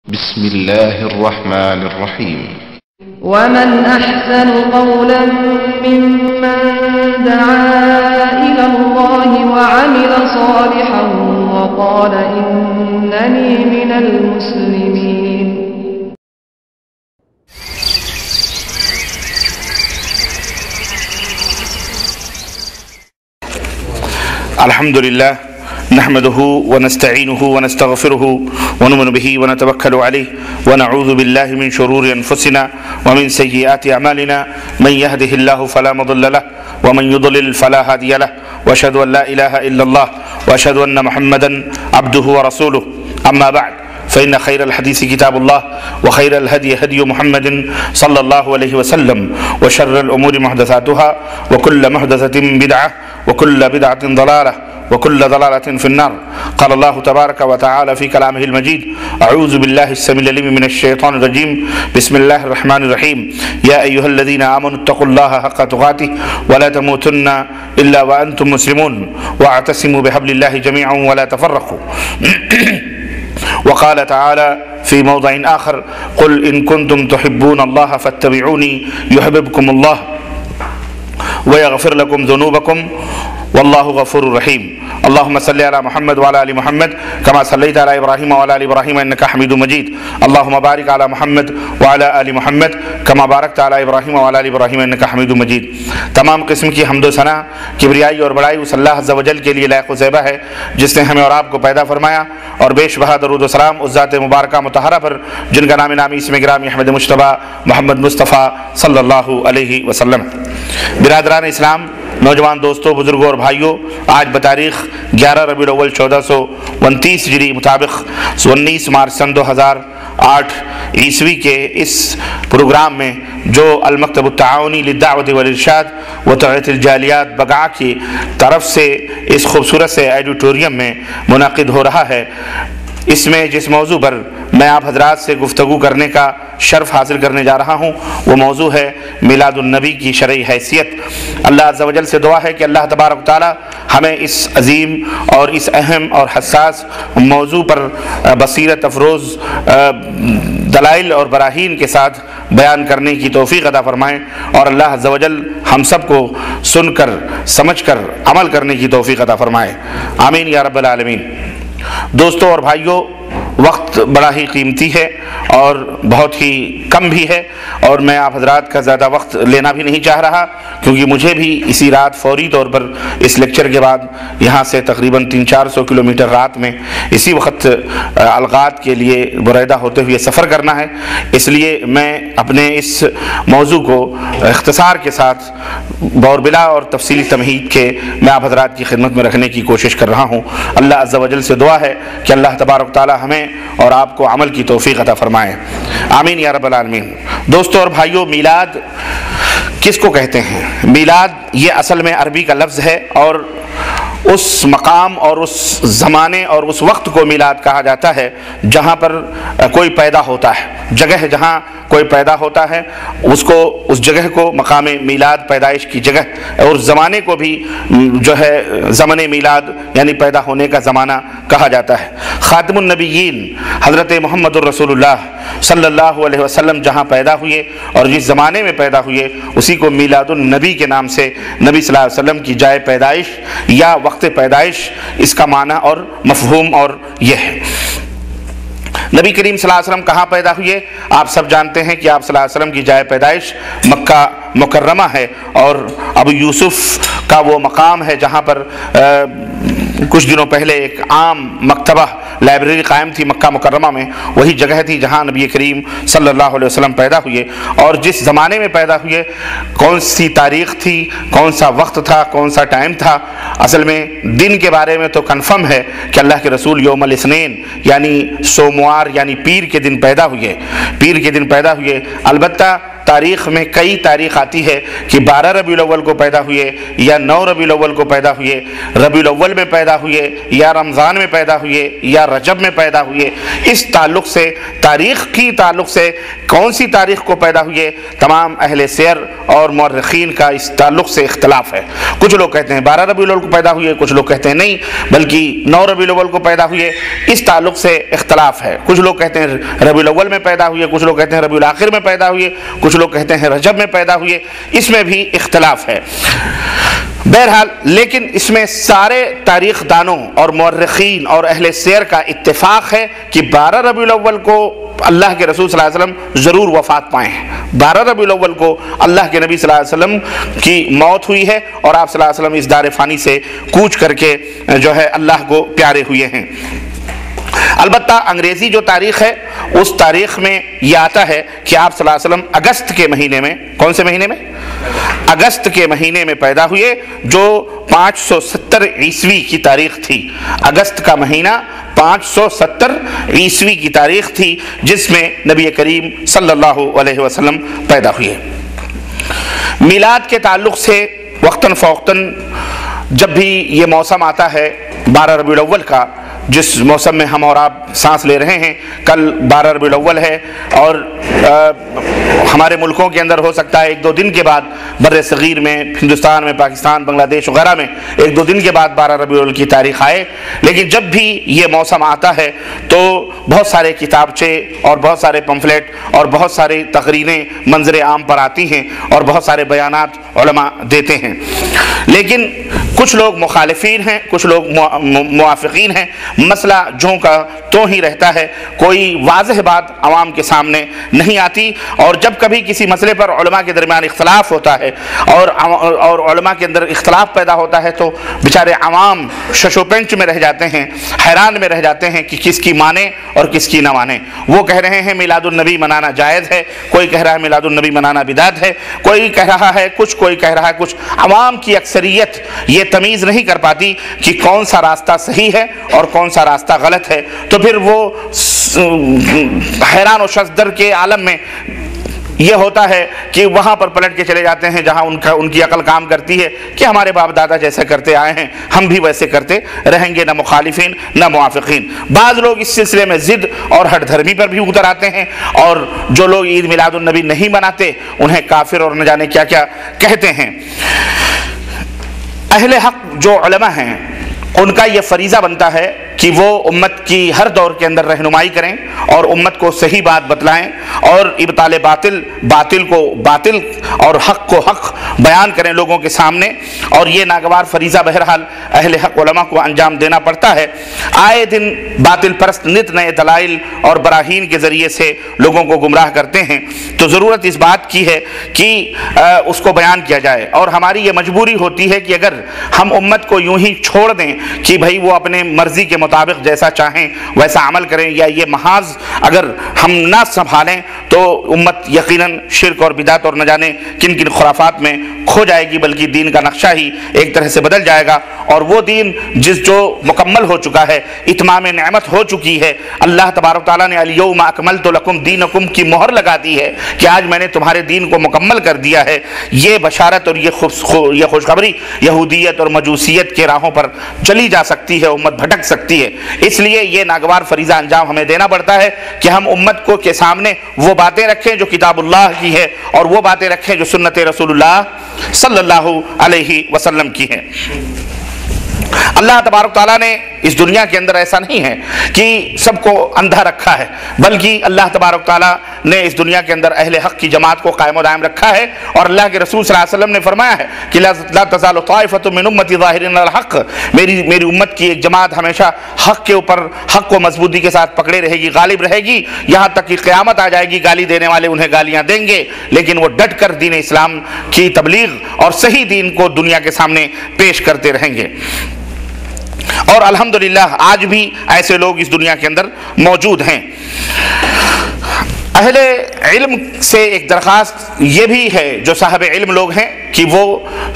بسم الله الرحمن الرحيم. ومن أحسن قولا ممن دعا إلى الله وعمل صالحا وقال إنني من المسلمين. الحمد لله نحمده ونستعينه ونستغفره ونؤمن به ونتوكل عليه ونعوذ بالله من شرور أنفسنا ومن سيئات أعمالنا من يهده الله فلا مضل له ومن يضلل فلا هادي له وأشهد أن لا إله إلا الله وأشهد أن محمدا عبده ورسوله. أما بعد فإن خير الحديث كتاب الله وخير الهدي هدي محمد صلى الله عليه وسلم وشر الأمور محدثاتها وكل محدثة بدعة وكل بدعة ضلالة وكل ضلالة في النار. قال الله تبارك وتعالى في كلامه المجيد: أعوذ بالله السميع العليم من الشيطان الرجيم. بسم الله الرحمن الرحيم. يا أيها الذين آمنوا اتقوا الله حق تقاته ولا تموتن إلا وأنتم مسلمون واعتصموا بحبل الله جميعا ولا تفرقوا. وقال تعالى في موضع آخر: قل إن كنتم تحبون الله فاتبعوني يحببكم الله ويغفر لكم ذنوبكم والله غفور رحيم. اللهم صل على محمد وعلى آل محمد كما صليت على إبراهيم وعلى آل إبراهيم إنك حميد مجيد. اللهم بارك على محمد وعلى آل محمد كما باركت على إبراهيم وعلى آل إبراهيم إنك حميد مجيد. تمام قسم کی حمد و ثنا، کبریائی اور بڑائی اس اللہ عز و جل کے لیے لائق و زیبہ ہے جس نے ہمیں اور آپ کو پیدا فرمایا، اور بیش بہا درود و سلام اس ذات مبارکہ مطہرہ پر جن کا نام نامی اسم گرامی احمد مجتبیٰ محمد مصطفیٰ صلی اللہ علیہ وسلم. برادران اسلام، نوجوان دوستوں، بزرگوں اور بھائیوں، آج بتاریخ 11 ربیع الاول 1429 ہجری مطابق 19 مارچ سن 2008 عیسوی کے اس پروگرام میں جو المکتب التعاونی للدعوت والارشاد و توعیت الجالیات بگعہ کی طرف سے اس خوبصورت سے ایڈیٹوریم میں منعقد ہو رہا ہے، اس میں جس موضوع پر میں آپ حضرات سے گفتگو کرنے کا شرف حاصل کرنے جا رہا ہوں وہ موضوع ہے میلاد النبی کی شرعی حیثیت. اللہ عز و جل سے دعا ہے کہ اللہ تبارک و تعالی ہمیں اس عظیم اور اس اہم اور حساس موضوع پر بصیرت افروز دلائل اور براہین کے ساتھ بیان کرنے کی توفیق عطا فرمائیں، اور اللہ عز و جل ہم سب کو سن کر سمجھ کر عمل کرنے کی توفیق عطا فرمائے. آمین یا رب العالمین. دوستوں اور بھائیوں، وقت بڑا ہی قیمتی ہے اور بہت ہی کم بھی ہے، اور میں آپ حضرات کا زیادہ وقت لینا بھی نہیں چاہ رہا، کیونکہ مجھے بھی اسی رات فوری طور پر اس لیکچر کے بعد یہاں سے تقریباً 300-400 کلومیٹر رات میں اسی وقت الغات کے لیے بریدہ ہوتے ہوئے سفر کرنا ہے. اس لیے میں اپنے اس موضوع کو اختصار کے ساتھ بوربلا اور تفصیلی تمہید کے میں آپ حضرات کی خدمت میں رکھنے کی کوشش کر رہا ہوں. اللہ عز و جل سے دعا ہے کہ اللہ تبارک تعالی ہمیں اور آپ کو عمل کی توفیق عطا فرمائے. آمین یا رب العالمین. دوستوں اور بھائیوں، میلاد کس کو کہتے ہیں؟ میلاد یہ اصل میں عربی کا لفظ ہے، اور اس مقام اور اس زمانے اور اس وقت کو میلاد کہا جاتا ہے جہاں پر کوئی پیدا ہوتا ہے. جگہ جہاں کوئی پیدا ہوتا ہے اس جگہ کو مقام میلاد، پیدائش کی جگہ، اور زمانے کو بھی جو ہے زمن میلاد یعنی پیدا ہونے کا زمانہ کہا جاتا ہے. خاتم النبیین حضرت محمد الرسول اللہ صلی اللہ علیہ وسلم جہاں پیدا ہوئے اور جس زمانے میں پیدا ہوئے اسی کو میلاد النبی کے نام سے، نبی صلی اللہ علیہ وسلم کی جائے پیدائش یا وقت پیدائش، اس کا معنی اور مفہوم اور یہ ہے. نبی کریم صلی اللہ علیہ وسلم کہاں پیدا ہوئے؟ آپ سب جانتے ہیں کہ آپ صلی اللہ علیہ وسلم کی جائے پیدائش مکہ مکرمہ ہے، اور ابو یوسف کا وہ مقام ہے جہاں پر کچھ دنوں پہلے ایک عام مکتبہ لائبریری قائم تھی مکہ مکرمہ میں. وہی جگہ تھی جہاں نبی کریم صلی اللہ علیہ وسلم پیدا ہوئے، اور جس زمانے میں پیدا ہوئے، کون سی تاریخ تھی، کون سا وقت تھا، کون سا ٹائم تھا، اصل میں دن کے بارے میں تو کنفرم ہے کہ اللہ کے رسول یوم الاثنین یعنی سوموار یعنی پیر کے دن پیدا ہوئے. البتہ تاریخ میں کئی تاریخ آتی ہے کہ 12 ربیع الاول کو پیدا ہوئے یا 9 ربیع الاول کو پیدا ہوئے، ربیع الاول میں پیدا ہوئے یا رمضان میں پیدا ہوئے یا رجب میں پیدا ہوئے، اس تعلق سے، تاریخ کی تعلق سے کون سی تاریخ کو پیدا ہوئے، تمام اہل سیر اور مورخین کا اس تعلق سے اختلاف ہے۔ کچھ لوگ کہتے ہیں 12 ربیع الاول کو پیدا ہوئے، کچھ لوگ کہتے ہیں نہیں بلکہ 9 ربیع الاول کو پیدا ہوئے، اس تعلق سے اختلاف ہے۔ کچھ لوگ کہتے ہیں ربیع الاول میں پیدا ہوئے، کچھ لوگ کہتے ہیں ربیع الاخر میں پیدا ہوئے، کچھ لوگ کہتے ہیں رجب میں پیدا ہوئے، اس میں بھی اختلاف ہے۔ بہرحال لیکن اس میں سارے تاریخ دانوں اور مورخین اور اہل سیر کا اتفاق ہے کہ 12 ربیع الاول کو اللہ کے رسول صلی اللہ علیہ وسلم ضرور وفات پائے ہیں۔ 12 ربیع الاول کو اللہ کے نبی صلی اللہ علیہ وسلم کی موت ہوئی ہے اور آپ صلی اللہ علیہ وسلم اس دار فانی سے کوچ کر کے جو ہے اللہ کو پیارے ہوئے ہیں۔ البتہ انگریزی جو تاریخ ہے اس تاریخ میں یہ آتا ہے کہ آپ صلی اللہ علیہ وسلم اگست کے مہینے میں، کون سے مہینے میں؟ اگست کے مہینے میں پیدا ہوئے، جو 570 عیسوی کی تاریخ تھی۔ اگست کا مہینہ 570 عیسوی کی تاریخ تھی جس میں نبی کریم صلی اللہ علیہ وسلم پیدا ہوئے۔ میلاد کے تعلق سے وقتاً فوقتاً جب بھی یہ موسم آتا ہے 12 ربیع الاول کا، جس موسم میں ہم اور آپ سانس لے رہے ہیں، کل 12 ربیع الاول ہے اور ہمارے ملکوں کے اندر ہو سکتا ہے 1-2 دن کے بعد، بر صغیر میں، ہندوستان میں، پاکستان، بنگلہ دیش وغیرہ میں 1-2 دن کے بعد 12 ربیع الاول کی تاریخ آئے، لیکن جب بھی یہ موسم آتا ہے تو بہت سارے کتابچے اور بہت سارے پمفلیٹ اور بہت سارے تقریریں منظر عام پر آتی ہیں اور بہت سارے بیانات علماء دیتے ہیں، لیکن کچھ لوگ مخالفین ہیں، کچھ لوگ موافقین ہیں۔ مسئلہ جوں کا تو ہی رہتا ہے، کوئی واضح بات عوام کے سامنے نہیں آتی، اور جب کبھی کسی مسئلے پر علماء کے درمیان اختلاف ہوتا ہے اور علماء کے اندر اختلاف پیدا ہوتا ہے تو بیچارے عوام شش و پنچ میں رہ جاتے ہیں، حیران میں رہ جاتے ہیں کہ کس کی مانے اور کس کی نہ مانے۔ وہ کہہ رہے ہیں میلاد النبی منانا جائز ہے، کوئی کہہ رہا ہے میلاد النبی منانا بدعت ہے، کوئی کہہ رہا ہے کچھ، کوئی کہہ رہا ہے کچھ۔ عوام کی اکثریت یہ تمیز نہیں کر پاتی کہ کون سا راستہ صحیح ہے اور کون سا راستہ غلط ہے، تو پھر وہ حیران و شزدر کے عالم میں یہ ہوتا ہے کہ وہاں پر پلٹ کے چلے جاتے ہیں جہاں ان کی عقل کام کرتی ہے کہ ہمارے باپ دادا جیسے کرتے آئے ہیں ہم بھی ویسے کرتے رہیں گے، نہ مخالفین نہ موافقین۔ بعض لوگ اس سلسلے میں ضد اور ہٹ دھرمی پر بھی اتر آتے ہیں، اور جو لوگ عید میلاد النبی نہیں مناتے انہیں کافر اور نہ جانے کیا کیا کہتے ہیں۔ اہل حق جو علماء ہیں ان کا یہ فریضہ بنتا ہے کہ وہ امت کی ہر دور کے اندر رہنمائی کریں اور امت کو صحیح بات بتلائیں اور ابطال باطل کو باطل اور حق کو حق بیان کریں لوگوں کے سامنے، اور یہ ناگوار فریضہ بہرحال اہل حق علماء کو انجام دینا پڑتا ہے۔ آئے دن باطل پرست نت نئے دلائل اور براہین کے ذریعے سے لوگوں کو گمراہ کرتے ہیں، تو ضرورت اس بات کی ہے کہ اس کو بیان کیا جائے، اور ہماری یہ مجبوری ہوتی ہے کہ اگر ہم امت کو یوں ہی چھوڑ دیں کہ بھائی وہ اپنے مرضی کے مطابق جیسا چاہیں ویسا عمل کریں، یا یہ محاذ اگر ہم نہ سنبھالیں تو امت یقیناً شرک اور بدعت اور نہ جانے کن کن خرافات میں کھو جائے گی، بلکہ دین کا نقشہ ہی ایک طرح سے بدل جائے گا، اور وہ دین جو مکمل ہو چکا ہے، اتمام نعمت ہو چکی ہے، اللہ تبارک تعالیٰ نے الیوم اکملت لکم دینکم کی مہر لگا دی ہے کہ آج میں نے تمہارے دین کو مکمل کر دیا ہے۔ یہ بشارت اور یہ خوشخبری یہودیت اور مجوسیت کے راہوں پر چلی جا سکتی ہے، امت بھٹک سکتی ہے، اس لیے یہ ناگوار فریضہ انجام ہمیں دینا پڑتا ہے کہ ہم امت کو کے سامنے وہ باتیں رکھیں جو کتاب اللہ کی ہے، اور وہ باتیں رکھیں جو سنت رسول اللہ صلی اللہ علیہ وسلم کی ہے۔ اللہ تبارک تعالیٰ نے اس دنیا کے اندر ایسا نہیں ہے کہ سب کو اندھا رکھا ہے، بلکہ اللہ تبارک تعالیٰ نے اس دنیا کے اندر اہل حق کی جماعت کو قائم و دائم رکھا ہے، اور اللہ کے رسول صلی اللہ علیہ وسلم نے فرمایا ہے کہ لا تزال طائفۃ من امتی ظاہرین الحق، میری امت کی ایک جماعت ہمیشہ حق کے اوپر حق کو مضبوطی کے ساتھ پکڑے رہے گی، غالب رہے گی، یہاں تک کہ قیامت آ جائے گی، گالی دینے والے انہیں گالیاں دیں گے لیکن وہ ڈٹ کر دین اسلام کی تبلیغ اور صحیح دین کو دنیا کے سامنے پیش کرتے رہیں گے۔ اور الحمدللہ آج بھی ایسے لوگ اس دنیا کے اندر موجود ہیں۔ اہل علم سے ایک درخواست یہ بھی ہے، جو صاحب علم لوگ ہیں کہ وہ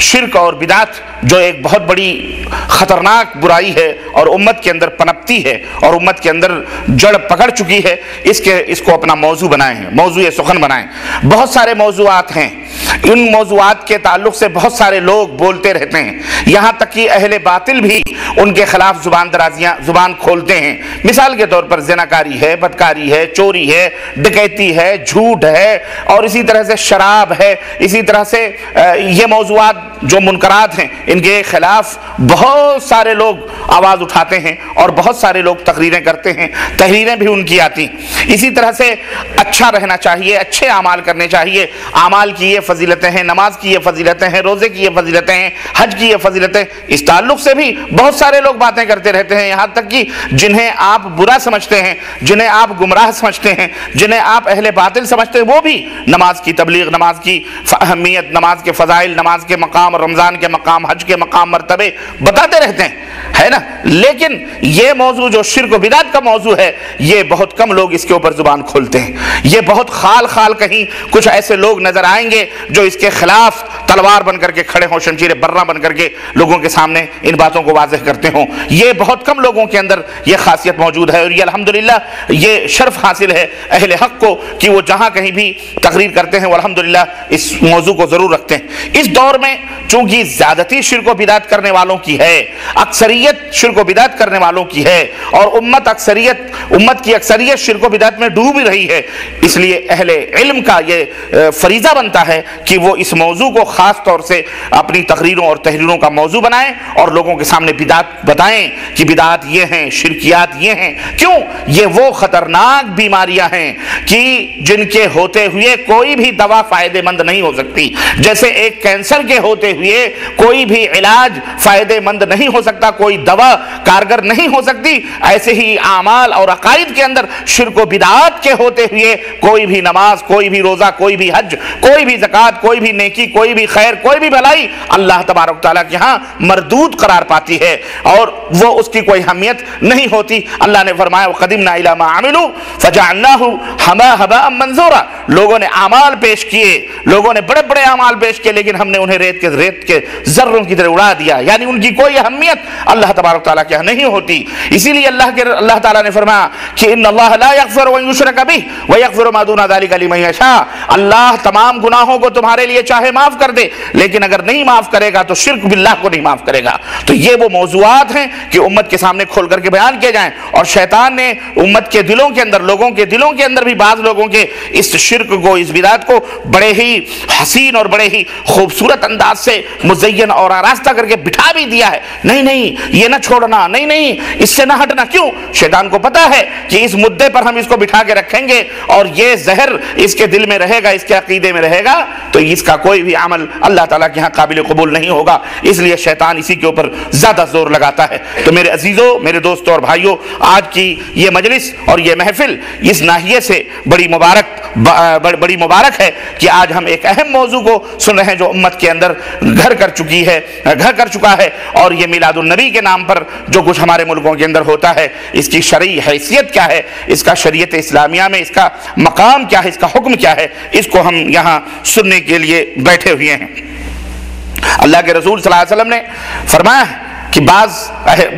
شرک اور بدعت جو ایک بہت بڑی خطرناک برائی ہے اور امت کے اندر پنپتی ہے اور امت کے اندر جڑ پکڑ چکی ہے، اس کو اپنا موضوع بنائے ہیں، موضوع سخن بنائیں۔ بہت سارے موضوعات ہیں، ان موضوعات کے تعلق سے بہت سارے لوگ بولتے رہتے ہیں، یہاں تک کہ اہل باطل بھی ان کے خلاف زبان کھولتے ہیں۔ مثال کے طور پر زناکاری ہے، بدکاری ہے، چوری ہے، ڈکیتی ہے، جھوٹ ہے، اور اسی طرح سے شراب ہے، اسی طرح سے یہ موضوعات جو منکرات ہیں ان کے خلاف بہت سارے لوگ آواز اٹھاتے ہیں اور بہت سارے لوگ تقریریں کرتے ہیں، تحریریں بھی ان کی آتی۔ اسی طرح سے اچھا رہنا چاہیے، اچھے اعمال کرنے چاہیے، اعمال کی یہ فضیلتیں ہیں، نماز کی یہ فضیلتیں ہیں، روزے کی یہ فضیلتیں ہیں، حج کی یہ فضیلتیں، اس تعلق سے بھی بہت سارے لوگ باتیں کرتے رہتے ہیں، یہاں تک کہ جنہیں آپ برا سمجھتے ہیں، جنہیں آپ گمراہ سمجھتے ہیں، جنہیں آپ اہل باطل سمجھتے ہیں، وہ بھی نماز کی تبلیغ، نماز کی اہمیت، نماز کے فضائل، نماز کے مقام، رمضان کے مقام، حج کے مقام، مرتبے بتاتے رہتے ہیں، ہے نا۔ لیکن یہ موضوع جو شرک و بدعت کا موضوع ہے، یہ بہت کم لوگ اس کے اوپر زبان کھولتے ہیں۔ یہ بہت خال کہیں کچھ ایسے لوگ نظر آئیں گے جو اس کے خلاف تلوار بن کر کے کھڑے ہوں، شمشیر برہ بن کر کے لوگوں کے سامنے ان باتوں کو واضح کرتے ہوں۔ یہ بہت کم لوگوں کے اندر یہ خاصیت موجود ہے، اور یہ الحمدللہ یہ شرف حاصل ہے اہل حق کو کہ وہ جہاں کہیں بھی تقریر کرتے ہیں وہ الحمدللہ اس موضوع کو ضرور رکھتے ہیں۔ اس دور میں چونکہ زیادتی شرک و بدعت کرنے والوں کی ہے، اکثریت شرک و بدعت کرنے والوں کی ہے، اور امت کی اکثریت شرک و بدعت میں ڈوب رہی ہے، اس لیے اہل علم کا یہ فریضہ بنتا ہے کہ وہ اس موضوع کو خاص طور سے اپنی تقریروں اور تحریروں کا موضوع بنائیں اور لوگوں کے سامنے بدعت بتائیں کہ بدعت یہ ہیں، شرکیات یہ ہیں۔ کیوں؟ یہ وہ خطرناک بیماریاں ہیں کہ جن کے ہوتے ہوئے کوئی بھی دوا فائدہ مند نہیں ہو سکتی، جیسے ایک کینسر کے ہوتے ہوئے کوئی بھی علاج فائدہ مند نہیں ہو سکتا، کوئی دوا کارگر نہیں ہو سکتی، ایسے ہی اعمال اور عقائد کے اندر شرک و بدعات کے ہوتے ہوئے کوئی بھی نماز، کوئی بھی روزہ، کوئی بھی حج، کوئی بھی زکوٰۃ، کوئی بھی نیکی، کوئی بھی خیر، کوئی بھی بھلائی اللہ تبارک تعالیٰ کے ہاں مردود قرار پاتی ہے اور وہ اس کی کوئی اہمیت نہیں ہوتی۔ اللہ نے فرمایا وَقَدِمْنَا إِلَىٰ مَا عَمِلُوا فَجَعَلْنَاهُ هَبَاءً مَنْثُورًا، لوگوں نے اعمال پیش کیے، لوگوں نے بڑے بڑے اعمال پیش کیے، لیکن ہم نے انہیں ریت کے ذروں کی طرح اڑا دیا، یعنی ان کی کوئی اہمیت اللہ تبارک تعالیٰ کے ہاں نہیں ہوتی۔ اسی لیے اللہ تعالیٰ نے فرمایا کہ ان اللہ لا یغفر ان یشرک بہ ویغفر ما دون ذلک لمن یشاء، اللہ تمام گناہوں کو تمہارے لیے چاہے معاف کر دے، لیکن اگر نہیں معاف کرے گا تو شرک باللہ کو نہیں معاف کرے گا۔ تو یہ وہ موضوعات ہیں کہ امت کے سامنے کھول کر کے بیان کیے جائیں، اور شیطان نے امت کے دلوں کے اندر، لوگوں کے دلوں کے اندر بھی بعض لوگوں کے اس شرک کو، اس بدعت کو بڑے ہی حسین اور بڑے ہی خوبصورت انداز سے مزین اور آراستہ کر کے بٹھا بھی دیا ہے۔ نہیں یہ نہ چھوڑنا، نہیں اس سے نہ ہٹنا۔ کیوں؟ شیطان کو پتا ہے کہ اس مدعے پر ہم اس کو بٹھا کے رکھیں گے اور یہ زہر اس کے دل میں رہے گا، اس کے عقیدے میں رہے گا، تو اس کا کوئی بھی عمل اللہ تعالیٰ کے ہاں قابل قبول نہیں ہوگا۔ اس لیے شیطان اسی کے اوپر زیادہ زور لگاتا ہے۔ تو میرے عزیزوں، میرے دوستوں اور بھائیوں، آج کی یہ مجلس اور یہ محفل اس ناحیے سے بڑی مبارک ہے کہ آج ہم ایک اہم موضوع کو سن رہے ہیں جو امت کے اندر گھر کر چکا ہے، اور یہ میلاد النبی کے نام پر جو کچھ ہمارے ملکوں کے اندر ہوتا ہے، اس کی شرعی حیثیت کیا ہے، اس کا شریعت اسلامیہ میں اس کا مقام کیا ہے، اس کا حکم کیا ہے، اس کو ہم یہاں سننے کے لیے بیٹھے ہوئے ہیں۔ اللہ کے رسول صلی اللہ علیہ وسلم نے فرمایا کہ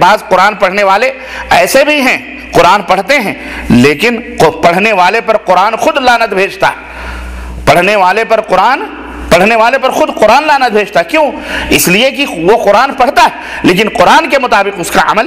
بعض قرآن پڑھنے والے ایسے بھی ہیں، قرآن پڑھتے ہیں لیکن پڑھنے والے پر قرآن خود لعنت بھیجتا ہے، پڑھنے والے پر خود قرآن لعنت بھیجتا ہے۔ کیوں؟ اس لیے کہ وہ قرآن پڑھتا ہے لیکن قرآن کے مطابق اس کا عمل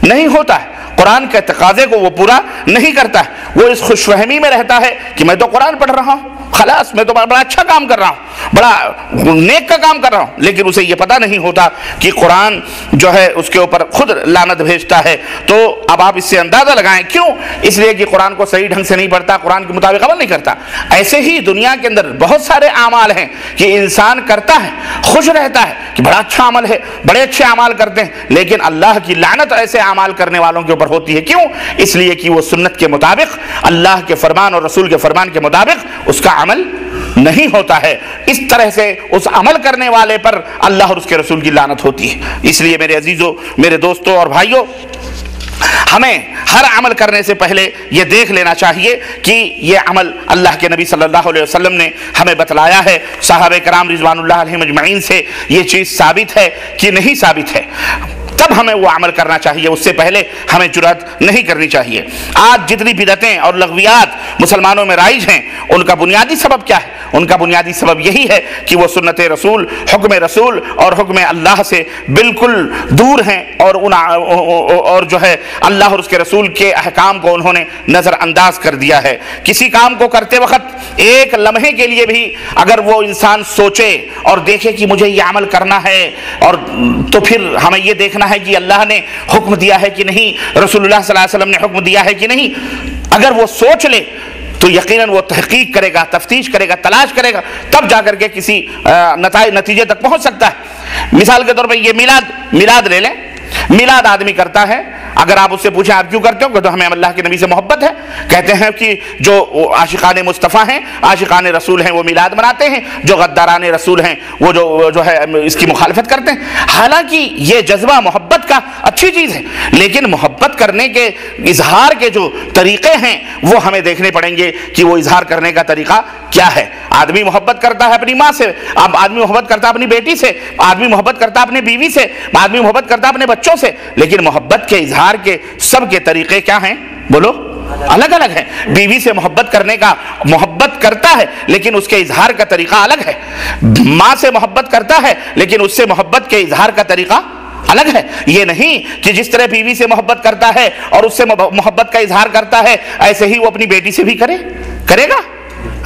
نہیں ہوتا ہے، قرآن کے تقاضے کو وہ پورا نہیں کرتا ہے، وہ اس خوش فہمی میں رہتا ہے کہ میں تو قرآن پڑھ رہا ہوں، خلاص میں تو بڑا اچھا کام کر رہا ہوں، بڑا نیک کا کام کر رہا ہوں، لیکن اسے یہ پتہ نہیں ہوتا کہ قرآن جو ہے اس کے اوپر خود لعنت بھیجتا ہے۔ تو اب آپ اس سے اندازہ لگائیں، کیوں؟ اس لیے کہ قرآن کو صحیح ڈھنگ سے نہیں پڑھتا، قرآن کے مطابق عمل نہیں کرتا۔ ایسے ہی دنیا کے اندر بہت سارے اعمال ہیں کہ انسان کرتا ہے، خوش رہتا ہے کہ بڑا اچھا عمل ہے، بڑے اچھے اعمال کرتے ہیں، لیکن اللہ کی لعنت ایسے اعمال کرنے والوں کے اوپر ہوتی ہے۔ کیوں؟ اس لیے کہ وہ سنت کے مطابق، اللہ کے فرمان اور رسول کے فرمان کے مطابق اس کا عمل نہیں ہوتا ہے۔ اس طرح سے اس عمل کرنے والے پر اللہ اور اس کے رسول کی لعنت ہوتی ہے۔ اس لیے میرے عزیزوں، میرے دوستوں اور بھائیوں، ہمیں ہر عمل کرنے سے پہلے یہ دیکھ لینا چاہیے کہ یہ عمل اللہ کے نبی صلی اللہ علیہ وسلم نے ہمیں بتلایا ہے، صحابہ کرام رضوان اللہ علیہم اجمعین سے یہ چیز ثابت ہے کہ نہیں ثابت ہے، تب ہمیں وہ عمل کرنا چاہیے، اس سے پہلے ہمیں جرأت نہیں کرنی چاہیے۔ آج جتنی بدعتیں اور لغویات مسلمانوں میں رائج ہیں، ان کا بنیادی سبب کیا ہے؟ ان کا بنیادی سبب یہی ہے کہ وہ سنت رسول، حکم رسول اور حکم اللہ سے بالکل دور ہیں، اور جو ہے اللہ اور اس کے رسول کے احکام کو انہوں نے نظر انداز کر دیا ہے۔ کسی کام کو کرتے وقت ایک لمحے کے لیے بھی اگر وہ انسان سوچے اور دیکھے کہ مجھے یہ عمل کرنا ہے، اور تو پھر ہمیں یہ دیکھنا ہے کہ اللہ نے حکم دیا ہے کہ نہیں، رسول اللہ صلی اللہ علیہ وسلم نے حکم دیا ہے کہ نہیں۔ اگر وہ سوچ لے تو یقیناً وہ تحقیق کرے گا، تفتیش کرے گا، تلاش کرے گا، تب جا کر کے کسی نتیجے تک پہنچ سکتا ہے۔ مثال کے طور پہ یہ میلاد لے لیں۔ میلاد آدمی کرتا ہے، اگر آپ اس سے پوچھیں آپ کیوں کرتے ہو، کہ تو ہمیں اللہ کے نبی سے محبت ہے۔ کہتے ہیں کہ جو عاشقان مصطفیٰ ہیں، عاشقان رسول ہیں، وہ میلاد مناتے ہیں، جو غداران رسول ہیں وہ جو ہے اس کی مخالفت کرتے ہیں۔ حالانکہ یہ جذبہ محبت کا اچھی چیز ہے، لیکن محبت کرنے کے اظہار کے جو طریقے ہیں وہ ہمیں دیکھنے پڑیں گے کہ وہ اظہار کرنے کا طریقہ کیا ہے۔ آدمی محبت کرتا ہے اپنی ماں سے، آدمی محبت کرتا ہے اپنی بیٹی سے، آدمی محبت کرتا ہے اپنی بیوی سے، آدمی محبت کرتا ہے اپنے بچوں سے، لیکن محبت کے اظہار کے سب کے طریقے کیا ہیں؟ بولو، الگ الگ ہیں۔ بیوی سے محبت کرنے کا محبت کرتا ہے لیکن اس کے اظہار کا طریقہ الگ ہے، ماں سے محبت کرتا ہے لیکن اس سے محبت کے اظہار کا طریقہ الگ ہے۔ یہ نہیں کہ جس طرح بیوی سے محبت کرتا ہے اور اس سے محبت کا اظہار کرتا ہے ایسے ہی وہ اپنی بیٹی سے بھی کرے گا۔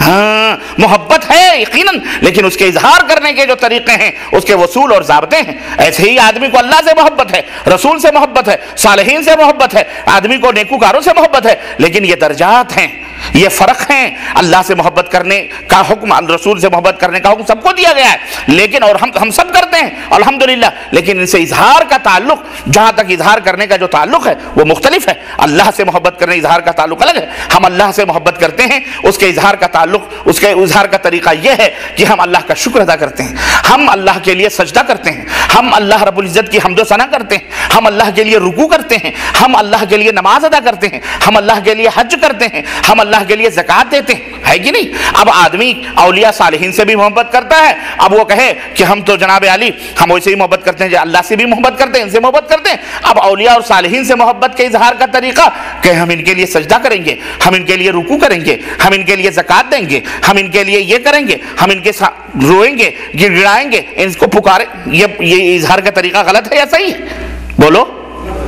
ہاں، محبت ہے یقیناً، لیکن اس کے اظہار کرنے کے جو طریقے ہیں اس کے اصول اور ضابطے ہیں۔ ایسے ہی آدمی کو اللہ سے محبت ہے، رسول سے محبت ہے، صالحین سے محبت ہے، آدمی کو نیکوکاروں سے محبت ہے، لیکن یہ درجات ہیں، یہ فرق ہیں۔ اللہ سے محبت کرنے کا حکم، رسول سے محبت کرنے کا حکم سب کو دیا گیا ہے، لیکن اور ہم سب کرتے ہیں الحمدللہ، لیکن ان سے اظہار کا تعلق، جہاں تک اظہار کرنے کا جو تعلق ہے وہ مختلف ہے۔ اللہ سے محبت کرنے اظہار کا تعلق الگ ہے۔ ہم اللہ سے محبت کرتے ہیں، اس کے اظہار کا تعلق، اس کے اظہار کا طریقہ یہ ہے کہ ہم اللہ کا شکر ادا کرتے ہیں، ہم اللہ کے لیے سجدہ کرتے ہیں، ہم اللہ رب العزت کی حمد و ثنا کرتے ہیں، ہم اللہ کے لیے رکوع کرتے ہیں، ہم اللہ کے لیے نماز ادا کرتے ہیں، ہم اللہ کے لیے حج کرتے ہیں، ہم اللہ کے لیے زکوٰۃ دیتے ہیں، ہے کہ نہیں؟ اب آدمی اولیاء صالحین سے بھی محبت کرتا ہے، اب وہ کہے کہ ہم تو جناب علی ہم ویسے ہی محبت کرتے ہیں، جو اللہ سے بھی محبت کرتے ہیں، ان سے محبت کرتے ہیں۔ اب اولیاء اور صالحین سے محبت کے اظہار کا طریقہ کہ ہم ان کے لیے سجدہ کریں گے، ہم ان کے لیے رکوع کریں گے، ہم ان کے لیے زکوٰۃ دیں گے، ہم ان کے لیے یہ کریں گے، ہم ان کے ساتھ روئیں گے، گڑگڑائیں گے، ان کو پکاریں۔ یہ اظہار کا طریقہ غلط ہے یا صحیح ہے؟ بولو،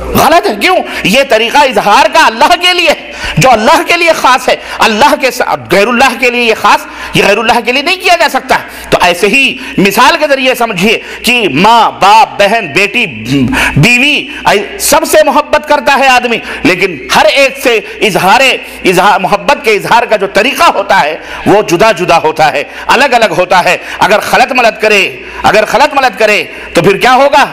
غلط ہے۔ کیوں؟ یہ طریقہ اظہار کا اللہ کے لیے، جو اللہ کے لیے خاص ہے، اللہ کے غیر اللہ کے لیے یہ خاص، یہ غیر اللہ کے لیے نہیں کیا جا سکتا۔ تو ایسے ہی مثال کے ذریعے سمجھیے کہ ماں، باپ، بہن، بیٹی، بیوی، سب سے محبت کرتا ہے آدمی، لیکن ہر ایک سے محبت کے اظہار کا جو طریقہ ہوتا ہے وہ جدا جدا ہوتا ہے، الگ الگ ہوتا ہے۔ اگر خلط ملط کرے تو پھر کیا ہوگا؟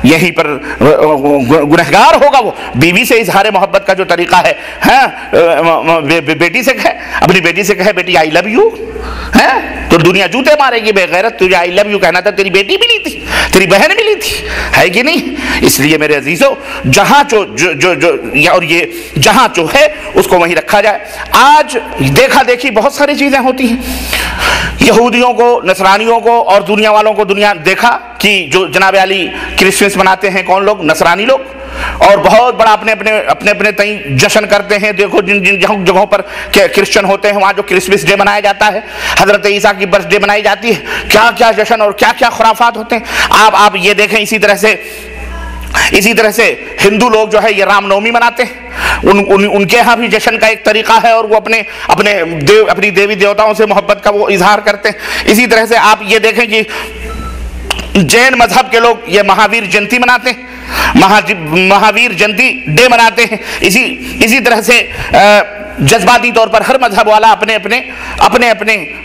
یہیں پر گنہگار ہوگا وہ۔ بیوی سے اظہار محبت کا جو طریقہ ہے، بیٹی سے کہے، اپنی بیٹی سے کہے بیٹی آئی لو یو، تو دنیا جوتے مارے گی، بے غیرت، تجھے آئی لو یو کہنا تھا، تیری بیٹی ملی تھی، تیری بہن ملی تھی، ہے کہ نہیں؟ اس لیے میرے عزیزو، جہاں جہاں جو ہے اس کو وہیں رکھا جائے۔ آج دیکھا دیکھی بہت ساری چیزیں ہوتی ہیں، یہودیوں کو، نصرانیوں کو اور دنیا والوں کو دیکھا کہ جو جناب علی کرسمس مناتے ہیں کون لوگ؟ نصرانی لوگ، اور بہت بڑا اپنے تئیں جشن کرتے ہیں۔ دیکھو جن جگہوں پر کرسچن ہوتے ہیں وہاں جو کرسمس ڈے منایا جاتا ہے، حضرت عیسیٰ کی برتھ ڈے منائی جاتی ہے، کیا کیا جشن اور کیا کیا خرافات ہوتے ہیں۔ آپ یہ دیکھیں، اسی طرح سے ہندو لوگ جو ہے یہ رام نومی مناتے ہیں، ان کے ہاں بھی جشن کا ایک طریقہ ہے، اور وہ اپنی دیوی دیوتاؤں سے محبت کا وہ اظہار کرتے ہیں۔ اسی طرح سے آپ یہ دیکھیں کہ جین مذہب کے لوگ یہ مہاویر جینتی مناتے ہیں، مہاویر جینتی ڈے مناتے ہیں۔ اسی طرح سے جذباتی طور پر ہر مذہب والا اپنے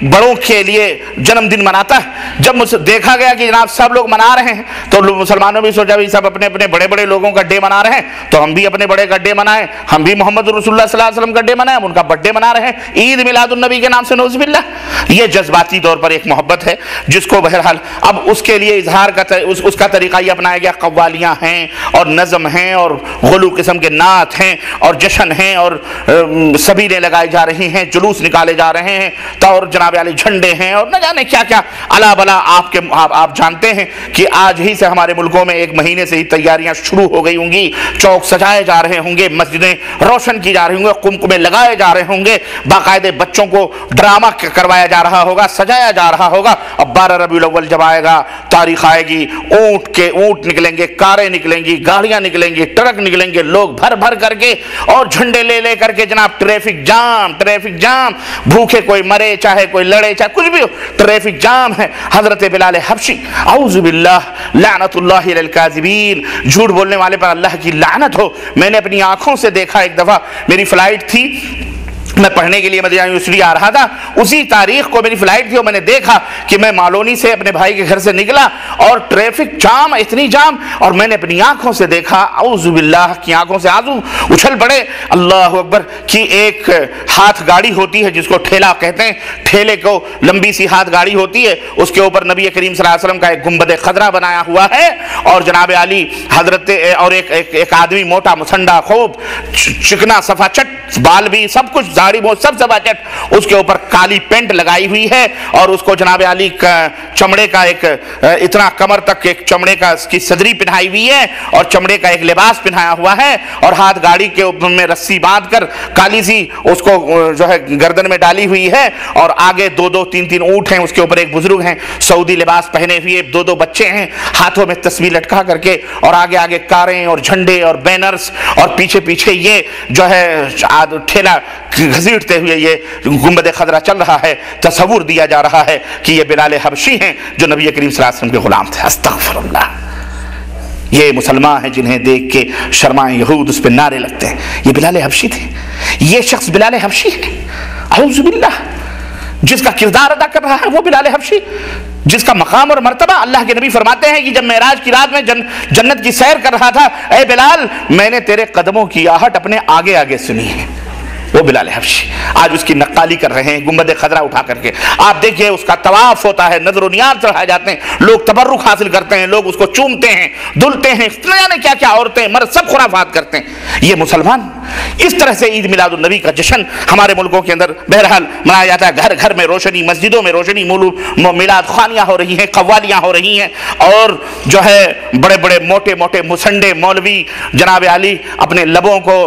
بڑوں کے لیے جنم دن مناتا ہے۔ جب دیکھا گیا کہ جناب سب لوگ منا رہے ہیں تو مسلمانوں بھی سوچا بھی سب اپنے بڑے لوگوں کا ڈے منا رہے ہیں تو ہم بھی اپنے بڑے کا ڈے منائیں، ہم بھی محمد رسول اللہ صلی اللہ علیہ وسلم کا ڈے منائیں، ہم ان کا برتھ ڈے منا رہے ہیں، عید میلاد النبی کے نام سے، نعوذ باللہ۔ یہ جذباتی طور پر ایک محبت ہے جس کو بہرحال اب اس کے لیے اظہار کا اس کا طریقہ یہ اپنایا گیا، قوالیاں ہیں اور نظم ہیں اور غلو قسم کے نعت ہیں اور جشن ہیں اور سبیلیں لگائی جا رہی ہیں، جلوس نکالے جا رہے ہیں، اور جناب علی جھنڈے ہیں اور نہ جانے کیا کیا الا بلا۔ آپ جانتے ہیں کہ آج ہی سے ہمارے ملکوں میں ایک مہینے سے ہی تیاریاں شروع ہو گئی ہوں گی، چوک سجائے جا رہے ہوں گے، مسجدیں روشن کی جا رہی ہوں گے، قمقمے لگائے جا رہے ہوں گے، باقاعدہ بچوں کو ڈرامہ کروایا جا رہا ہوگا، سجایا جا رہا ہوگا۔ اب 12 ربیع الاول جب آئے گا، تاریخ آئے گی، اونٹ نکلیں گے، کاریں نکلیں گی، گاڑیاں نکلیں گی، ٹرک نکلیں گے، لوگ بھر کر کے اور جھنڈے لے کر کے جناب ٹریفک جام، بھوکے کوئی مرے چاہے کوئی لڑے چاہے کچھ بھی ہو، ٹریفک جام ہے۔ حضرت بلال حبشی اعوذ باللہ لعنت اللہ علی الکاذبین، جھوٹ بولنے والے پر اللہ کی لعنت ہو۔ میں نے اپنی آنکھوں سے دیکھا، ایک دفعہ میری فلائٹ تھی، میں پڑھنے کے لیے مدینہ یونیورسٹی آ رہا تھا، اسی تاریخ کو میری فلائٹ تھی اور میں نے دیکھا کہ میں مالونی سے اپنے بھائی کے گھر سے نکلا اور ٹریفک جام، اتنی جام، اور میں نے اپنی آنکھوں سے دیکھا، اعوذ باللہ کی آنکھوں سے آنسو اچھل پڑے، اللہ اکبر، کی ایک ہاتھ گاڑی ہوتی ہے جس کو ٹھیلا کہتے ہیں، ٹھیلے کو لمبی سی ہاتھ گاڑی ہوتی ہے، اس کے اوپر نبی کریم صلی اللہ علیہ وسلم کا ایک گنبد خضرا بنایا ہوا ہے، اور جناب علی حضرت اور ایک آدمی موٹا مسنڈا خوب چکنا صفا چٹ، بال بھی سب کچھ، داڑھی وہ سب چٹ، اس کے اوپر کالی پینٹ لگائی ہوئی ہے اور اس کو جناب علی چمڑے کا ایک اتنا کمر تک ایک چمڑے کا اس کی صدری پہنائی ہوئی ہے اور چمڑے کا ایک لباس پہنایا ہوا ہے، اور ہاتھ گاڑی کے اوپر میں رسی باندھ کر کالی سی اس کو جو ہے گردن میں ڈالی ہوئی ہے، اور آگے 2 3 اونٹ ہیں، اس کے اوپر ایک بزرگ ہیں سعودی لباس پہنے ہوئے، 2 بچے ہیں ہاتھوں میں تسبیح لٹکا کر کے، اور آگے کاریں اور جھنڈے اور بینرز، اور پیچھے یہ جو ہے ٹھیلا گھسیٹتے ہوئے یہ گنبد خضرا چل رہا ہے۔ تصور دیا جا رہا ہے کہ یہ بلال حبشی ہیں جو نبی کریم صلی اللہ علیہ وسلم کے غلام تھے۔ استغفر اللہ، یہ مسلمان ہیں جنہیں دیکھ کے شرمائے یہود اس پہ نعرے لگتے ہیں، یہ بلال حبشی تھے، یہ شخص بلال حبشی ہے، اعوذ باللہ، جس کا کردار ادا کر رہا ہے وہ بلال حبشی، جس کا مقام اور مرتبہ اللہ کے نبی فرماتے ہیں کہ جب معراج کی رات میں جنت کی سیر کر رہا تھا، اے بلال میں نے تیرے قدموں کی آہٹ اپنے آگے سنی ہے، وہ بلال حبشی آج اس کی نقالی کر رہے ہیں گنبد خضرا اٹھا کر کے۔ آپ دیکھیے اس کا طواف ہوتا ہے، نظر و نیاز چڑھائے جاتے ہیں، لوگ تبرک حاصل کرتے ہیں، لوگ اس کو چومتے ہیں، دھلتے ہیں، کیا عورتیں مرد سب خرافات کرتے ہیں۔ یہ مسلمان اس طرح سے عید میلاد النبی کا جشن ہمارے ملکوں کے اندر بہرحال منایا جاتا ہے، گھر میں روشنی، مسجدوں میں روشنی، میلاد خوانیاں ہو رہی ہیں، قوالیاں ہو رہی ہیں، اور جو ہے بڑے موٹے مسنڈے مولوی جناب علی اپنے لبوں کو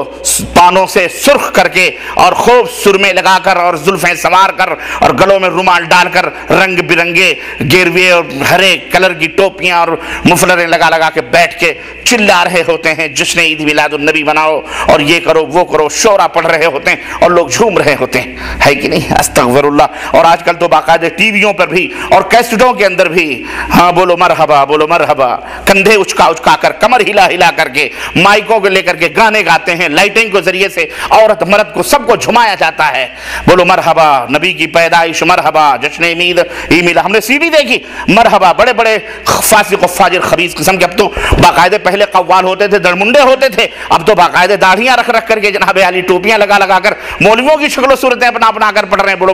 پانوں سے سرخ کر کے اور خوب سرمے لگا کر اور زلفیں سنوار کر اور گلوں میں رومال ڈال کر رنگ برنگے گیروے اور ہرے کلر کی ٹوپیاں اور مفلریں لگا کے بیٹھ کے چلا رہے ہوتے ہیں، جشن عید میلاد النبی مناؤ اور یہ کرو وہ کرو، شورا پڑھ رہے ہوتے ہیں اور لوگ جھوم رہے ہوتے ہیں، ہے کہ نہیں؟ استغفر اللہ۔ اور آج کل تو باقاعدہ ٹی ویوں پر بھی اور کیسٹوں کے اندر بھی ہاں بولو مرحبا، کندھے اچکا کر، کمر ہلا کر کے، مائکوں کو لے کر کے گانے گاتے ہیں، لائٹنگ کے ذریعے سے عورت مرد کو سب کو جھمایا جاتا ہے، بولو مرحبا، نبی کی پیدائش مرحبا، جشن عید میلاد۔ ہم نے سی ڈی دیکھی، مرحبا، بڑے فاسق و فاجر خبیث قسم کے، اب تو باقاعدہ پہلے قوال ہوتے تھے، درمنڈے ہوتے تھے، اب تو باقاعدہ داڑھیاں رکھ کر کے جناب علی ٹوپیاں لگا کر مولویوں کی شکل و صورتیں اپنا کر پڑھ رہے ہیں، بولو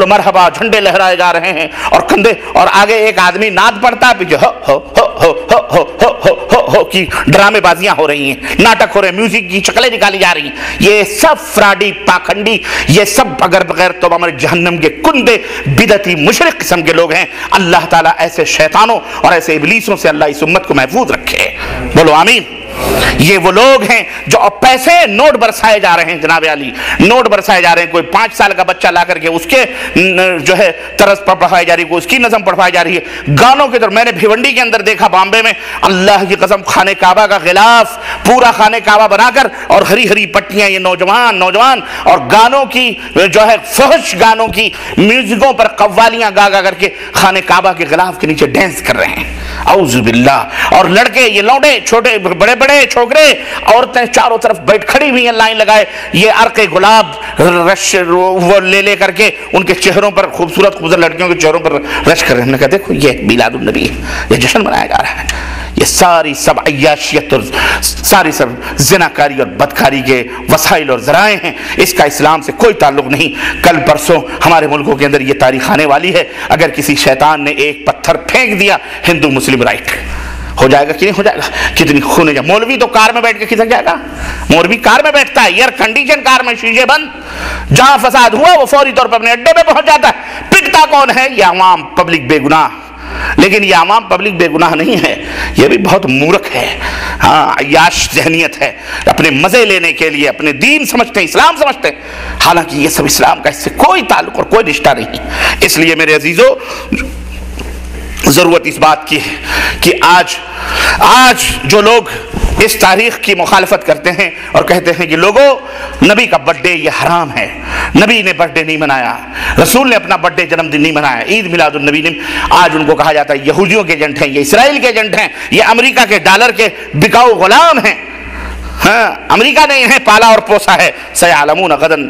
مرحبا، جھنڈے لہرائے جا رہے ہیں اور کندھے، اور آگے ایک آدمی نعت پڑھتا ہے، پیچھے ہو کی ڈرامے بازیاں ہو رہی ہیں، ناٹک ہو رہے ہیں، میوزک کی شکلیں نکالی جا رہی ہیں۔ یہ سب فراڈی پاکھنڈی، یہ سب اگر بغیر توبہ مر جہنم کے کندے بدعتی مشرک قسم کے لوگ ہیں۔ اللہ تعالیٰ ایسے شیطانوں اور ایسے ابلیسوں سے اللہ اس امت کو محفوظ رکھے، بولو آمین۔ یہ وہ لوگ ہیں جو اب پیسے نوٹ برسائے جا رہے ہیں، جناب علی نوٹ برسائے جا رہے ہیں، کوئی 5 سال کا بچہ لا کر کے اس کے جو ہے طرز پر پڑھائی جا رہی ہے، کوئی اس کی نظم پڑھائی جا رہی ہے، گانوں کی طرف۔ میں نے بھیونڈی کے اندر دیکھا، بامبے میں، اللہ کی قسم، خانہ کعبہ کا غلاف پورا خانہ کعبہ بنا کر اور ہری پٹیاں، یہ نوجوان اور گانوں کی جو ہے فحش گانوں کی میوزکوں پر قوالیاں گا کر کے خانہ کعبہ کے غلاف کے نیچے ڈینس کر رہے ہیں، اعوذ باللہ۔ اور لڑکے، یہ لونڈے، چھوٹے بڑے چھوکرے، عورتیں چاروں طرف بیٹھ کھڑی ہوئی ہیں لائن لگائے، یہ عرق گلاب رش وہ لے کر کے ان کے چہروں پر، خوبصورت لڑکیوں کے چہروں پر رش کر رہے ہیں۔ دیکھو یہ میلاد النبی ہے، یہ جشن منایا جا رہا ہے، یہ ساری سب عیاشیت اور ساری سب زناکاری اور بدکاری کے وسائل اور ذرائع ہیں، اس کا اسلام سے کوئی تعلق نہیں۔ کل پرسوں ہمارے ملکوں کے اندر یہ تاریخ آنے والی ہے، اگر کسی شیطان نے ایک پتھر پھینک دیا ہندو مسلم رائٹ ہو جائے گا کہ نہیں ہو جائے گا؟ کتنی خونے جا مولوی تو کار میں بیٹھ کے کھسک جائے گا، مولوی کار میں بیٹھتا ہے، ایئر کنڈیشن کار میں، شیشے بند، جہاں فساد ہوا وہ فوری طور پر اپنے اڈے پہ پہنچ جاتا ہے۔ پٹتا کون ہے؟ یہ عوام پبلک بے گناہ، لیکن یہ عوام پبلک بے گناہ نہیں ہے، یہ بھی بہت مورخ ہے، ہاں عیاش ذہنیت ہے، اپنے مزے لینے کے لیے اپنے دین سمجھتے ہیں، اسلام سمجھتے ہیں، حالانکہ یہ سب اسلام کا اس سے کوئی تعلق اور کوئی رشتہ نہیں۔ اس لیے میرے عزیزو ضرورت اس بات کی ہے کہ آج جو لوگ اس تاریخ کی مخالفت کرتے ہیں اور کہتے ہیں کہ لوگوں نبی کا برتھ ڈے یہ حرام ہے، نبی نے برتھ ڈے نہیں منایا، رسول نے اپنا برتھ ڈے جنم دن نہیں منایا، عید میلاد النبی نے، آج ان کو کہا جاتا ہے یہودیوں کے ایجنٹ ہیں، یہ اسرائیل کے ایجنٹ ہیں، یہ امریکہ کے ڈالر کے بکاؤ غلام ہیں، ہاں امریکہ نے انہیں پالا اور پوسا ہے۔ سیعلمون غداً،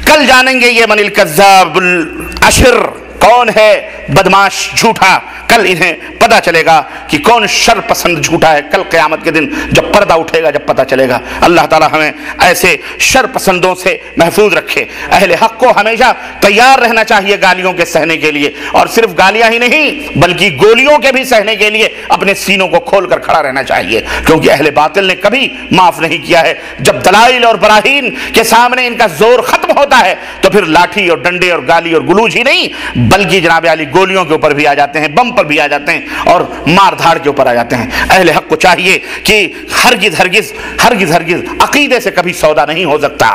کل جانیں گے یہ من الکذاب الاشر، کون ہے بدماش جھوٹا، کل انہیں پتہ چلے گا کہ کون شر پسند جھوٹا ہے، کل قیامت کے دن جب پردہ اٹھے گا، جب پتہ چلے گا۔ اللہ تعالی ہمیں ایسے شر پسندوں سے محفوظ رکھے۔ اہل حق کو ہمیشہ تیار رہنا چاہیے گالیوں کے سہنے کے لیے، اور صرف گالیاں ہی نہیں بلکہ گولیوں کے بھی سہنے کے لیے اپنے سینوں کو کھول کر کھڑا رہنا چاہیے، کیونکہ اہل باطل نے کبھی معاف نہیں کیا ہے۔ جب دلائل اور براہین کے سامنے ان کا زور ختم ہوتا ہے تو پھر لاٹھی اور ڈنڈے اور گالی اور گلوچ ہی نہیں بلکہ جناب علی گولیوں کے اوپر بھی آ جاتے ہیں، بم پر بھی آ جاتے ہیں اور مار دھاڑ کے اوپر آ جاتے ہیں۔ اہل حق کو چاہیے کہ ہرگز ہرگز ہرگز ہرگز عقیدے سے کبھی سودا نہیں ہو سکتا،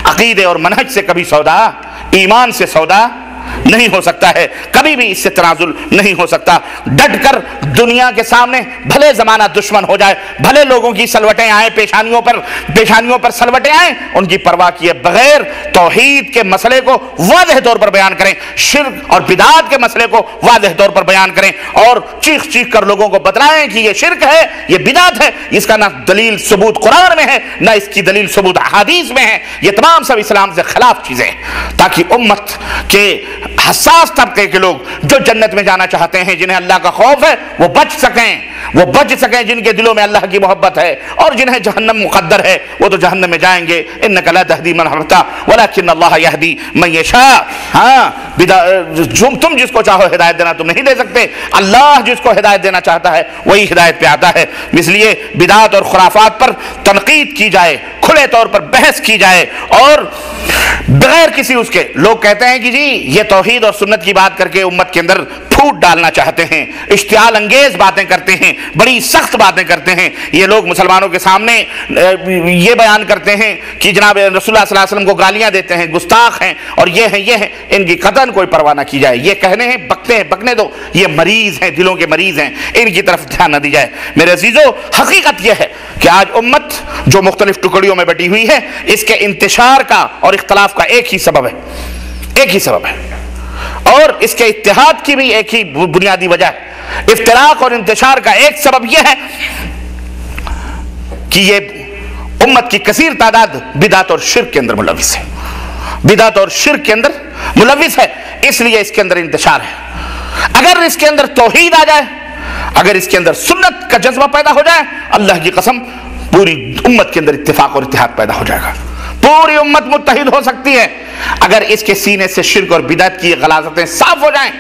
عقیدے اور منہج سے کبھی سودا، ایمان سے سودا نہیں ہو سکتا ہے، کبھی بھی اس سے تنازل نہیں ہو سکتا۔ ڈٹ کر دنیا کے سامنے بھلے زمانہ دشمن ہو جائے، بھلے لوگوں کی سلوٹیں آئیں، پیشانیوں پر سلوٹیں آئیں، ان کی پرواہ کیے بغیر توحید کے مسئلے کو واضح طور پر بیان کریں، شرک اور بدعات کے مسئلے کو واضح طور پر بیان کریں، اور چیخ چیخ کر لوگوں کو بتلائیں کہ یہ شرک ہے، یہ بدعت ہے، اس کا نہ دلیل ثبوت قرآن میں ہے نہ اس کی دلیل ثبوت احادیث میں ہے، یہ تمام سب اسلام سے خلاف چیزیں ہیں، تاکہ امت کے حساس طبقے کے لوگ جو جنت میں جانا چاہتے ہیں، جنہیں اللہ کا خوف ہے، وہ بچ سکیں، جن کے دلوں میں اللہ کی محبت ہے، اور جنہیں جہنم مقدر ہے وہ تو جہنم میں جائیں گے۔ انک لا تہدی من احببت ولکن اللہ یہدی من یشاء، ہاں تم جس کو چاہو ہدایت دینا تم نہیں دے سکتے، اللہ جس کو ہدایت دینا چاہتا ہے وہی ہدایت پہ آتا ہے۔ اس لیے بدعات اور خرافات پر تنقید کی جائے، کھلے طور پر بحث کی جائے، اور بغیر کسی اس کے، لوگ کہتے ہیں کہ جی یہ توحید اور سنت کی بات کر کے امت کے اندر پھوٹ ڈالنا چاہتے ہیں، اشتعال انگیز باتیں کرتے ہیں، بڑی سخت باتیں کرتے ہیں، یہ لوگ مسلمانوں کے سامنے یہ بیان کرتے ہیں کہ جناب رسول اللہ صلی اللہ علیہ وسلم کو گالیاں دیتے ہیں، گستاخ ہیں، اور یہ ہیں، ان کی قطعاً کوئی پرواہ نہ کی جائے، یہ کہنے ہیں بکنے دو، یہ مریض ہیں، دلوں کے مریض ہیں، ان کی طرف دھیان نہ دی جائے۔ میرے عزیزو حقیقت یہ ہے کہ آج امت جو مختلف ٹکڑیوں میں بٹی ہوئی ہے، اس کے انتشار کا اور اختلاف کا ایک ہی سبب ہے، اور اس کے اتحاد کی بھی ایک ہی بنیادی وجہ ہے۔ افتراق اور انتشار کا ایک سبب یہ ہے کہ یہ امت کی کثیر تعداد بدعت اور شرک کے اندر ملوث ہے، بدعت اور شرک کے اندر ملوث ہے، اس لیے اس کے اندر انتشار ہے۔ اگر اس کے اندر توحید آ جائے، اگر اس کے اندر سنت کا جذبہ پیدا ہو جائے، اللہ کی قسم پوری امت کے اندر اتفاق اور اتحاد پیدا ہو جائے گا، پوری امت متحد ہو سکتی ہے۔ اگر اس کے سینے سے شرک اور بدعت کی غلاظتیں صاف ہو جائیں،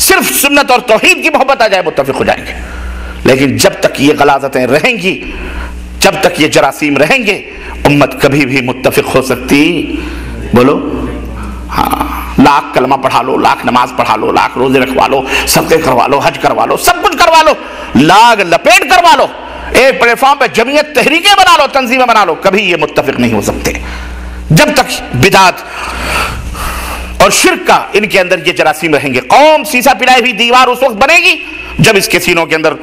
صرف سنت اور توحید کی محبت آ جائے، متفق ہو جائیں گے۔ لیکن جب تک یہ غلاظتیں رہیں گی، جب تک یہ جراثیم رہیں گے، امت کبھی بھی متفق ہو سکتی؟ بولو ہاں، لاکھ کلمہ پڑھا لو، لاکھ نماز پڑھا لو، لاکھ روزے رکھوا لو، صدقے کروا لو، حج کروا لو، سب کچھ کروا لو، لاگ لپیٹ کروا لو، ایک پلیٹ فارم پہ جمعیت تحریکیں بنا لو، تنظیمیں بنا لو، کبھی یہ متفق نہیں ہو سکتے جب تک بدعت اور شرک کا ان کے اندر یہ جراثیم رہیں گے۔ قوم سیسا پلائی ہوئی دیوار اس وقت بنے گی جب اس کے سینوں کے اندر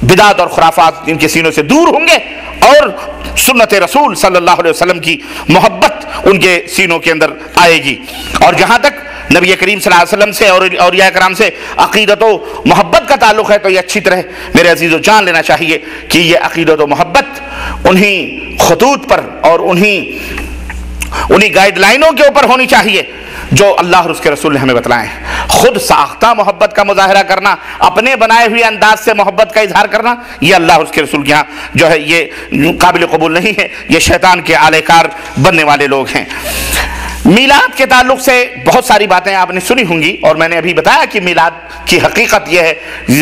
بدعت اور خرافات ان کے سینوں سے دور ہوں گے، اور سنت رسول صلی اللہ علیہ وسلم کی محبت ان کے سینوں کے اندر آئے گی۔ اور جہاں تک نبی کریم صلی اللہ علیہ وسلم سے اور اولیاء کرام سے عقیدت و محبت کا تعلق ہے، تو یہ اچھی طرح میرے عزیزو جان لینا چاہیے کہ یہ عقیدت و محبت انہی خطوط پر اور انہی گائیڈ لائنوں کے اوپر ہونی چاہیے جو اللہ اور اس کے رسول نے ہمیں بتلائے ہیں۔ خود ساختہ محبت کا مظاہرہ کرنا، اپنے بنائے ہوئے انداز سے محبت کا اظہار کرنا، یہ اللہ اور اس کے رسول کے ہاں جو ہے یہ قابل قبول نہیں ہے، یہ شیطان کے آلے کار بننے والے لوگ ہیں۔ میلاد کے تعلق سے بہت ساری باتیں آپ نے سنی ہوں گی، اور میں نے ابھی بتایا کہ میلاد کی حقیقت یہ ہے،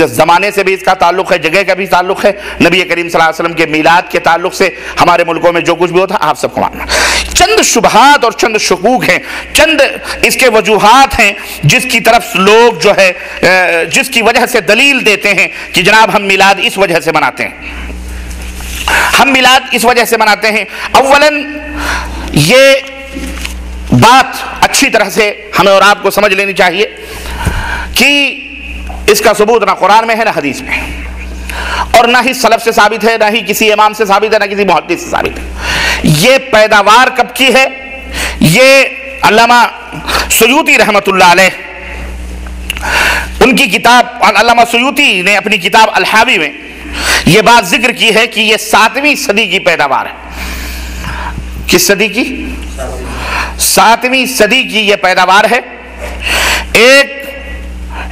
زمانے سے بھی اس کا تعلق ہے، جگہ کا بھی تعلق ہے۔ نبی کریم صلی اللہ علیہ وسلم کے میلاد کے تعلق سے ہمارے ملکوں میں جو کچھ بھی ہوتا آپ سب کو معلوم ہے۔ چند شبہات اور چند شکوک ہیں، چند اس کے وجوہات ہیں جس کی طرف لوگ جو ہے جس کی وجہ سے دلیل دیتے ہیں کہ جناب ہم میلاد اس وجہ سے مناتے ہیں، ہم میلاد اس وجہ سے مناتے ہیں۔ اولاً یہ بات اچھی طرح سے ہمیں اور آپ کو سمجھ لینی چاہیے کہ اس کا ثبوت نہ قرآن میں ہے نہ حدیث میں، اور نہ ہی سلف سے ثابت ہے، نہ ہی کسی امام سے ثابت ہے، نہ کسی محدث سے ثابت ہے۔ یہ پیداوار کب کی ہے؟ یہ علامہ سیوطی رحمۃ اللہ علیہ ان کی کتاب، علامہ سیوطی نے اپنی کتاب الحاوی میں یہ بات ذکر کی ہے کہ یہ 7ویں صدی کی پیداوار ہے۔ کس صدی کی؟ 7ویں صدی کی یہ پیداوار ہے۔ ایک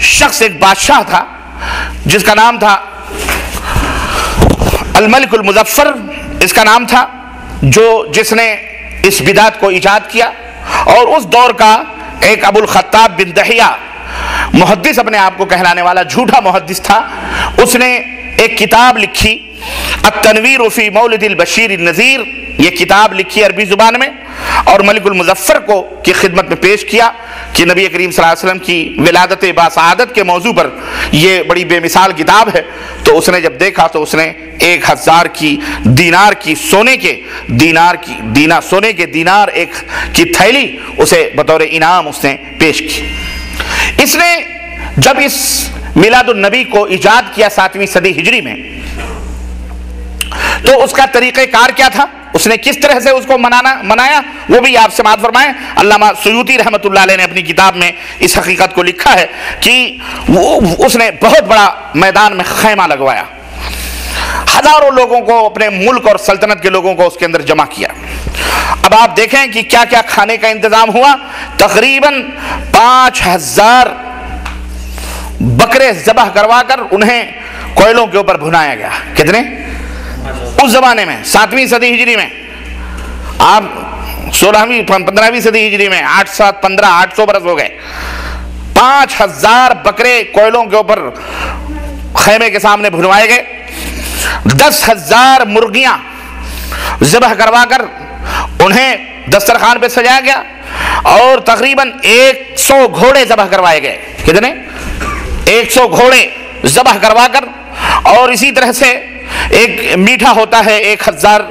شخص، ایک بادشاہ تھا جس کا نام تھا الملک المظفر، اس کا نام تھا، جس نے اس بدعت کو ایجاد کیا، اور اس دور کا ایک ابو الخطاب بن دحیہ محدث اپنے آپ کو کہلانے والا جھوٹا محدث تھا۔ اس نے ایک کتاب لکھی التنویر فی مولد البشیر النذیر، یہ کتاب لکھی عربی زبان میں، اور ملک المظفر کو کی خدمت میں پیش کیا کہ نبی کریم صلی اللہ علیہ وسلم کی ولادت باسعادت کے موضوع پر یہ بڑی بے مثال کتاب ہے۔ تو اس نے جب دیکھا تو اس نے 1000 کی دینار کی سونے کے دینار ایک کی تھیلی اسے بطور انعام اس نے پیش کی۔ اس نے جب اس میلاد النبی کو ایجاد کیا 7ویں صدی ہجری میں، تو اس کا طریقہ کار کیا تھا، اس نے کس طرح سے اس کو منایا، وہ بھی آپ سماعت فرمائیں۔ علامہ سیوطی رحمۃ اللہ علیہ نے اپنی کتاب میں اس حقیقت کو لکھا ہے کہ اس نے بہت بڑا میدان میں خیمہ لگوایا، ہزاروں لوگوں کو، اپنے ملک اور سلطنت کے لوگوں کو اس کے اندر جمع کیا۔ اب آپ دیکھیں کہ کیا کیا کھانے کا انتظام ہوا۔ تقریباً 5000 بکرے ذبح کروا کر انہیں کوئلوں کے اوپر بھنایا گیا۔ کتنے؟ اس زمانے میں 7ویں صدی ہجری میں، آپ 16ویں 15ویں صدی ہجری میں 8 7 15 800 برس ہو گئے۔ 5000 بکرے کوئلوں کے اوپر خیمے کے سامنے بھنوائے گئے۔ 10,000 مرغیاں ذبح کروا کر انہیں دسترخوان پہ سجایا گیا، اور تقریباً 100 گھوڑے ذبح کروائے گئے۔ کتنے؟ 100 گھوڑے ذبح کروا کر، اور اسی طرح سے ایک میٹھا ہوتا ہے 1000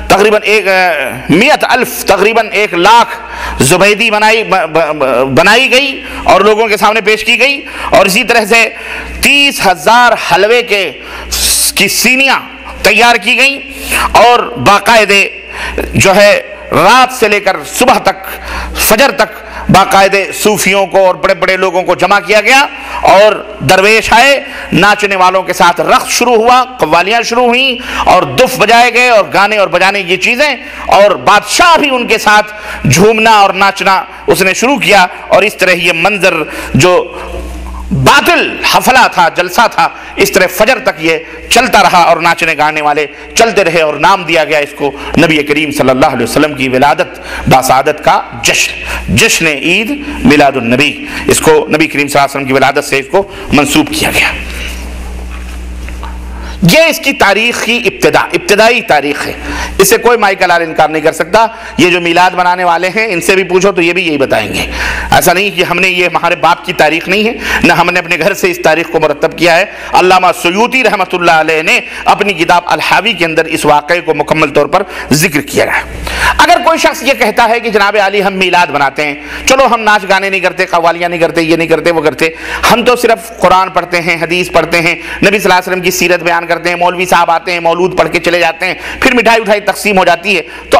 تقریباً 100,000 تقریباً 1,00,000 زبیدی بنائی گئی اور لوگوں کے سامنے پیش کی گئی، اور اسی طرح سے 30,000 حلوے کی سینیاں تیار کی گئیں، اور باقاعدے جو ہے رات سے لے کر صبح تک، فجر تک باقاعدے صوفیوں کو اور بڑے بڑے لوگوں کو جمع کیا گیا، اور درویش آئے، ناچنے والوں کے ساتھ رقص شروع ہوا، قوالیاں شروع ہوئیں، اور دف بجائے گئے، اور گانے اور بجانے کی چیزیں، اور بادشاہ بھی ان کے ساتھ جھومنا اور ناچنا اس نے شروع کیا۔ اور اس طرح یہ منظر جو باطل حفلہ تھا، جلسہ تھا، اس طرح فجر تک یہ چلتا رہا، اور ناچنے گانے والے چلتے رہے، اور نام دیا گیا اس کو نبی کریم صلی اللہ علیہ وسلم کی ولادت باسعادت کا جشن عید میلاد النبی۔ اس کو نبی کریم صلی اللہ علیہ وسلم کی ولادت سے اس کو منسوب کیا گیا۔ یہ اس کی تاریخ کی ابتدائی تاریخ ہے، اس سے کوئی مائیکل انکار نہیں کر سکتا۔ یہ جو میلاد منانے والے ہیں ان سے بھی پوچھو تو یہ بھی یہی بتائیں گے۔ ایسا نہیں کہ ہم نے، یہ ہمارے باپ کی تاریخ نہیں ہے، نہ ہم نے اپنے گھر سے اس تاریخ کو مرتب کیا ہے۔ علامہ سیوطی رحمۃ اللہ علیہ نے اپنی کتاب الحاوی کے اندر اس واقعے کو مکمل طور پر ذکر کیا ہے۔ اگر کوئی شخص یہ کہتا ہے کہ جناب علی ہم میلاد مناتے ہیں، چلو ہم ناچ گانے نہیں کرتے، قوالیاں نہیں کرتے، یہ نہیں کرتے، وہ کرتے، ہم تو صرف قرآن پڑھتے ہیں، حدیث پڑھتے ہیں، نبی صلی اللہ علیہ وسلم کی سیرت بیان کرتے ہیں، مولوی صاحب آتے ہیں، مولود پڑھ کے چلے جاتے ہیں، پھر مٹھائی اٹھائی تقسیم ہو جاتی ہے، تو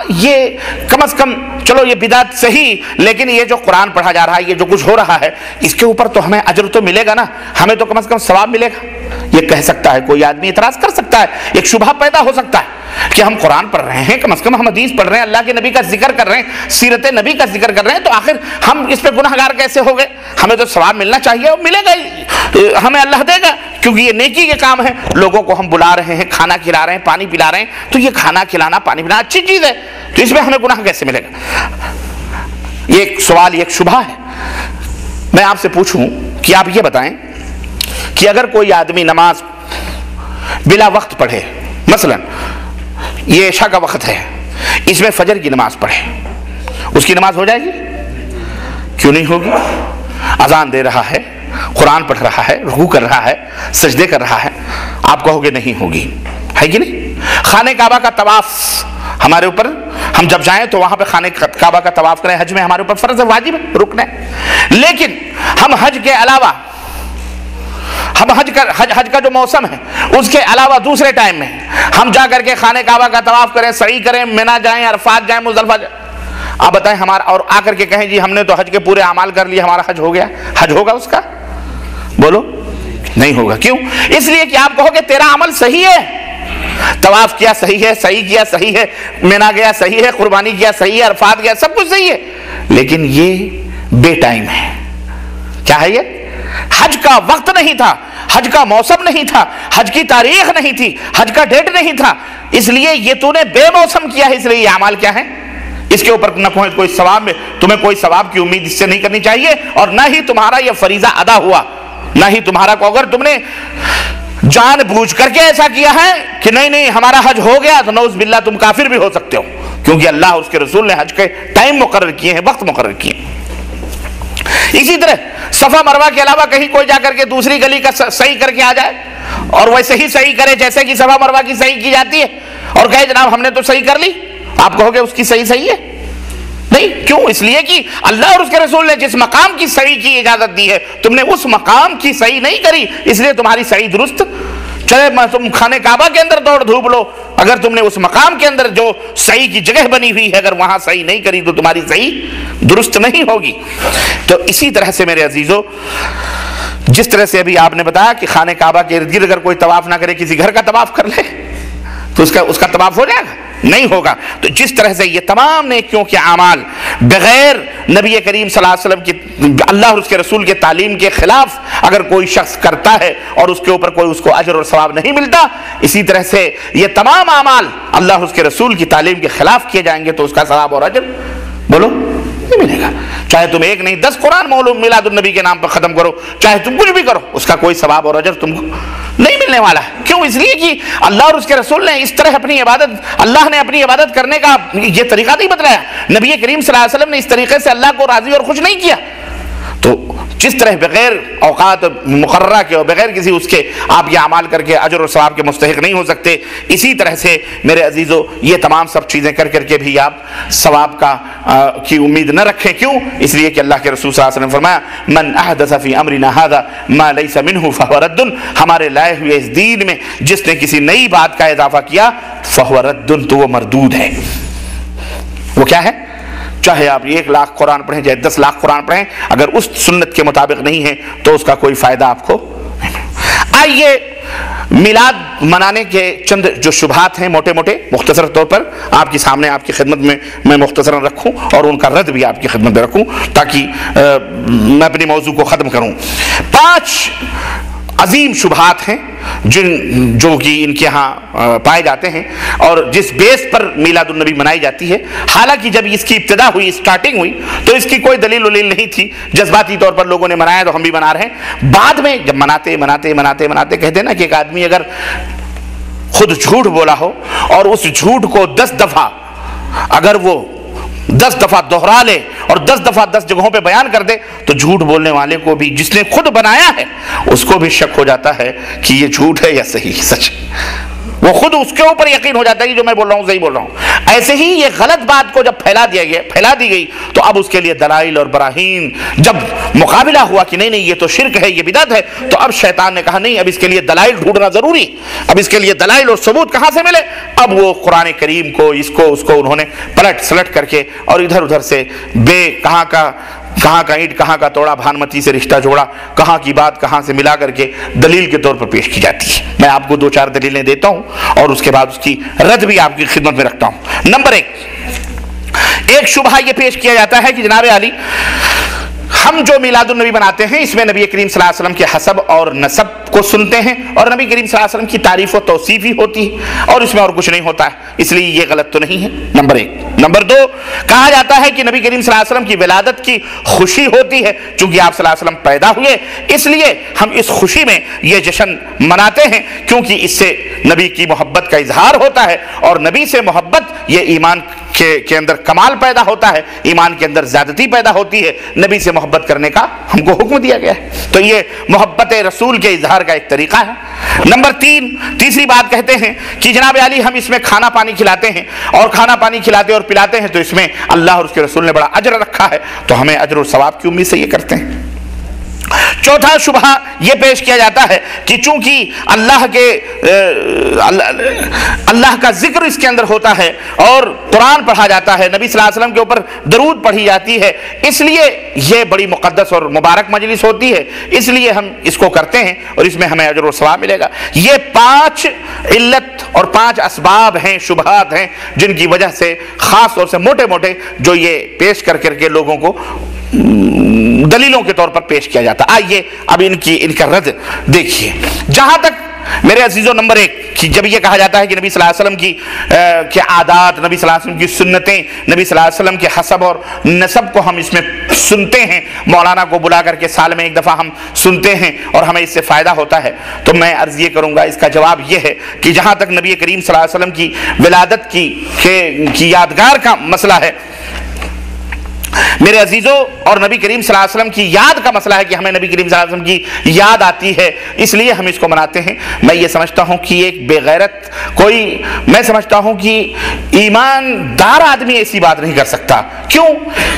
یہ کم از کم چلو یہ بدعت صحیح، لیکن یہ جو قرآن پڑھا جا رہا ہے، یہ جو کچھ ہو رہا ہے، اس کے اوپر تو ہمیں اجر تو ملے گا نا، ہمیں تو کم از کم ثواب ملے گا۔ یہ کہہ سکتا ہے، کوئی آدمی اعتراض کر سکتا ہے، ایک شبہ پیدا ہو سکتا ہے کہ ہم قرآن پڑھ رہے ہیں، کم از کم ہم حدیث پڑھ رہے ہیں، اللہ کے نبی کا ذکر کر رہے ہیں، سیرت نبی کا ذکر کر رہے ہیں، تو آخر ہم اس پہ گناہ گار کیسے ہو گئے؟ ہمیں تو ثواب ملنا چاہیے، اور ملے گا ہی، ہمیں اللہ دے گا، کیونکہ یہ نیکی کے کام ہے، لوگوں کو ہم بلا رہے ہیں، کھانا کھلا رہے ہیں، پانی پلا رہے ہیں، تو یہ کھانا کھلانا پانی پلانا اچھی چیز ہے، تو اس میں ہمیں گناہ کیسے ملے گا؟ یہ ایک سوال، ایک شبہ ہے۔ میں آپ سے پوچھوں کہ آپ یہ بتائیں کہ اگر کوئی آدمی نماز بلا وقت پڑھے، مثلا یہ عشاء کا وقت ہے، اس میں فجر کی نماز پڑھے، اس کی نماز ہو جائے گی؟ کیوں نہیں ہوگی؟ اذان دے رہا ہے، قرآن پڑھ رہا ہے، رکوع کر رہا ہے، سجدے کر رہا ہے، آپ کہو گے نہیں ہوگی، ہے کہ نہیں؟ خانہ کعبہ کا طواف ہمارے اوپر، ہم جب جائیں تو وہاں پہ خانہ کعبہ کا طواف کریں، حج میں ہمارے اوپر فرض ہے، واجب ہے، رکن ہے، لیکن ہم حج کے علاوہ، ہم حج کا جو موسم ہے اس کے علاوہ دوسرے ٹائم میں ہم جا کر کے خانہ کعبہ کا طواف کریں، سعی کریں، منی جائیں، عرفات جائیں، مزدلفہ جائیں، آپ بتائیں ہمارا، اور آ کر کے کہیں جی ہم نے تو حج کے پورے اعمال کر لیے، ہمارا حج ہو گیا، حج ہوگا اس کا؟ بولو نہیں ہوگا۔ کیوں؟ اس لیے کہ آپ کہو کہ تیرا عمل صحیح ہے، طواف کیا صحیح ہے، صحیح کیا صحیح ہے، منی گیا صحیح ہے، قربانی کیا صحیح ہے، عرفات گیا، سب کچھ صحیح ہے، لیکن یہ بے ٹائم ہے۔ کیا ہے یہ؟ حج کا وقت نہیں تھا، حج کا موسم نہیں تھا، حج کی تاریخ نہیں تھی، حج کا ڈیٹ نہیں تھا، اس لیے یہ تو نے بے موسم کیا ہے، اس لیے یہ اعمال کیا ہے؟ اس کے اوپر نہ کوئی ثواب میں، تمہیں کوئی ثواب کی امید اس سے نہیں کرنی چاہیے، اور نہ ہی تمہارا یہ فریضہ ادا ہوا، نہ ہی تمہارا کو، اگر تم نے جان بوجھ کر کے ایسا کیا ہے کہ نہیں ہمارا حج ہو گیا، تو نعوذ باللہ تم کافر بھی ہو سکتے ہو، کیونکہ اللہ اور اس کے رسول نے حج کے ٹائم مقرر کیے ہیں، وقت مقرر کیے ہیں۔ اسی طرح صفا مروہ کے علاوہ کہیں کوئی جا کر کے دوسری گلی کا صحیح کر کے آ جائے اور ویسے ہی صحیح کرے جیسے کہ صفا مروہ کی صحیح کی جاتی ہے، اور کہے جناب ہم نے تو صحیح کر لی، آپ کہو گے اس کی صحیح ہے؟ نہیں، کیوں؟ اس لیے کہ اللہ اور اس کے رسول نے جس مقام کی صحیح کی اجازت دی ہے، تم نے اس مقام کی صحیح نہیں کری، اس لیے تمہاری صحیح درست، چلے تم خانہ کعبہ کے اندر دوڑ دھوپ لو، اگر تم نے اس مقام کے اندر جو صحیح کی جگہ بنی ہوئی ہے اگر وہاں صحیح نہیں کری تو تمہاری صحیح درست نہیں ہوگی۔ تو اسی طرح سے میرے عزیزو، جس طرح سے ابھی آپ نے بتایا کہ خانہ کعبہ کے ارد گرد اگر کوئی طواف نہ کرے، کسی گھر کا طواف کر لے تو اس کا طواف ہو جائے گا؟ نہیں ہوگا۔ تو جس طرح سے یہ تمام نیکیوں کے اعمال بغیر نبی کریم صلی اللہ علیہ وسلم کی، اللہ اور اس کے رسول کے تعلیم کے خلاف اگر کوئی شخص کرتا ہے اور اس کے اوپر کوئی اس کو اجر اور ثواب نہیں ملتا، اسی طرح سے یہ تمام اعمال اللہ اور اس کے رسول کی تعلیم کے خلاف کیے جائیں گے تو اس کا ثواب اور اجر بولو نہیں ملے گا۔ چاہے تم ایک نہیں 10 قرآن معلوم میلاد النبی کے نام پر ختم کرو، چاہے تم کچھ بھی کرو، اس کا کوئی ثواب اور اجر تم کو نہیں ملنے والا ہے۔ کیوں؟ اس لیے کہ اللہ اور اس کے رسول نے اس طرح اپنی عبادت، اللہ نے اپنی عبادت کرنے کا یہ طریقہ نہیں بتلایا، نبی کریم صلی اللہ علیہ وسلم نے اس طریقے سے اللہ کو راضی اور خوش نہیں کیا۔ تو جس طرح بغیر اوقات مقررہ کے اور بغیر کسی اس کے آپ یہ اعمال کر کے اجر اور ثواب کے مستحق نہیں ہو سکتے، اسی طرح سے میرے عزیزو یہ تمام سب چیزیں کر کے بھی آپ ثواب کی امید نہ رکھیں۔ کیوں؟ اس لیے کہ اللہ کے رسول صلی اللہ علیہ وسلم نے فرمایا من احدث فی امرنا ھذا ما لیس منہ فہو رد، ہمارے لائے ہوئے اس دین میں جس نے کسی نئی بات کا اضافہ کیا فہو رد، تو وہ مردود ہے۔ وہ کیا ہے؟ چاہے آپ 1 لاکھ قرآن پڑھیں چاہے 10 لاکھ قرآن پڑھیں، اگر اس سنت کے مطابق نہیں ہے تو اس کا کوئی فائدہ آپ کو نہیں۔ آئیے میلاد منانے کے چند جو شبہات ہیں موٹے مختصر طور پر آپ کے سامنے، آپ کی خدمت میں مختصراً رکھوں اور ان کا رد بھی آپ کی خدمت میں رکھوں تاکہ میں اپنی موضوع کو ختم کروں۔ 5 عظیم شبہات ہیں جو کہ ان کے ہاں پائے جاتے ہیں اور جس بیس پر میلاد النبی منائی جاتی ہے۔ حالانکہ جب اس کی ابتدا ہوئی، اسٹارٹنگ ہوئی تو اس کی کوئی دلیل نہیں تھی، جذباتی طور پر لوگوں نے منایا تو ہم بھی منا رہے ہیں۔ بعد میں جب مناتے کہتے ہیں نا کہ ایک آدمی اگر خود جھوٹ بولا ہو اور اس جھوٹ کو 10 دفعہ اگر وہ 10 دفعہ دہرا لے اور 10 دفعہ 10 جگہوں پہ بیان کر دے تو جھوٹ بولنے والے کو بھی، جس نے خود بنایا ہے، اس کو بھی شک ہو جاتا ہے کہ یہ جھوٹ ہے یا صحیح سچ، وہ خود اس کے اوپر یقین ہو جاتا ہے کہ جو میں بول رہا ہوں صحیح بول رہا ہوں۔ ایسے ہی یہ غلط بات کو جب پھیلا دی گئی تو اب اس کے لیے دلائل اور براہین جب مقابلہ ہوا کہ نہیں یہ تو شرک ہے، یہ بدعت ہے، تو اب شیطان نے کہا نہیں، اب اس کے لیے دلائل ڈھونڈنا ضروری، اب اس کے لیے دلائل اور ثبوت کہاں سے ملے؟ اب وہ قرآن کریم کو اس کو انہوں نے پلٹ سلٹ کر کے اور ادھر ادھر سے کہاں کا کہاں کا اینٹ کہاں کا توڑا، بھانمتی سے رشتہ جوڑا، کہاں کی بات کہاں سے ملا کر کے دلیل کے طور پر پیش کی جاتی ہے۔ میں آپ کو 2-4 دلیلیں دیتا ہوں اور اس کے بعد اس کی رد بھی آپ کی خدمت میں رکھتا ہوں۔ نمبر 1 شبہہ یہ پیش کیا جاتا ہے کہ جناب علی ہم جو میلاد النبی مناتے ہیں اس میں نبی کریم صلی اللہ علیہ وسلم کے حسب اور نسب کو سنتے ہیں اور نبی کریم صلی اللہ علیہ وسلم کی تعریف و توصیف ہی ہوتی ہے اور اس میں اور کچھ نہیں ہوتا ہے، اس لیے یہ غلط تو نہیں ہے، نمبر 1۔ نمبر 2 کہا جاتا ہے کہ نبی کریم صلی اللہ علیہ وسلم کی ولادت کی خوشی ہوتی ہے، چونکہ آپ صلی اللہ علیہ وسلم پیدا ہوئے اس لیے ہم اس خوشی میں یہ جشن مناتے ہیں، کیونکہ اس سے نبی کی محبت کا اظہار ہوتا ہے اور نبی سے محبت یہ ایمان کے اندر کمال پیدا ہوتا ہے، ایمان کے اندر زیادتی پیدا ہوتی ہے، نبی سے محبت کرنے کا ہم کو حکم دیا گیا ہے، تو یہ محبت رسول کے اظہار کا ایک طریقہ ہے۔ نمبر 3 تیسری بات کہتے ہیں کہ جناب علی ہم اس میں کھانا پانی کھلاتے ہیں اور کھانا پانی کھلاتے اور پلاتے ہیں تو اس میں اللہ اور اس کے رسول نے بڑا اجر رکھا ہے، تو ہمیں اجر و ثواب کی امید سے یہ کرتے ہیں۔ چوتھا شبہہ یہ پیش کیا جاتا ہے کہ چونکہ اللہ کا ذکر اس کے اندر ہوتا ہے اور قرآن پڑھا جاتا ہے، نبی صلی اللہ علیہ وسلم کے اوپر درود پڑھی جاتی ہے، اس لیے یہ بڑی مقدس اور مبارک مجلس ہوتی ہے، اس لیے ہم اس کو کرتے ہیں اور اس میں ہمیں اجر و ثواب ملے گا۔ یہ 5 علت اور 5 اسباب ہیں، شبہات ہیں، جن کی وجہ سے خاص طور سے موٹے موٹے جو یہ پیش کر کے لوگوں کو دلیلوں کے طور پر پیش کیا جاتا۔ آئیے اب ان کا رد دیکھیے۔ جہاں تک میرے عزیزوں نمبر 1 کہ جب یہ کہا جاتا ہے کہ نبی صلی اللہ علیہ وسلم کی عادات، نبی صلی اللہ علیہ وسلم کی سنتیں، نبی صلی اللہ علیہ وسلم کے حسب اور نسب کو ہم اس میں سنتے ہیں، مولانا کو بلا کر کے سال میں 1 دفعہ ہم سنتے ہیں اور ہمیں اس سے فائدہ ہوتا ہے، تو میں عرض یہ کروں گا، اس کا جواب یہ ہے کہ جہاں تک نبی کریم صلی اللہ علیہ وسلم کی ولادت کی یادگار کا مسئلہ ہے میرے عزیزوں، اور نبی کریم صلی اللہ علیہ وسلم کی یاد کا مسئلہ ہے کہ ہمیں نبی کریم صلی اللہ علیہ وسلم کی یاد آتی ہے، اس لیے ہم اس کو مناتے ہیں۔ میں یہ سمجھتا ہوں کہ ایک بے غیرت میں سمجھتا ہوں کہ ایماندار آدمی ایسی بات نہیں کر سکتا۔ کیوں؟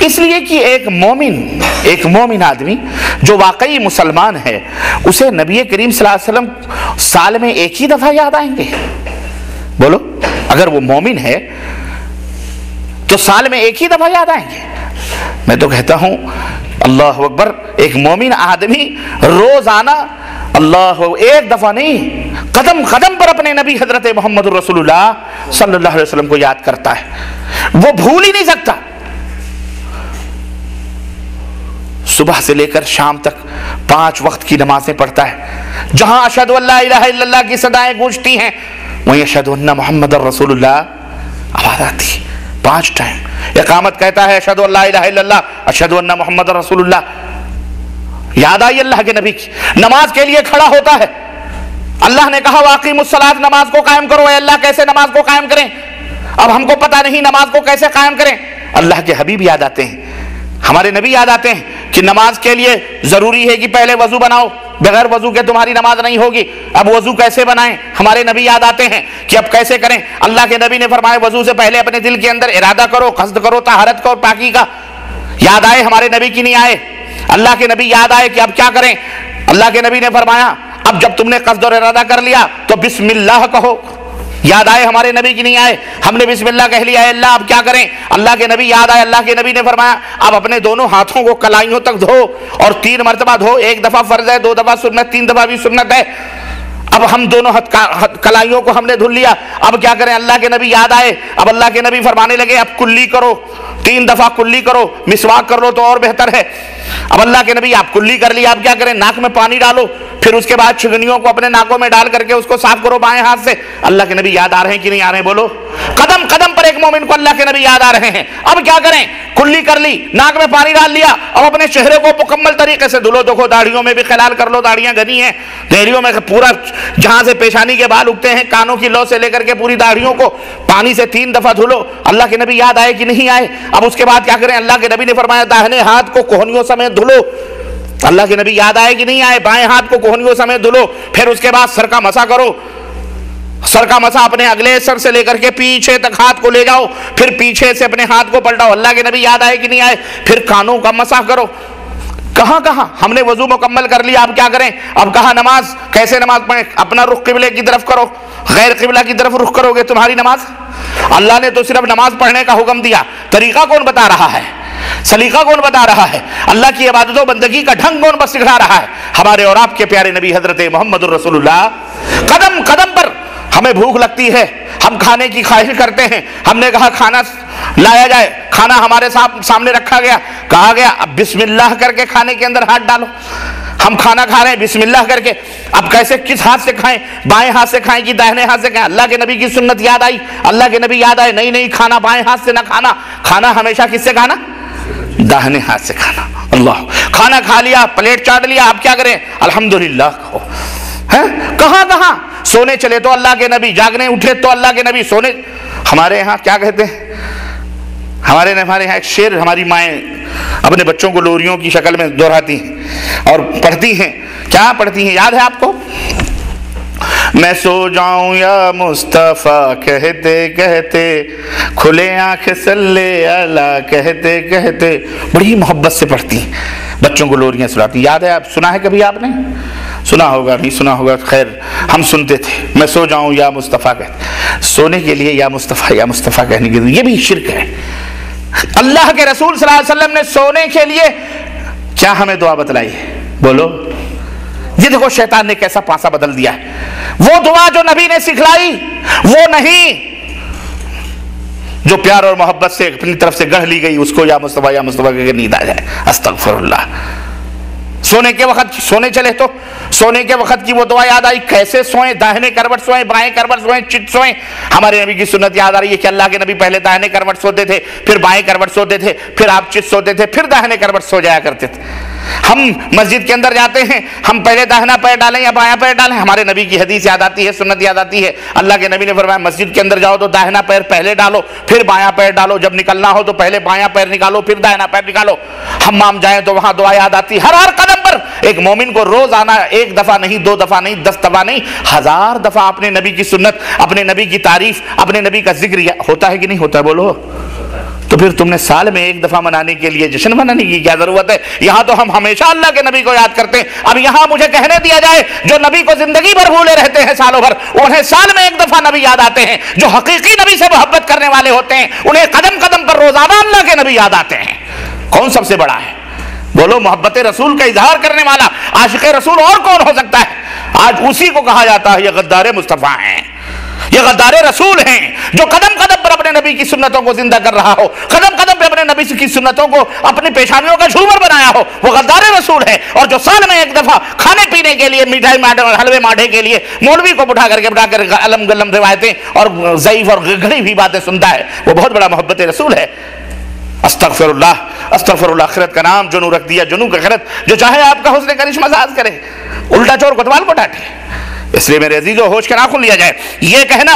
اس لیے کہ ایک مومن آدمی جو واقعی مسلمان ہے، اسے نبی کریم صلی اللہ علیہ وسلم سال میں 1 ہی دفعہ یاد آئیں گے؟ بولو، اگر وہ مومن ہے تو سال میں 1 ہی دفعہ یاد آئیں گے؟ میں تو کہتا ہوں اللہ اکبر، ایک مومن آدمی روزانہ ایک دفعہ نہیں، قدم قدم پر اپنے نبی حضرت محمد رسول اللہ صلی اللہ علیہ وسلم کو یاد کرتا ہے، وہ بھول ہی نہیں سکتا۔ صبح سے لے کر شام تک 5 وقت کی نمازیں پڑھتا ہے، جہاں اشہد ان لا الہ الا اللہ کی صدائیں گونجتی ہیں وہیں اشہد ان محمد رسول اللہ آواز آتی ہے۔ 5 ٹائم اقامت کہتا ہے اشہد ان لا الہ الا اللہ، اشہد ان محمد رسول اللہ، یاد آئی اللہ کے نبی کی۔ نماز کے لیے کھڑا ہوتا ہے، اللہ نے کہا واقیموا الصلاۃ، نماز کو قائم کرو۔ اے اللہ کیسے نماز کو قائم کریں؟ اب ہم کو پتہ نہیں نماز کو کیسے قائم کریں، اللہ کے حبیب یاد آتے ہیں، ہمارے نبی یاد آتے ہیں کہ نماز کے لیے ضروری ہے کہ پہلے وضو بناؤ، بغیر وضو کے تمہاری نماز نہیں ہوگی۔ اب وضو کیسے بنائیں؟ ہمارے نبی یاد آتے ہیں کہ اب کیسے کریں۔ اللہ کے نبی نے فرمایا وضو سے پہلے اپنے دل کے اندر ارادہ کرو، قصد کرو طہارت کا اور پاکی کا۔ یاد آئے ہمارے نبی کی نہیں آئے؟ اللہ کے نبی یاد آئے کہ اب کیا کریں؟ اللہ کے نبی نے فرمایا اب جب تم نے قصد اور ارادہ کر لیا تو بسم اللہ کہو۔ یاد آئے ہمارے نبی کی نہیں آئے؟ ہم نے بسم اللہ کہہ لیا، اے اللہ اب کیا کریں؟ اللہ کے نبی یاد آئے، اللہ کے نبی نے فرمایا اب اپنے دونوں ہاتھوں کو کلائیوں تک دھو اور 3 مرتبہ دھو، 1 دفعہ فرض ہے، 2 دفعہ سنت، 3 دفعہ بھی سنت ہے۔ اب ہم دونوں کلائیوں کو ہم نے دھل لیا، اب کیا کریں؟ اللہ کے نبی یاد آئے، اب اللہ کے نبی فرمانے لگے اب کلی کرو، 3 دفعہ کلی کرو، مسواک کر لو تو اور بہتر ہے۔ اب اللہ کے نبی آپ کلی کر لیا، اب کیا کریں؟ ناک میں پانی ڈالو، پھر اس کے بعد چگنیوں کو اپنے ناکوں میں ڈال کر کے اس کو صاف کرو بائیں ہاتھ سے۔ اللہ کے نبی یاد آ رہے ہیں کہ نہیں آ رہے ہیں؟ بولو، قدم قدم پر ایک مومن کو اللہ کے نبی یاد آ رہے ہیں۔ اب کیا کریں؟ کلی کر لی، ناک میں پانی ڈال لیا، اب اپنے چہرے کو مکمل طریقے سے دھلو۔ دیکھو داڑھیوں میں بھی خلال کر لو، داڑھیاں گھنی ہیں، داڑھیوں میں پورا جہاں سے پیشانی کے بال اگتے ہیں، کانوں کی لو سے لے کر کے پوری داڑھیوں کو پانی سے 3 دفعہ دھلو۔ اللہ کے نبی یاد آئے کہ نہیں آئے؟ اب اس کے بعد کیا کریں؟ اللہ کے نبی نے فرمایا داہنے ہاتھ کو کوہنیوں سمیت دھلو۔ اللہ کے نبی یاد آئے کہ نہیں آئے؟ بائیں ہاتھ کو کوہنیوں سمیت دھلو، پھر اس کے بعد سر کا مسح کرو۔ سر کا مسح اپنے اگلے سر سے لے کر کے پیچھے تک ہاتھ کو لے جاؤ، پھر پیچھے سے اپنے ہاتھ کو پلٹاؤ۔ اللہ کے نبی یاد آئے کہ نہیں آئے؟ پھر کانوں کا مسح کرو۔ کہاں ہم نے وضو مکمل کر لیا، اب کیا کریں؟ اب کہاں نماز کیسے نماز پڑھیں؟ اپنا رخ قبلے کی طرف کرو، غیر قبلہ کی طرف رخ کرو گے تمہاری نماز؟ اللہ نے تو صرف نماز پڑھنے کا حکم دیا، طریقہ کون بتا رہا ہے؟ سلیقہ کون بتا رہا ہے؟ اللہ کی عبادت و بندگی کا ڈھنگ کون بس سکھا رہا ہے؟ ہمارے اور آپ کے پیارے نبی حضرت محمد الرسول اللہ۔ قدم قدم پر ہمیں بھوک لگتی ہے، ہم کھانے کی خواہش کرتے ہیں، ہم نے کہا کھانا لایا جائے، کھانا ہمارے سامنے رکھا گیا، کہا گیا اب بسم اللہ کر کے کھانے کے اندر ہاتھ ڈالو۔ ہم کھانا کھا رہے ہیں بسم اللہ کر کے، اب کیسے کس ہاتھ سے کھائیں؟ بائیں ہاتھ سے کھائیں کہ داہنے ہاتھ سے کھائیں؟ اللہ کے نبی کی سنت یاد آئی، اللہ کے نبی یاد آئے، نہیں کھانا بائیں ہاتھ سے نہ کھانا، کھانا ہمیشہ کس سے کھانا؟ داہنے ہاتھ سے کھانا۔ اللہ، کھانا کھا لیا، پلیٹ چاٹ لیا، آپ کیا کریں؟ الحمدللہ کہو۔ کہاں سونے چلے تو اللہ کے نبی، جاگنے اٹھے تو اللہ کے نبی، سونے ہمارے یہاں کیا کہتے ہیں؟ ہمارے یہاں ایک شعر ہماری مائیں اپنے بچوں کو لوریوں کی شکل میں دہراتی ہیں اور پڑھتی ہیں۔ کیا پڑھتی ہیں یاد ہے آپ کو؟ میں سو جاؤں یا مصطفیٰ کہتے کہتے، کھلے آنکھ صلی اللہ کہتے کہتے، بڑی محبت سے پڑھتی ہیں، بچوں کو لوریاں سناتی۔ یاد ہے؟ آپ سنا ہے کبھی؟ آپ نے سنا ہوگا، نہیں سنا ہوگا، خیر ہم سنتے تھے۔ میں سو جاؤں یا مصطفیٰ کہتے، سونے کے لیے یا مصطفیٰ کہنے کے لیے، یہ بھی شرک ہے۔ اللہ کے رسول صلی اللہ علیہ وسلم نے سونے کے لیے کیا ہمیں دعا بتلائی ہے؟ بولو۔ یہ دیکھو شیطان نے کیسا پاسا بدل دیا ہے۔ وہ دعا جو نبی نے سکھلائی وہ نہیں، جو پیار اور محبت سے اپنی طرف سے گڑھ لی گئی، اس کو یا مصطفیٰ کہہ کے نیند آ جائے۔ استغفر اللہ۔ سونے کے وقت سونے چلے تو سونے کے وقت کی وہ دعا یاد آئی، کیسے سوئیں؟ داہنے کروٹ سوئیں، بائیں کروٹ سوئیں، چت سوئیں؟ ہمارے نبی کی سنت یاد آ رہی ہے کہ اللہ کے نبی پہلے داہنے کروٹ سوتے تھے، پھر بائیں کروٹ سوتے تھے، پھر آپ چت سوتے تھے، پھر داہنے کروٹ سو جایا کرتے تھے۔ ہم مسجد کے اندر جاتے ہیں، ہم پہلے داہنا پیر ڈالیں یا بایاں پیر ڈالیں؟ ہمارے نبی کی حدیث یاد آتی ہے، سنت یاد آتی ہے، اللہ کے نبی نے فرمایا مسجد کے اندر جاؤ تو داہنا پیر پہلے ڈالو، پھر بایاں پیر ڈالو، جب نکلنا ہو تو پہلے بایاں پیر نکالو، پھر داہنا پیر نکالو۔ حمام جائیں تو وہاں دعا یاد آتی، ہر قدم پر ایک مومن کو روز آنا، ایک دفعہ نہیں، 2 دفعہ نہیں، 10 دفعہ نہیں، 1000 دفعہ اپنے نبی کی سنت، اپنے نبی کی تعریف، اپنے نبی کا ذکر ہوتا ہے کہ نہیں ہوتا؟ بولو۔ تو پھر تم نے سال میں 1 دفعہ منانے کے لیے جشن منانے کی کیا ضرورت ہے؟ یہاں تو ہم ہمیشہ اللہ کے نبی کو یاد کرتے ہیں۔ اب یہاں مجھے کہنے دیا جائے جو نبی کو زندگی بھر بھولے رہتے ہیں سالوں بھر، انہیں سال میں 1 دفعہ نبی یاد آتے ہیں۔ جو حقیقی نبی سے محبت کرنے والے ہوتے ہیں انہیں قدم قدم پر روزانہ اللہ کے نبی یاد آتے ہیں۔ کون سب سے بڑا ہے؟ بولو۔ محبت رسول کا اظہار کرنے والا عاشق رسول اور کون ہو سکتا ہے؟ آج اسی کو کہا جاتا ہے یہ غدار مصطفیٰ ہیں، یہ غدار رسول ہیں، جو قدم قدم پر اپنے نبی کی سنتوں کو زندہ کر رہا ہو، قدم قدم پر اپنے نبی کی سنتوں کو اپنی پیشانیوں کا جھومر بنایا ہو، وہ غدار رسول ہے۔ اور جو سال میں 1 دفعہ کھانے پینے کے لیے، مٹھائی حلوے ماٹھے کے لیے مولوی کو بٹھا کر علم گلم روایتیں اور ضعیف اور گھڑی ہوئی باتیں سنتا ہے، وہ بہت بڑا محبت رسول ہے۔ استغفر اللہ، استغفر اللہ۔ آخرت کا نام جنو رکھ دیا، جنو کا آخرت، جو چاہے آپ کا حسن کرشمہ ساز کرے، الٹا چور کوتوال کو ڈانٹے۔ اس لیے میرے عزیزو ہوش کے ناخن لیا جائے۔ یہ کہنا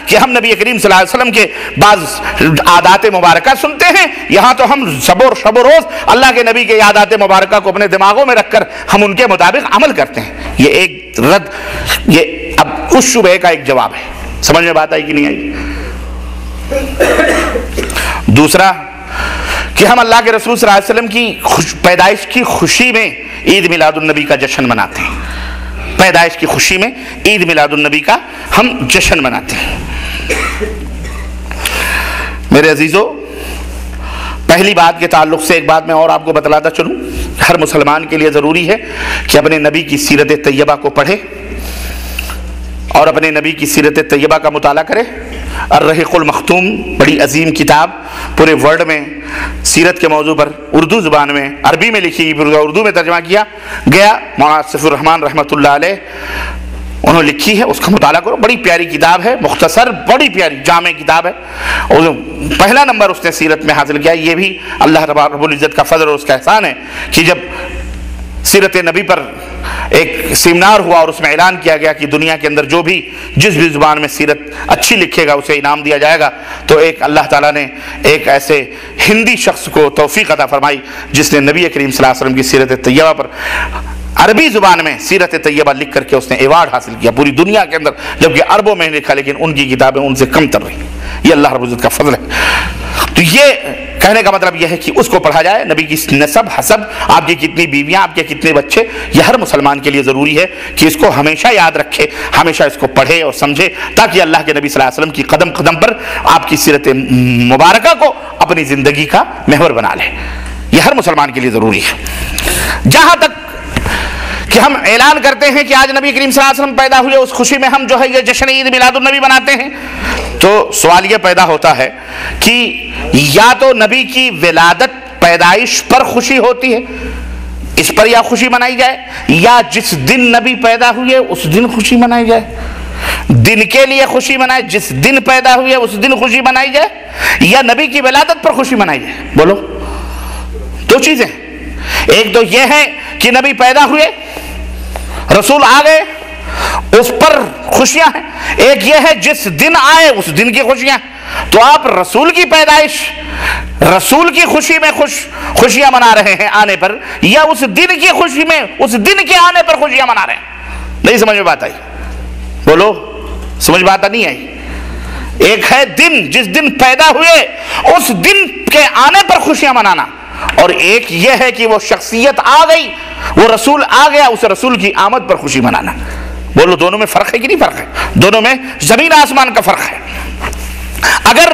کہ ہم نبی کریم صلی اللہ علیہ وسلم کے بعض عادات مبارکہ سنتے ہیں، یہاں تو ہم شب و روز اللہ کے نبی کے عادات مبارکہ کو اپنے دماغوں میں رکھ کر ہم ان کے مطابق عمل کرتے ہیں۔ یہ ایک رد، یہ اب اس شبہ کا ایک جواب ہے۔ سمجھ میں بات آئی کہ نہیں آئی؟ دوسرا کہ ہم اللہ کے رسول صلی اللہ علیہ وسلم کی پیدائش کی خوشی میں عید میلاد النبی کا جشن مناتے ہیں۔ پیدائش کی خوشی میں عید میلاد النبی کا ہم جشن مناتے ہیں۔ میرے عزیزو، پہلی بات کے تعلق سے ایک بات میں اور آپ کو بتلاتا چلوں، ہر مسلمان کے لیے ضروری ہے کہ اپنے نبی کی سیرت طیبہ کو پڑھے اور اپنے نبی کی سیرت طیبہ کا مطالعہ کرے۔ الرحیق المختوم بڑی عظیم کتاب، پورے ورلڈ میں سیرت کے موضوع پر اردو زبان میں، عربی میں لکھی، اردو میں ترجمہ کیا گیا، مولانا صفی الرحمان رحمۃ اللہ علیہ انہوں نے لکھی ہے، اس کا مطالعہ کرو۔ بڑی پیاری کتاب ہے، مختصر، بڑی پیاری جامع کتاب ہے، اور پہلا نمبر اس نے سیرت میں حاصل کیا۔ یہ بھی اللہ رب العزت کا فضل اور اس کا احسان ہے کہ جب سیرت نبی پر ایک سیمینار ہوا اور اس میں اعلان کیا گیا کہ دنیا کے اندر جو بھی جس بھی زبان میں سیرت اچھی لکھے گا اسے انعام دیا جائے گا، تو ایک اللہ تعالیٰ نے ایک ایسے ہندی شخص کو توفیق عطا فرمائی جس نے نبی کریم صلی اللہ علیہ وسلم کی سیرت طیبہ پر عربی زبان میں سیرت طیبہ لکھ کر کے اس نے ایوارڈ حاصل کیا پوری دنیا کے اندر، جبکہ عربوں میں لکھا لیکن ان کی کتابیں ان سے کم تر رہی۔ یہ اللہ رب العزت کا فضل ہے۔ تو یہ کہنے کا مطلب یہ ہے کہ اس کو پڑھا جائے. نبی کی نسب حسب، آپ کی کتنی بیویاں، آپ کے کتنے بچے، یہ ہر مسلمان کے لیے ضروری ہے کہ اس کو ہمیشہ یاد رکھے، ہمیشہ اس کو پڑھے اور سمجھے، تاکہ اللہ کے نبی صلی اللہ علیہ وسلم کی قدم قدم پر آپ کی سیرت مبارکہ کو اپنی زندگی کا محور بنا لے. یہ ہر مسلمان کے لیے ضروری ہے. جہاں تک کہ ہم اعلان کرتے ہیں کہ آج نبی کریم صلی اللہ علیہ وسلم پیدا ہوئے، اس خوشی میں ہم جو ہے یہ جشن عید میلاد النبی مناتے ہیں، تو سوال یہ پیدا ہوتا ہے کہ یا تو نبی کی ولادت پیدائش پر خوشی ہوتی ہے، اس پر یا خوشی منائی جائے، یا جس دن نبی پیدا ہوئے اس دن خوشی منائی جائے. دن کے لیے خوشی منائے، جس دن پیدا ہوئے اس دن خوشی منائی جائے، یا نبی کی ولادت پر خوشی منائی جائے. بولو، دو چیزیں. ایک تو یہ ہے کہ نبی پیدا ہوئے، رسول آ گئے، اس پر خوشیاں ہیں. ایک یہ ہے جس دن آئے اس دن کی خوشیاں. تو آپ رسول کی پیدائش، رسول کی خوشی میں خوشیاں منا رہے ہیں آنے پر، یا اس دن کی خوشی میں اس دن کے آنے پر خوشیاں منا رہے ہیں؟ نہیں سمجھ میں بات آئی؟ بولو، سمجھ بات نہیں آئی؟ ایک ہے دن، جس دن پیدا ہوئے اس دن کے آنے پر خوشیاں منانا، اور ایک یہ ہے کہ وہ شخصیت آ گئی، وہ رسول آ گیا، اس رسول کی آمد پر خوشی منانا. بولو، دونوں میں فرق ہے کہ نہیں فرق ہے؟ دونوں میں زمین آسمان کا فرق ہے. اگر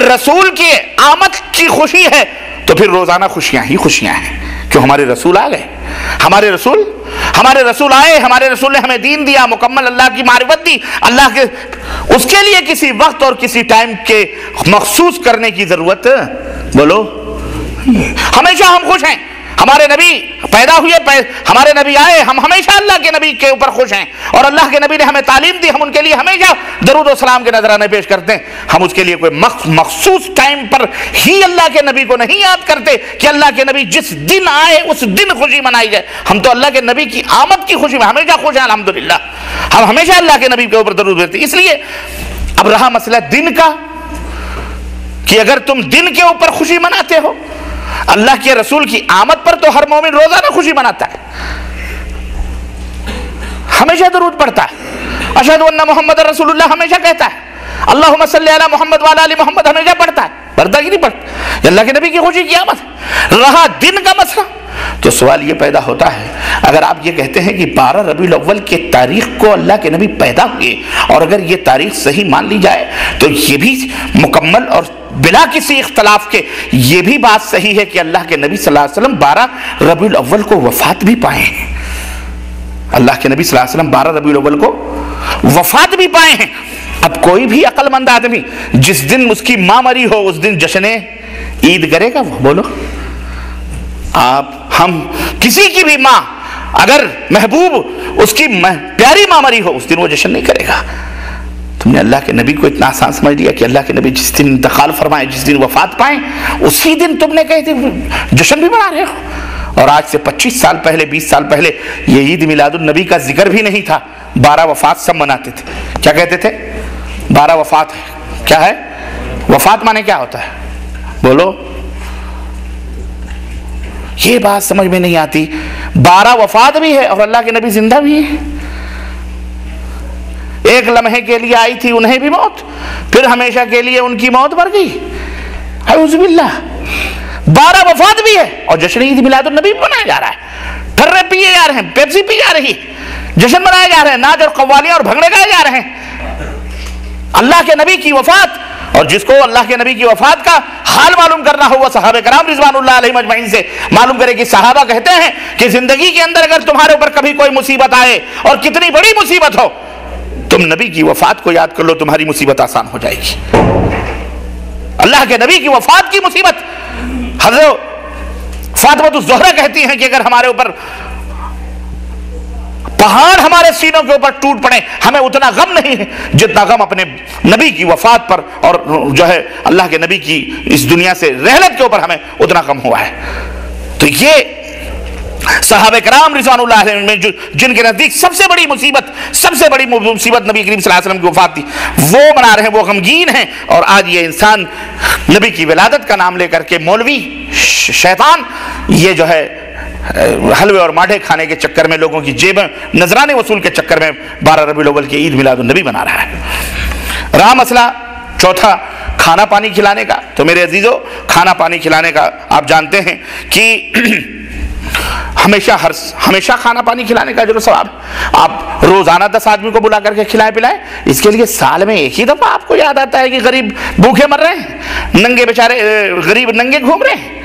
رسول کی آمد کی خوشی ہے تو پھر روزانہ خوشیاں ہی خوشیاں ہیں، کیوں ہمارے رسول آ گئے. ہمارے رسول آئے، ہمارے رسول نے ہمیں دین دیا، مکمل اللہ کی معرفت دی. اللہ کے اس کے لیے کسی وقت اور کسی ٹائم کے مخصوص کرنے کی ضرورت، بولو، ہمیشہ ہم خوش ہیں. ہمارے نبی پیدا ہوئے، ہمارے نبی آئے، ہم ہمیشہ اللہ کے نبی کے اوپر خوش ہیں، اور اللہ کے نبی نے ہمیں تعلیم دی، ہم ان کے لیے ہمیشہ درود و سلام کے نذرانے پیش کرتے ہیں. ہم اس کے لیے کوئی مخصوص ٹائم پر ہی اللہ کے نبی کو نہیں یاد کرتے کہ اللہ کے نبی جس دن آئے اس دن خوشی منائی جائے. ہم تو اللہ کے نبی کی آمد کی خوشی میں ہمیشہ خوش ہیں الحمدللہ. ہم ہمیشہ اللہ کے نبی کے اوپر درود بھیجتے ہیں. اس لیے اب رہا مسئلہ دن کا، کہ اگر تم دن کے اوپر خوشی مناتے ہو، اللہ کے رسول کی آمد پر تو ہر مومن روزانہ خوشی مناتا ہے، ہمیشہ درود پڑھتا ہے، اشہد ان محمد رسول اللہ ہمیشہ کہتا ہے، اللہم صلی علی محمد وعلی آل محمد ہمیشہ پڑھتا ہے. پڑھتا کہ نہیں پڑھتا؟ اللہ کے نبی کی خوشی کی آمد. رہا دن کا مسئلہ، تو سوال یہ پیدا ہوتا ہے، اگر آپ یہ کہتے ہیں کہ 12 ربیع الاول کے تاریخ کو اللہ کے نبی پیدا ہوئے، اور اگر یہ تاریخ صحیح مان لی جائے تو یہ بھی مکمل اور بلا کسی اختلاف کے یہ بھی بات صحیح ہے کہ اللہ کے نبی صلی اللہ علیہ وسلم 12 ربیع الاول کو وفات بھی پائے ہیں. اللہ کے نبی صلی اللہ علیہ وسلم 12 ربیع الاول کو وفات بھی پائے ہیں. اب کوئی بھی عقل مند آدمی جس دن اس کی ماں مری ہو اس دن جشن عید کرے گا؟ وہ بولو، ہم کسی کی بھی ماں اگر محبوب اس کی پیاری ماں مری ہو اس دن وہ جشن نہیں کرے گا. تم نے اللہ کے نبی کو اتنا آسان سمجھ لیا کہ اللہ کے نبی جس دن انتقال فرمائے، جس دن وفات پائیں، اسی دن تم نے کہتے جشن بھی منا رہے ہو. اور آج سے 25 سال پہلے، 20 سال پہلے یہ عید میلاد النبی کا ذکر بھی نہیں تھا. 12 وفات سب مناتے تھے. کیا کہتے تھے؟ 12 وفات ہے. کیا ہے وفات؟ مانے کیا ہوتا ہے؟ بولو، یہ بات سمجھ میں نہیں آتی. 12 وفات بھی ہے اور اللہ کے نبی زندہ بھی ہے. ایک لمحے کے لیے آئی تھی انہیں بھی موت، پھر ہمیشہ کے لیے ان کی موت مر گئی. اعوذ باللہ. 12 وفات بھی ہے اور جشن عید میلاد النبی بھی منایا جا رہا ہے. ٹھرے پیے جا رہے ہیں، پیپسی پی جا رہی ہے، جشن منائے جا رہے ہیں، ناچ اور قوالیاں اور بھنگڑے گائے جا رہے ہیں. اللہ کے نبی کی وفات، اور جس کو اللہ کے نبی کی وفات کا حال معلوم کرنا ہو وہ صحابہ کرام رضوان اللہ علیہم اجمعین سے معلوم کرے. کہ صحابہ کہتے ہیں کہ زندگی کے اندر اگر تمہارے اوپر کبھی کوئی مصیبت آئے اور کتنی بڑی مصیبت ہو، تم نبی کی وفات کو یاد کر لو، تمہاری مصیبت آسان ہو جائے گی. اللہ کے نبی کی وفات کی مصیبت. حضرت فاطمہ الزہرا کہتی ہیں کہ اگر ہمارے اوپر پہاڑ ہمارے سینوں کے اوپر ٹوٹ پڑے ہمیں اتنا غم نہیں ہے جتنا غم اپنے نبی کی وفات پر اور جو ہے اللہ کے نبی کی اس دنیا سے رحلت کے اوپر ہمیں اتنا غم ہوا ہے. تو یہ صحابہ کرام رضوان اللہ علیہم میں جن کے نزدیک سب سے بڑی مصیبت نبی کریم صلی اللہ علیہ وسلم کی وفات تھی، وہ منا رہے ہیں، وہ غمگین ہیں. اور آج یہ انسان نبی کی ولادت کا نام لے کر کے مولوی شیطان یہ جو ہے حلوے اور ماٹھے کھانے کے چکر میں، لوگوں کی جیبیں نذرانے وصول کے چکر میں 12 ربیع الاول کی عید میلاد النبی بنا رہا ہے. رہا مسئلہ چوتھا کھانا پانی کھلانے کا، تو میرے عزیزو کھانا پانی کھلانے کا آپ جانتے ہیں کہ ہمیشہ کھانا پانی کھلانے کا جو ثواب، آپ روزانہ 10 آدمی کو بلا کر کے کھلائیں پلائیں، اس کے لیے سال میں ایک ہی دفعہ آپ کو یاد آتا ہے کہ غریب بھوکے مر رہے ہیں، ننگے بیچارے غریب ننگے گھوم رہے ہیں،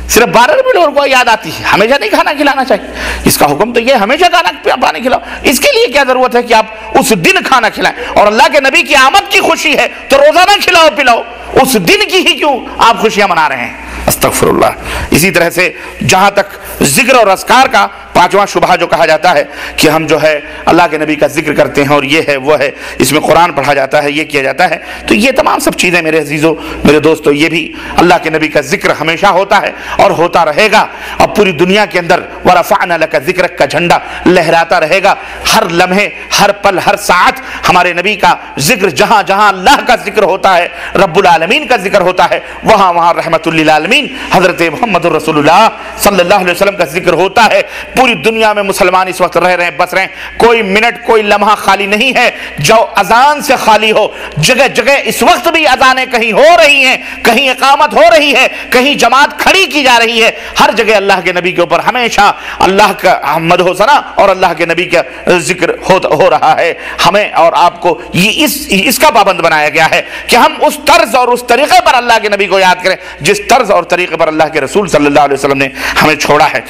صرف 12 ربیع الاول کو یاد آتی ہے، ہمیشہ نہیں کھانا کھلانا چاہیے۔ اس کا حکم تو یہ ہمیشہ کھانا پانی کھلاؤ، اس کے لیے کیا ضرورت ہے کہ آپ اس دن کھانا کھلائیں؟ اور اللہ کے نبی کی آمد کی خوشی ہے تو روزانہ کھلاؤ پلاؤ، اس دن کی ہی کیوں آپ خوشیاں منا رہے ہیں؟ استغفر اللہ۔ اسی طرح سے جہاں تک ذکر اور اذکار کا 5واں شبہ جو کہا جاتا ہے کہ ہم جو ہے اللہ کے نبی کا ذکر کرتے ہیں اور یہ ہے وہ ہے، اس میں قرآن پڑھا جاتا ہے، یہ کیا جاتا ہے، تو یہ تمام سب چیزیں میرے عزیزوں میرے دوستوں، یہ بھی اللہ کے نبی کا ذکر ہمیشہ ہوتا ہے اور ہوتا رہے گا، اور پوری دنیا کے اندر وَرَفَعْنَا لَكَ ذِكْرَكَ کا جھنڈا لہراتا رہے گا۔ ہر لمحے، ہر پل، ہر ساعت ہمارے نبی کا ذکر، جہاں جہاں اللہ کا ذکر ہوتا ہے، رب العالمین کا ذکر ہوتا ہے، وہاں وہاں رحمت للعالمین حضرت محمد رسول اللہ صلی اللہ علیہ وسلم کا ذکر ہوتا ہے۔ پوری دنیا میں مسلمان اس وقت رہ رہے ہیں، بس رہے ہیں، کوئی منٹ کوئی لمحہ خالی نہیں ہے جو اذان سے خالی ہو۔ جگہ جگہ اس وقت بھی اذانیں کہیں ہو رہی ہیں، کہیں اقامت ہو رہی ہے، کہیں جماعت کھڑی کی جا رہی ہے، ہر جگہ اللہ کے نبی کے اوپر ہمیشہ اللہ کا مدح و ثنا اور اللہ کے نبی کا ذکر ہو رہا ہے۔ ہمیں اور آپ کو یہ اس کا پابند بنایا گیا ہے کہ ہم اس طرز اور اس طریقے پر اللہ کے نبی کو یاد کریں جس طرز اور طریقے پر اللہ کے رسول صلی اللہ علیہ وسلم نے ہمیں چھوڑا ہے۔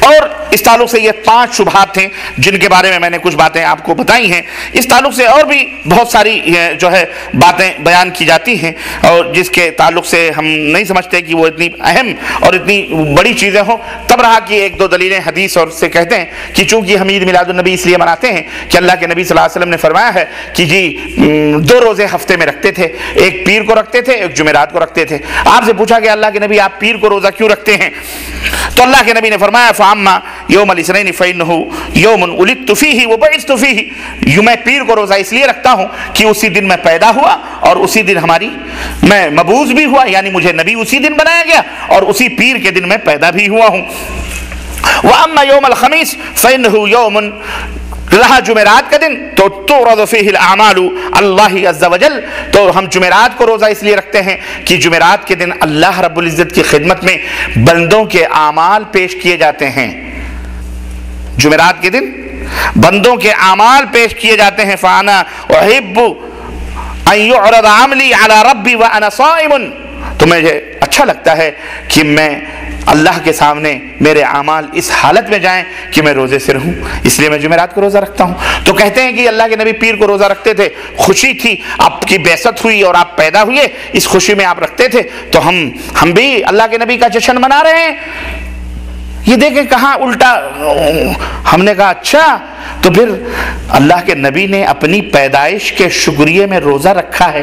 اور اس تعلق سے یہ 5 شبہات تھے جن کے بارے میں نے کچھ باتیں آپ کو بتائی ہیں۔ اس تعلق سے اور بھی بہت ساری جو ہے باتیں بیان کی جاتی ہیں اور جس کے تعلق سے ہم نہیں سمجھتے کہ وہ اتنی اہم اور اتنی بڑی چیزیں ہوں، تب رہا کہ 1-2 دلیلیں حدیث اور سے کہتے ہیں کہ چونکہ ہم عید میلاد النبی اس لیے مناتے ہیں کہ اللہ کے نبی صلی اللہ علیہ وسلم نے فرمایا ہے کہ جی 2 روزے ہفتے میں رکھتے تھے، ایک پیر کو رکھتے تھے، ایک جمعرات کو رکھتے تھے۔ آپ سے پوچھا کہ اللہ کے نبی آپ پیر کو روزہ کیوں رکھتے ہیں؟ تو اللہ کے نبی نے فرمایا فَأَمَّا يَوْمَ الْاِثْنَيْنِ فَإِنَّهُ يَوْمٌ وُلِدْتُ فِيهِ وَبُعِثْتُ فِيهِ، میں پیر کو روزہ اس لیے رکھتا ہوں کہ اسی دن میں پیدا ہوا اور اسی دن میں مبعوث بھی ہوا، یعنی مجھے نبی اسی دن بنایا گیا اور اسی پیر کے دن میں پیدا بھی ہوا ہوں۔ وَأَمَّا يَوْمَ الْخَمِيسِ فَإِنَّهُ يَوْمٌ، رہا جمعرات کا دن تو تُعْرَضُ فِيهِ الْأَعْمَالُ اللَّهِ عَزَّ وَجَلَّ، تو ہم جمعرات کو روزہ اس لیے رکھتے ہیں کہ جمعرات کے دن اللہ رب العزت کی خدمت میں بندوں کے اعمال پیش کیے جاتے ہیں۔ جمعرات کے دن بندوں کے اعمال پیش کیے جاتے ہیں۔ فَأَنَا أُحِبُّ أَن يُعْرَضَ عَمْلِي عَلَى رَبِّي وَأَنَا صَائِمٌ، تو مجھے اچھا لگتا ہے کہ میں اللہ کے سامنے میرے اعمال اس حالت میں جائیں کہ میں روزے سے رہوں، اس لیے میں جمعرات کو روزہ رکھتا ہوں۔ تو کہتے ہیں کہ اللہ کے نبی پیر کو روزہ رکھتے تھے، خوشی تھی، آپ کی بعثت ہوئی اور آپ پیدا ہوئے، اس خوشی میں آپ رکھتے تھے، تو ہم بھی اللہ کے نبی کا جشن منا رہے ہیں۔ یہ دیکھیں کہاں الٹا، ہم نے کہا اچھا تو پھر اللہ کے نبی نے اپنی پیدائش کے شکریہ میں روزہ رکھا ہے،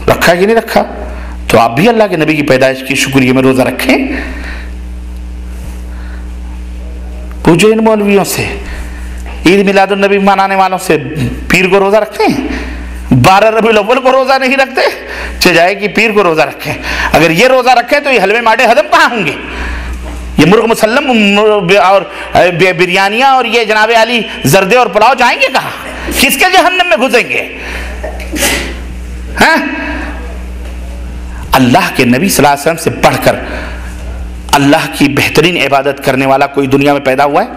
رکھا کہ نہیں رکھا؟ تو آپ بھی اللہ کے نبی کی پیدائش کی شکریہ میں روزہ رکھیں۔ پوچھو ان مولویوں سے، عید میلاد النبی منانے والوں سے، پیر کو روزہ رکھتے ہیں؟ 12 ربیع الاول کو روزہ نہیں رکھتے؟ جائے کہ پیر کو روزہ رکھیں۔ اگر یہ روزہ رکھیں تو یہ حلوے ماڈے ہضم کہاں ہوں گے؟ یہ مرغ مسلم اور بریانیاں اور یہ جناب علی زردے اور پلاؤ جائیں گے کہاں؟ کس کے جہنم میں گھسیں گے؟ ہاں، اللہ کے نبی صلی اللہ علیہ وسلم سے بڑھ کر اللہ کی بہترین عبادت کرنے والا کوئی دنیا میں پیدا ہوا ہے؟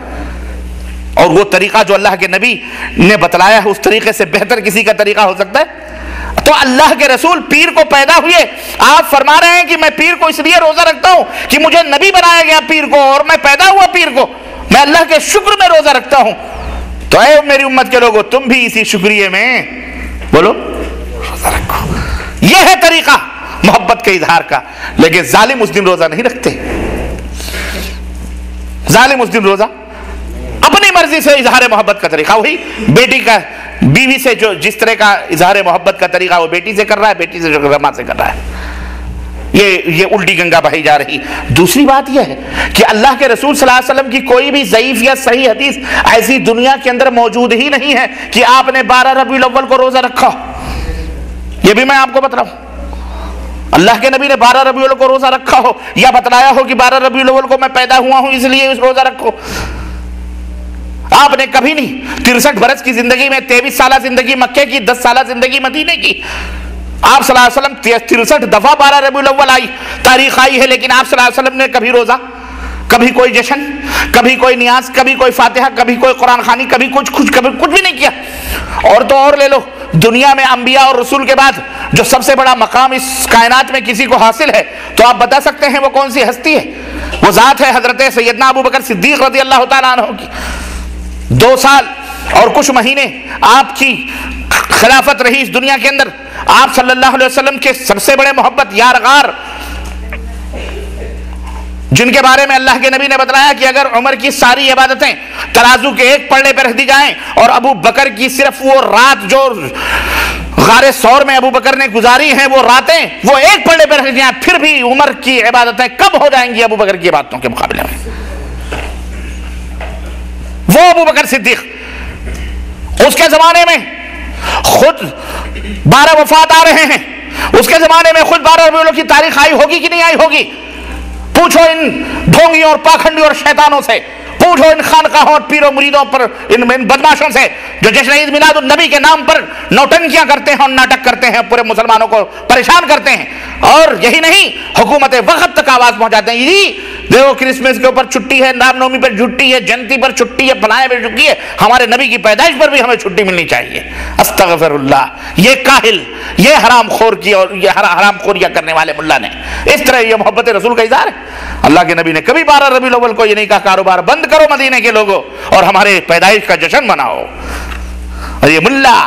اور وہ طریقہ جو اللہ کے نبی نے بتلایا ہے اس طریقے سے بہتر کسی کا طریقہ ہو سکتا ہے؟ تو اللہ کے رسول پیر کو پیدا ہوئے، آپ فرما رہے ہیں کہ میں پیر کو اس لیے روزہ رکھتا ہوں کہ مجھے نبی بنایا گیا پیر کو اور میں پیدا ہوا پیر کو، میں اللہ کے شکر میں روزہ رکھتا ہوں۔ تو اے میری امت کے لوگوں، تم بھی اسی شکریہ میں بولو روزہ رکھو۔ یہ ہے طریقہ محبت کے اظہار کا۔ لیکن ظالم اس دن روزہ نہیں رکھتے، ظالم اس دن روزہ اپنی مرضی سے اظہار محبت کا طریقہ، وہی بیٹی کا بیوی سے جو جس طرح کا اظہار محبت کا طریقہ وہ بیٹی سے کر رہا ہے، بیٹی سے جو ماں سے کر رہا ہے، یہ الٹی گنگا بہی جا رہی۔ دوسری بات یہ ہے کہ اللہ کے رسول صلی اللہ علیہ وسلم کی کوئی بھی ضعیف یا صحیح حدیث ایسی دنیا کے اندر موجود ہی نہیں ہے کہ آپ نے 12 ربیع الاول کو روزہ رکھا، یہ بھی میں آپ کو بتا رہا ہوں۔ اللہ کے نبی نے 12 ربیع الاول کو روزہ رکھا ہو یا بتلایا ہو کہ 12 ربیع الاول کو میں پیدا ہوا ہوں اس لیے اس روزہ رکھو، آپ نے کبھی نہیں۔ 63 برس کی زندگی میں 23 سالہ زندگی مکے کی، 10 سالہ زندگی مدینے کی، آپ صلی اللہ علیہ وسلم 63 دفعہ 12 ربیع الاول آئی تاریخ آئی ہے، لیکن آپ صلی اللہ علیہ وسلم نے کبھی روزہ، کبھی کوئی جشن، کبھی کوئی نیاز، کبھی کوئی فاتحہ، کبھی کوئی قرآن خوانی، کبھی کچھ بھی نہیں کیا۔ اور تو اور لے لو، دنیا میں انبیاء اور رسول کے بعد جو سب سے بڑا مقام اس کائنات میں کسی کو حاصل ہے، تو آپ بتا سکتے ہیں وہ کون سی ہستی ہے؟ وہ ذات ہے حضرت سیدنا ابو بکر صدیق رضی اللہ تعالیٰ عنہ کی۔ 2 سال اور کچھ مہینے آپ کی خلافت رہی اس دنیا کے اندر۔ آپ صلی اللہ علیہ وسلم کے سب سے بڑے محبت یارغار، جن کے بارے میں اللہ کے نبی نے بتلایا کہ اگر عمر کی ساری عبادتیں ترازو کے ایک پلڑے پر رکھ دی جائیں اور ابو بکر کی صرف وہ رات جو غار ثور میں ابو بکر نے گزاری ہیں وہ راتیں وہ ایک پلڑے پر رکھ دی جائیں، پھر بھی عمر کی عبادتیں کب ہو جائیں گی ابو بکر کی عبادتوں کے مقابلے میں؟ وہ ابو بکر صدیق، اس کے زمانے میں خود 12 وفات آ رہے ہیں، اس کے زمانے میں خود 12 ربیع الاول کی تاریخ آئی ہوگی کہ نہیں آئی ہوگی؟ پوچھو ان ڈھونگیوں اور پاکھنڈیوں اور شیطانوں سے، پوچھو ان خانقاہوں اور پیروں مریدوں پر، ان بدماشوں سے جو جشن عید میلاد النبی کے نام پر نوٹنکیاں کرتے ہیں اور ناٹک کرتے ہیں، پورے مسلمانوں کو پریشان کرتے ہیں۔ اور یہی نہیں، حکومت وقت تک آواز پہنچاتے ہیں، جی دیکھو کرسمس کے اوپر چھٹی ہے، رام نومی پر چھٹی ہے، جینتی پر چھٹی ہے، فلائیں پر چھٹی ہے، ہمارے نبی کی پیدائش پر بھی ہمیں چھٹی ملنی چاہیے۔ استغفر اللہ، یہ کاہل، یہ حرام خور کی اور یہ حرام خوریاں کرنے والے ملا نے اس طرح یہ محبت رسول کا اظہار ہے۔ اللہ کے نبی نے کبھی 12 ربیع الاول کو یہ نہیں کہا کاروبار بند کرو مدینے کے لوگوں اور ہمارے پیدائش کا جشن مناؤ، اور یہ ملا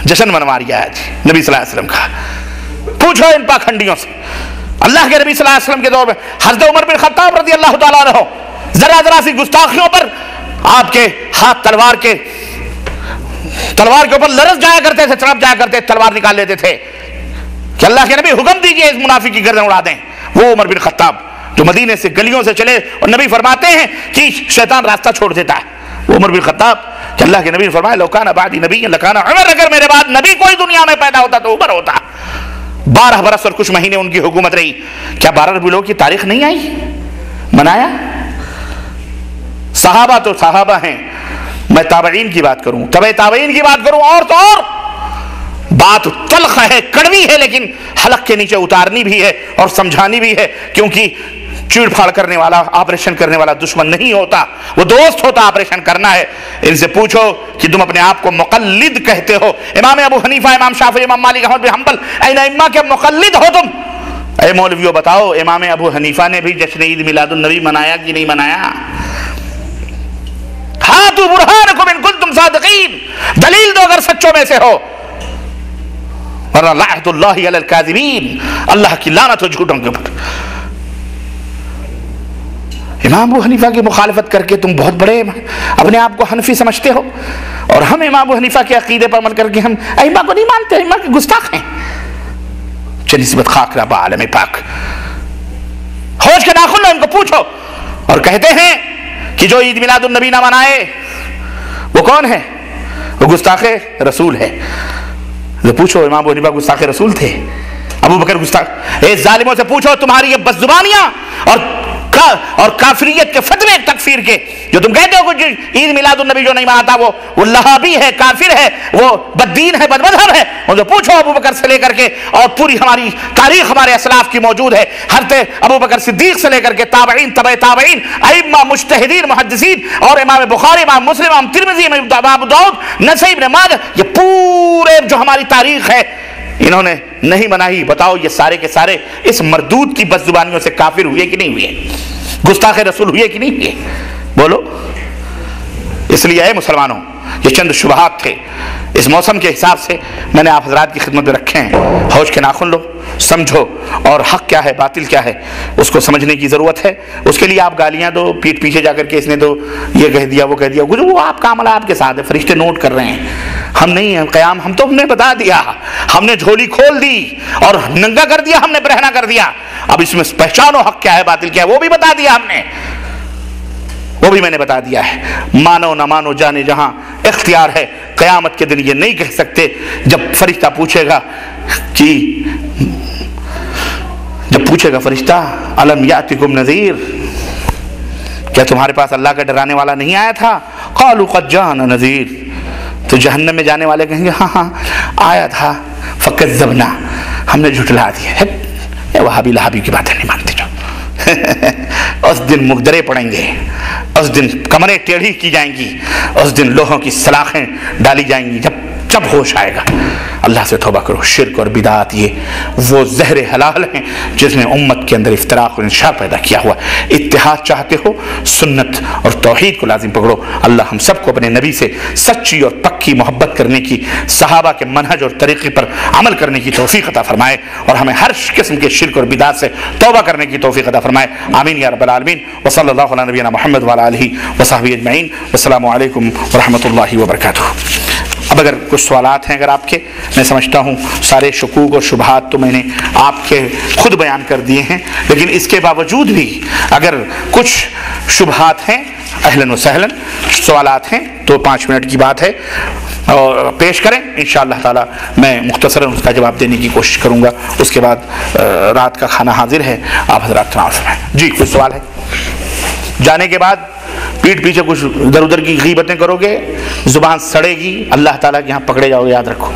جشن منوا رہا ہے آج نبی صلی اللہ علیہ وسلم کا۔ پوچھو ان پاکھنڈیوں سے۔ اللہ کے نبی صلی اللہ علیہ وسلم کے دور میں حضرت عمر بن خطاب رضی اللہ تعالیٰ عنہ ذرا سی گستاخیوں پر آپ کے ہاتھ تلوار کے اوپر لرز جایا کرتے تھے، تڑپ جایا کرتے، تلوار نکال لیتے تھے کہ اللہ کے نبی حکم دیجئے اس منافق کی گردن اڑا دیں۔ وہ عمر بن خطاب جو مدینے سے گلیوں سے چلے اور نبی فرماتے ہیں کہ شیطان راستہ چھوڑ دیتا ہے، وہ عمر بن خطاب کہ اللہ کے نبی نے فرمایا لو کان بعدی نبی لکان عمر، اگر میرے بعد نبی کوئی دنیا میں پیدا ہوتا تو عمر ہوتا۔ 12 برس اور کچھ مہینے ان کی حکومت رہی، کیا 12 ربیع الاول کی تاریخ نہیں آئی؟ منایا؟ صحابہ تو صحابہ ہیں، میں تابعین کی بات کروں، تبع تابعین کی بات کروں، اور تو اور بات تلخ ہے، کڑوی ہے، لیکن حلق کے نیچے اتارنی بھی ہے اور سمجھانی بھی ہے، کیونکہ چیڑ پھاڑ کرنے والا، آپریشن کرنے والا دشمن نہیں ہوتا، وہ دوست ہوتا، آپریشن کرنا ہے۔ ان سے پوچھو کہ تم اپنے آپ کو مقلد کہتے ہو، امام ابو حنیفہ، امام شافعی، امام مالک، احمد بن حنبل، این ائمہ کے مقلد ہو تم۔ اے مولویوں بتاؤ، امام ابو حنیفہ نے بھی جشن عید میلاد النبی منایا کہ نہیں منایا؟ ہاتوا برہانکم ان کنتم صادقین، دلیل دو اگر سچوں میں سے ہو، ورنہ لعنت اللہ علی الکاذبین، اللہ کی لعنت ہو جھوٹوں کے اوپر۔ امام ابو حنیفہ کی مخالفت کر کے تم بہت بڑے اپنے آپ کو حنفی سمجھتے ہو، اور ہم امام ابو حنیفہ کے عقیدے پر عمل کر کے ہم ائمہ کو نہیں مانتے، ائمہ کے گستاخ ہیں۔ نسبت خاک رب عالم پاک، ہوش کے ناخن لو، ان کو پوچھو، اور کہتے ہیں کہ جو عید میلاد النبی نہ منائے وہ کون ہے؟ وہ گستاخ رسول ہے۔ تو پوچھو، امام ابو حنیفہ گستاخ رسول تھے؟ ابو بکر گستاخ؟ اے ظالموں سے پوچھو، تمہاری یہ بد زبانیاں اور کافریت کے فتوے تکفیر کے، جو تم کہتے ہو کہ عید میلاد النبی جو نہیں مناتا وہ لہابی ہے، کافر ہے، وہ بددین ہے، بدمذہب ہے، ان سے پوچھو ابو بکر سے لے کر کے، اور پوری ہماری تاریخ ہمارے اسلاف کی موجود ہے، حضرت ابو بکر صدیق سے لے کر کے تابعین، تبع تابعین، ائمہ، مجتہدین، محدثین، اور امام بخاری، امام مسلم، امام ترمذی، امام ابو داؤد، نسائی، ابن ماجہ، یہ پورے جو ہماری تاریخ ہے انہوں نے نہیں منائی۔ بتاؤ یہ سارے کے سارے اس مردود کی بد زبانیوں سے کافر ہوئے کہ نہیں ہوئے؟ گستاخ رسول ہوئے کہ نہیں ہوئے؟ بولو۔ اس لیے اے مسلمانوں، یہ چند شبہات تھے اس موسم کے حساب سے میں نے آپ حضرات کی خدمت میں رکھے ہیں۔ ہوش کے ناخن لو، سمجھو، اور حق کیا ہے، باطل کیا ہے، اس کو سمجھنے کی ضرورت ہے۔ اس کے لیے آپ گالیاں دو، پیٹ پیچھے جا کر کے اس نے تو یہ کہہ دیا، وہ کہہ دیا، وہ آپ کا عمل آپ کے ساتھ ہے، فرشتے نوٹ کر رہے ہیں، ہم نہیں ہیں قیام، ہم تو ہم نے بتا دیا، ہم نے جھولی کھول دی اور ننگا کر دیا، ہم نے برہنہ کر دیا۔ اب اس میں پہچانو حق کیا ہے، باطل کیا ہے، وہ بھی بتا دیا ہم نے، وہ بھی میں نے بتا دیا ہے۔ مانو نہ مانو جانے جہاں، اختیار ہے۔ قیامت کے دن یہ نہیں کہہ سکتے، جب فرشتہ پوچھے گا کہ فرشتہ الم یاتکم نذیر، کیا تمہارے پاس اللہ کا ڈرانے والا نہیں آیا تھا؟ قالوا قد جاءنا نذیر، تو جہنم میں جانے والے کہیں گے ہاں آیا تھا، فکذبنا، ہم نے جھٹلا دیا ہے، یہ وہابی لہابی کی باتیں نہیں مانتے جو اس دن مقدرے پڑیں گے، اس دن کمریں ٹیڑھی کی جائیں گی، اس دن لوہوں کی سلاخیں ڈالی جائیں گی، جب ہوش آئے گا۔ اللہ سے توبہ کرو۔ شرک اور بدعات یہ وہ زہر حلال ہیں جس نے امت کے اندر افتراق اور انشاء پیدا کیا ہوا۔ اتحاد چاہتے ہو، سنت اور توحید کو لازم پکڑو۔ اللہ ہم سب کو اپنے نبی سے سچی اور پکی محبت کرنے کی، صحابہ کے منہج اور طریقے پر عمل کرنے کی توفیق عطا فرمائے، اور ہمیں ہر قسم کے شرک اور بدعات سے توبہ کرنے کی توفیق عطا فرمائے۔ آمین یا رب العالمین۔ وصلی اللہ علی نبینا محمد وعلی آلہ وصحبہ اجمعین۔ والسلام علیکم ورحمۃ اللہ وبرکاتہ۔ اب اگر کچھ سوالات ہیں اگر آپ کے، میں سمجھتا ہوں سارے شکوک اور شبہات تو میں نے آپ کے خود بیان کر دیے ہیں، لیکن اس کے باوجود بھی اگر کچھ شبہات ہیں اہلاً و سہلاً، سوالات ہیں تو 5 منٹ کی بات ہے اور پیش کریں، انشاءاللہ تعالی میں مختصراً اس کا جواب دینے کی کوشش کروں گا۔ اس کے بعد رات کا کھانا حاضر ہے، آپ حضرات تناول فرمائیں۔ جی کوئی سوال ہے؟ جانے کے بعد پیٹ پیچھے کچھ ادھر ادھر کی غیبتیں کرو گے، زبان سڑے گی، اللہ تعالیٰ کے یہاں پکڑے جاؤ گے، یاد رکھو۔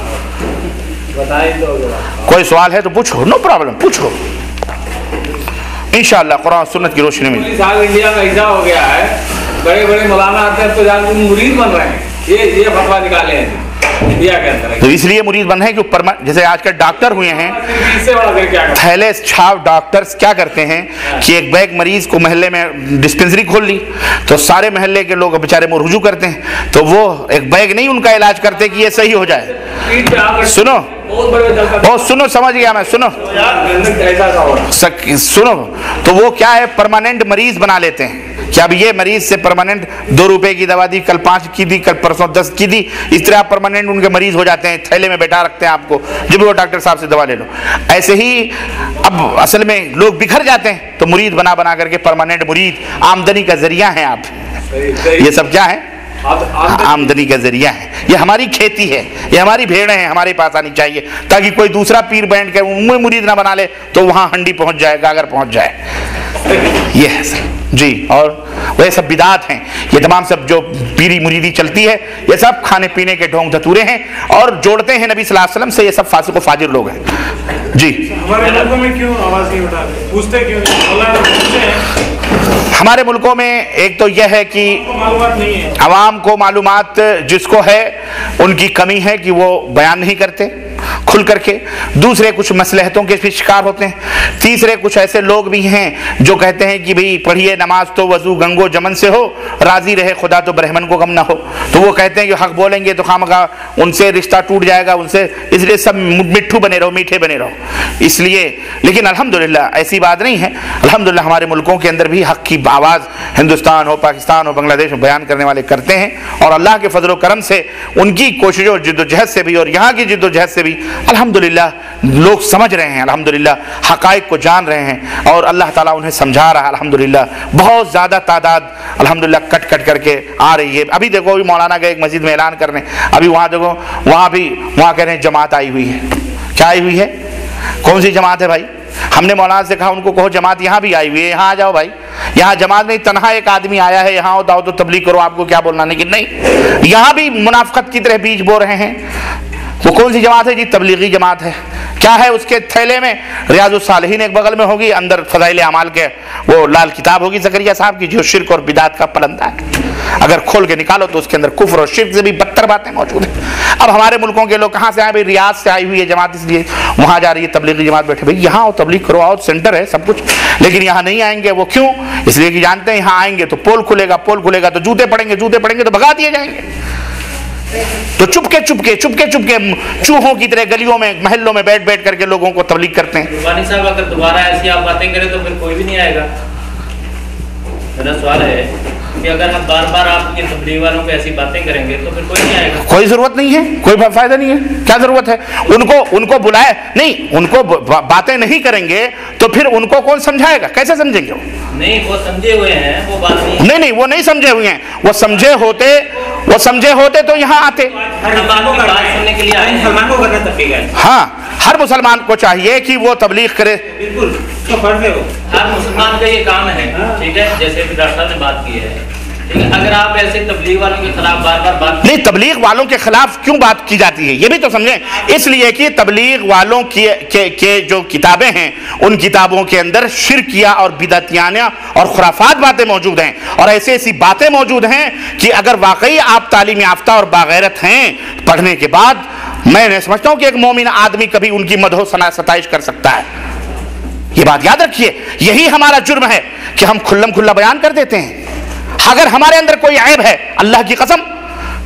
کوئی سوال ہے تو پوچھو، نو پرابلم، پوچھو، انشاءاللہ قرآن سنت کی روشنی میں۔ انڈیا میں ایسا ہو گیا ہے، بڑے بڑے مولانا آتے ہیں تو جا کے مرید بن رہے ہیں، یہ فتویٰ نکالے ہیں انڈیا کے اندر۔ تو اس لیے مرید بن ہے کہ جیسے آج کل ڈاکٹر ہوئے ہیں، تھیلے چھاپ ڈاکٹرز کیا کرتے ہیں کہ ایک بیگ مریض کو محلے میں ڈسپنسری کھول لی تو سارے محلے کے لوگ بیچارے میں رجوع کرتے ہیں، تو وہ ایک بیگ نہیں ان کا علاج کرتے کہ یہ صحیح ہو جائے۔ سنو بہت سنو، سمجھ گیا میں، سنو تو وہ کیا ہے، پرماننٹ مریض بنا لیتے ہیں کہ اب یہ مریض سے پرماننٹ 2 روپے کی دوا دی، کل 5 کی دی، کل پرسوں 10 کی دی، اس طرح پرماننٹ ان کے مریض ہو جاتے ہیں، تھیلے میں بیٹھا رکھتے ہیں آپ کو، جب وہ ڈاکٹر صاحب سے دوا لے لو۔ ایسے ہی اب اصل میں لوگ بکھر جاتے ہیں تو مرید بنا بنا کر کے پرماننٹ مرید، آمدنی کا ذریعہ ہیں آپ۔ یہ سب کیا ہے؟ آمدنی کا ذریعہ ہے۔ یہ ہماری کھیتی ہے، یہ ہماری بھیڑیں ہیں، ہمارے پاس آنی چاہیے تاکہ کوئی دوسرا پیر بینٹ کے منہ مرید نہ بنا لے تو وہاں ہنڈی پہنچ جائے گا، اگر پہنچ جائے۔ یہ ہے سر جی۔ اور وہ سب بدعات ہیں، یہ تمام سب جو پیری مریدی چلتی ہے یہ سب کھانے پینے کے ڈھونگ دھتورے ہیں اور جوڑتے ہیں نبی صلی اللہ علیہ وسلم سے، یہ سب فاسق و فاجر لوگ ہیں۔ جی ہمارے ملکوں میں کیوں آواز نہیں اٹھاتے، پوچھتے کیوں نہیں؟ ہمارے ملکوں میں ایک تو یہ ہے کہ عوام کو معلومات جس کو ہے ان کی کمی ہے کہ وہ بیان نہیں کرتے کھل کر کے، دوسرے کچھ مصلحتوں کے بھی شکار ہوتے ہیں، تیسرے کچھ ایسے لوگ بھی ہیں جو کہتے ہیں کہ بھئی پڑھیے نماز تو وضو گنگو جمن سے ہو، راضی رہے خدا تو برہمن کو غم نہ ہو، تو وہ کہتے ہیں کہ حق بولیں گے تو خامخواہ ان سے رشتہ ٹوٹ جائے گا، ان سے، اس لیے سب مٹھو بنے رہو، میٹھے بنے رہو۔ اس لیے لیکن الحمدللہ ایسی بات نہیں ہے، الحمدللہ ہمارے ملکوں کے اندر بھی حق کی آواز ہندوستان ہو، پاکستان ہو، بنگلہ دیش میں بیان کرنے والے کرتے ہیں، اور اللہ کے فضل و کرم سے ان کی کوششوں اور جد و جہد سے بھی اور یہاں کی جد و جہد سے بھی الحمدللہ لوگ سمجھ رہے ہیں، الحمدللہ حقائق کو جان رہے ہیں اور اللہ تعالیٰ انہیں سمجھا رہا ہے۔ الحمدللہ بہت زیادہ تعداد الحمدللہ کٹ کٹ کر کے آ رہی ہے۔ ابھی دیکھو ابھی مولانا گئے ایک مسجد میں اعلان کرنے، ابھی وہاں دیکھو وہاں کہہ رہے ہیں جماعت آئی ہوئی ہے۔ کیا آئی ہوئی ہے؟ کون سی جماعت ہے بھائی؟ ہم نے مولانا سے کہا ان کو کہو جماعت یہاں بھی آئی ہوئی ہے، یہاں آ جاؤ بھائی، یہاں جماعت میں تنہا ایک آدمی آیا ہے، یہاں آؤ تو تبلیغ کرو، آپ کو کیا بولنا، لیکن نہیں، یہاں بھی منافقت کی طرح بیج بو رہے ہیں۔ وہ کون سی جماعت ہے جی؟ تبلیغی جماعت ہے۔ کیا ہے اس کے تھیلے میں؟ ریاض الصالحین ایک بغل میں ہوگی، اندر فضائل اعمال کے وہ لال کتاب ہوگی زکریا صاحب کی، جو شرک اور بدعت کا پلندہ ہے، اگر کھول کے نکالو تو اس کے اندر کفر اور شرک سے بھی بدتر باتیں موجود ہیں۔ اب ہمارے ملکوں کے لوگ کہاں سے آئے؟ بھائی ریاض سے آئی ہوئی ہے جماعت، اس لیے وہاں جا رہی ہے تبلیغی جماعت، بیٹھے بھائی یہاں آؤ تبلیغ کرو، آؤ سینٹر ہے سب کچھ، لیکن یہاں نہیں آئیں گے۔ وہ کیوں؟ اس لیے کہ جانتے ہیں یہاں آئیں گے تو پول کھلے گا، پول کھلے گا تو جوتے پڑیں گے، جوتے پڑیں گے تو بھگا دیے جائیں گے، تو چپکے چوہوں کی طرح گلیوں میں محلوں میں بیٹھ بیٹھ کر کے لوگوں کو تبلیغ کرتے ہیں۔ ربانی صاحب اگر دوبارہ ایسی آپ باتیں کریں تو پھر کوئی بھی نہیں آئے گا۔ میرا سوال ہے کہ اگر ہم بار بار آپ کے تبلیغ والوں کو ایسی باتیں کریں گے تو پھر کوئی نہیں آئے گا۔ کوئی ضرورت نہیں ہے، کوئی فائدہ نہیں ہے، کیا ضرورت ہے؟ ان کو بلائے نہیں، ان کو باتیں نہیں کریں گے تو پھر ان کو کون سمجھائے گا؟ کیسے سمجھیں گے؟ نہیں وہ سمجھے ہوئے ہیں، وہ بات نہیں وہ نہیں سمجھے ہوئے ہیں، وہ سمجھے ہوتے تو یہاں آتے۔ ہاں ہر مسلمان کو چاہیے کہ وہ تبلیغ کرے، بالکل ہر مسلمان کا یہ کام ہے، ٹھیک ہے؟ جیسے ڈاکٹر صاحب نے بات کی ہے اگر آپ ایسے تبلیغ والوں کے خلاف بار بار بات نہیں، تبلیغ والوں کے خلاف کیوں بات کی جاتی ہے یہ بھی تو سمجھیں. اس لیے کہ تبلیغ والوں کے جو کتابیں ہیں ان کتابوں کے اندر شرکیہ اور بدعتیانہ اور خرافات باتیں موجود ہیں، اور ایسی باتیں موجود ہیں کہ اگر واقعی آپ تعلیم یافتہ اور باغیرت ہیں پڑھنے کے بعد، میں نہیں سمجھتا ہوں کہ ایک مومن آدمی کبھی ان کی مدح و ستائش کر سکتا ہے. یہ بات یاد رکھیے، یہی ہمارا جرم ہے کہ ہم کھلم کھلا بیان کر دیتے ہیں. اگر ہمارے اندر کوئی عیب ہے، اللہ کی قسم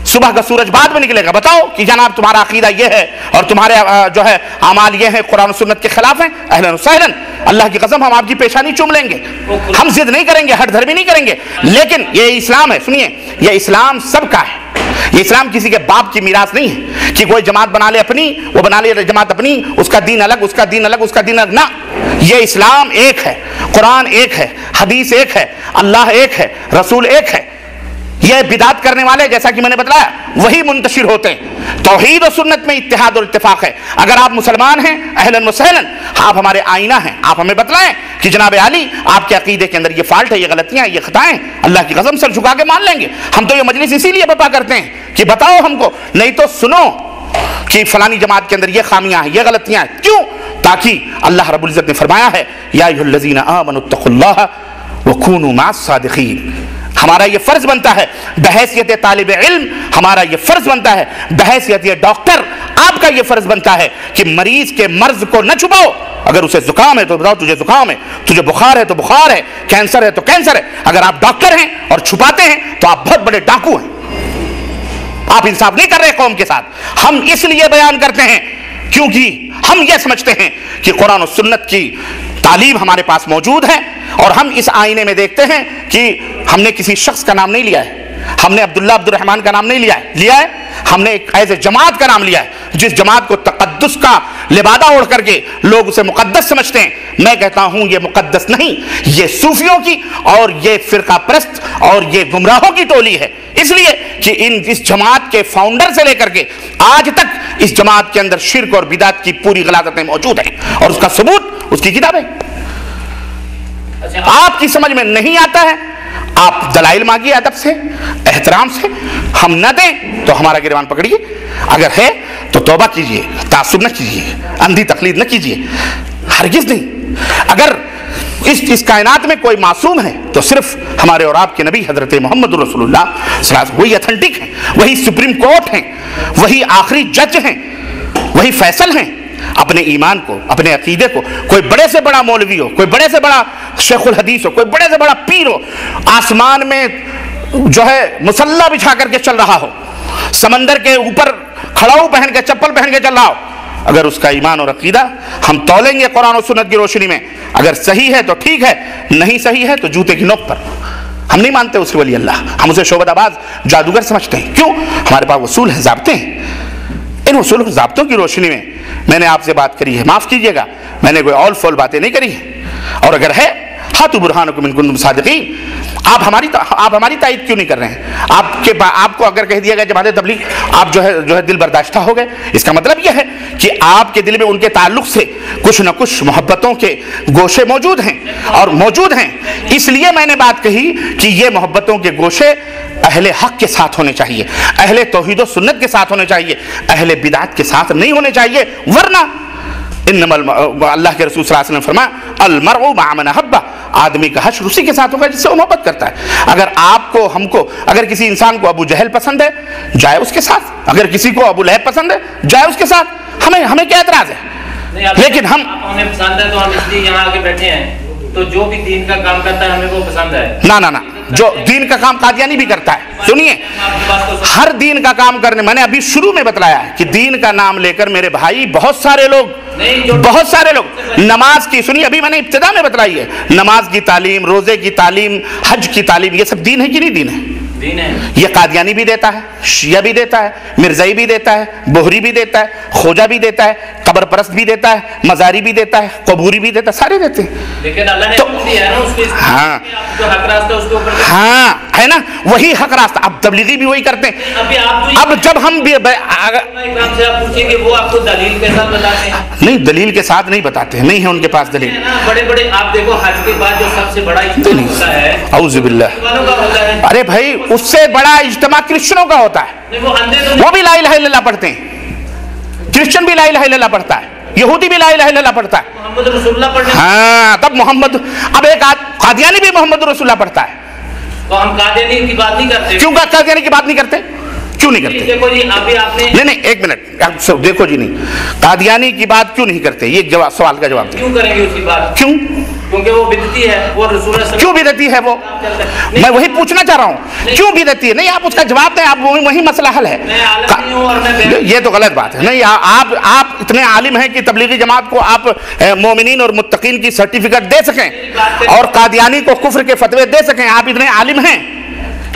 صبح کا سورج بعد میں نکلے گا، بتاؤ کہ جناب تمہارا عقیدہ یہ ہے اور تمہارے جو ہے اعمال یہ ہیں، قرآن و سنت کے خلاف ہیں، اہلاً و سہلاً، اللہ کی قسم ہم آپ کی پیشانی چوم لیں گے. ہم ضد نہیں کریں گے، ہٹ دھرمی نہیں کریں گے. لیکن یہ اسلام ہے، سنیے، یہ اسلام سب کا ہے. یہ اسلام کسی کے باپ کی میراث نہیں ہے کہ کوئی جماعت بنا لے اپنی، وہ بنا لے جماعت اپنی، اس کا دین الگ، اس کا دین الگ، اس کا دین الگ. نہ، یہ اسلام ایک ہے، قرآن ایک ہے، حدیث ایک ہے، اللہ ایک ہے، رسول ایک ہے. یہ بدعت کرنے والے جیسا کہ میں نے بتلایا وہی منتشر ہوتے ہیں. توحید و سنت میں اتحاد اور اتفاق ہے. اگر آپ مسلمان ہیں اہلاً و سہلاً، آپ ہمارے آئینہ ہیں، آپ ہمیں بتلائیں کہ جناب علی آپ کے عقیدے کے اندر یہ فالٹ ہے، یہ غلطیاں ہیں، یہ خطائیں، اللہ کی قسم سر جھکا کے مان لیں گے. ہم تو یہ مجلس اسی لیے برپا کرتے ہیں کہ بتاؤ ہم کو، نہیں تو سنو کہ فلانی جماعت کے اندر یہ خامیاں ہیں، یہ غلطیاں ہیں. کیوں؟ تاکہ اللہ رب العزت نے فرمایا ہے یا ایھا الذین آمنوا اتقوا اللہ وکونوا مع الصادقین. ہمارا یہ فرض بنتا ہے بحیثیت طالب علم، ہمارا یہ فرض بنتا ہے بحیثیت یہ ڈاکٹر، آپ کا یہ فرض بنتا ہے کہ مریض کے مرض کو نہ چھپاؤ. اگر اسے زکام ہے تو بتاؤ تجھے زکام ہے، تجھے بخار ہے تو بخار ہے، کینسر ہے تو کینسر ہے. اگر آپ ڈاکٹر ہیں اور چھپاتے ہیں تو آپ بہت بڑے ڈاکو ہیں. آپ انصاف نہیں کر رہے قوم کے ساتھ. ہم اس لیے بیان کرتے ہیں کیونکہ ہم یہ سمجھتے ہیں کہ قرآن و سنت کی تعلیم ہمارے پاس موجود ہے، اور ہم اس آئینے میں دیکھتے ہیں کہ ہم نے کسی شخص کا نام نہیں لیا ہے، ہم نے عبداللہ عبد الرحمن کا نام نہیں لیا ہے، ہم نے ایک ایسے جماعت کا نام لیا ہے جس جماعت کو تقدس کا لبادہ اوڑھ کر کے لوگ اسے مقدس سمجھتے ہیں. میں کہتا ہوں یہ مقدس نہیں، یہ صوفیوں کی اور یہ فرقہ پرست اور یہ گمراہوں کی ٹولی ہے. اس لیے کہ اس جماعت کے فاؤنڈر سے لے کر کے آج تک اس جماعت کے اندر شرک اور بدعت کی پوری غلاظتیں موجود ہیں، اور اس کا ثبوت اس کی کتابیں. آپ کی سمجھ میں نہیں آتا ہے، آپ دلائل مانگیے ادب سے، احترام سے. ہم نہ دیں تو ہمارا گریبان پکڑیے، اگر ہے تو توبہ کیجیے، تعصب نہ کیجیے، اندھی تقلید نہ کیجیے، ہرگز نہیں. اگر اس کائنات میں کوئی معصوم ہے تو صرف ہمارے اور آپ کے نبی حضرت محمد رسول اللہ صلی اللہ علیہ وسلم. وہی اتھینٹک ہیں، وہی سپریم کورٹ ہیں، وہی آخری جج ہیں، وہی فیصل ہیں. اپنے ایمان کو، اپنے عقیدے کو، کوئی بڑے سے بڑا مولوی ہو، کوئی بڑے سے بڑا شیخ الحدیث ہو، کوئی بڑے سے بڑا پیر ہو، آسمان میں جو ہے مسلح بچھا کر کے چل رہا ہو، سمندر کے اوپر کھڑاؤ پہن کے چپل پہن کے چل رہا ہو، اگر اس کا ایمان اور عقیدہ ہم تولیں گے قرآن و سنت کی روشنی میں، اگر صحیح ہے تو ٹھیک ہے، نہیں صحیح ہے تو جوتے کی نوک پر. ہم نہیں مانتے اسے ولی اللہ، ہم اسے شعبدہ باز جادوگر سمجھتے ہیں. کیوں؟ ہمارے پاس اصول ہیں، ضابطے ہیں. ان اصول ضابطوں کی روشنی میں میں نے آپ سے بات کری ہے، معاف کیجئے گا، میں نے کوئی اول فول باتیں نہیں کری ہیں. اور اگر ہے ہاتھو برہانکم ان کنتم صادقین. آپ ہماری تائید کیوں نہیں کر رہے ہیں؟ آپ کو اگر کہہ دیا گیا جماعت تبلیغ آپ جو ہے دل برداشتہ ہو گئے، اس کا مطلب یہ ہے کہ آپ کے دل میں ان کے تعلق سے کچھ نہ کچھ محبتوں کے گوشے موجود ہیں، اور موجود ہیں. اس لیے میں نے بات کہی کہ یہ محبتوں کے گوشے اہل حق کے ساتھ ہونے چاہیے، اہل توحید و سنت کے ساتھ ہونے چاہیے، اہل بدعت کے ساتھ نہیں ہونے چاہیے. ورنہ اللہ کے رسول صلی اللہ علیہ وسلم فرمایا المرء مع من احب، آدمی کا حشر اسی کے ساتھ ہوگا جس سے وہ محبت کرتا ہے. اگر آپ کو، ہم کو، اگر کسی انسان کو ابو جہل پسند ہے جائے اس کے ساتھ، اگر کسی کو ابو لہب پسند ہے جائے اس کے ساتھ. ہمیں کیا اعتراض ہے؟ لیکن ہمیں پسند ہے تو ہم اس لیے یہاں آ کے بیٹھے ہیں. تو جو بھی دین کا کام کرتا ہے ہمیں وہ پسند ہے. نہ جو دین کا کام قادیانی بھی کرتا ہے. سنیے، ہر دین کا کام کرنے، میں نے ابھی شروع میں بتلایا ہے کہ دین کا نام لے کر میرے بھائی بہت سارے لوگ نماز کی، سنیے ابھی میں نے ابتدا میں بتلائی ہے، نماز کی تعلیم، روزے کی تعلیم، حج کی تعلیم، یہ سب دین ہے کہ نہیں دین ہے؟ یہ قادیانی بھی دیتا ہے، شیعہ بھی دیتا ہے، مرزائی بھی دیتا ہے، بہری بھی دیتا ہے، خوجہ بھی دیتا ہے، قبر پرست بھی دیتا ہے، مزاری بھی دیتا ہے، قبوری بھی دیتا ہے، سارے دیتے ہیں. لیکن اللہ نے دیا ہے نا اس کے، ہاں جو حق راستہ اس کے اوپر. ہاں ہے نا وہی حق راستہ. اب تبلیغی بھی وہی کرتے ہیں. اب جب ہم بھی وہ آپ کو دلیل کے ساتھ بتاتے ہیں. نہیں دلیل کے ساتھ نہیں بتاتے ہیں, نہیں ہے ان کے پاس دلیل. بڑے بڑے آپ دیکھو حج کے بعد جو سب سے بڑا اجتماع ہوتا ہے اعوذ باللہ, ارے بھائی اس سے بڑا اجتماع کرسچنوں کا ہوتا ہے, وہ بھی لا الہ الا اللہ پڑھتے ہیں. کرسچن بھی لا الہ الا اللہ پڑھتا ہے, یہودی بھی لا الہ الا اللہ پڑھتا ہے. محمد رسول اللہ پڑھتے ہیں. ہاں تب محمد, اب ایک قادیانی بھی محمد رسول اللہ پڑھتا ہے. تو ہم قادیانی کی بات نہیں کرتے. کیوں قادیانی کی بات نہیں کرتے؟ کیوں نہیں کرتے؟ دیکھو جی ابھی آپ نے نہیں ایک منٹ دیکھو جی, نہیں قادیانی کی بات کیوں نہیں کرتے؟ یہ سوال کا جواب دیں. کیوں کریں گے اس کی بات؟ کیوں؟ کیونکہ وہ بدعتی ہے, وہ رسول اللہ کیوں بدعتی ہے وہ؟ میں وہی پوچھنا چاہ رہا ہوں, کیوں بدعتی ہے؟ نہیں آپ اس کا جواب دیں, آپ وہی مسئلہ حل ہے. میں عالم نہیں ہوں اور میں یہ تو غلط بات ہے. نہیں آپ اتنے عالم ہیں کہ تبلیغی جماعت کو آپ مومنین اور متقین کی سرٹیفکیٹ دے سکیں اور قادیانی کو کفر کے فتوے دے سکیں. آپ اتنے عالم ہیں,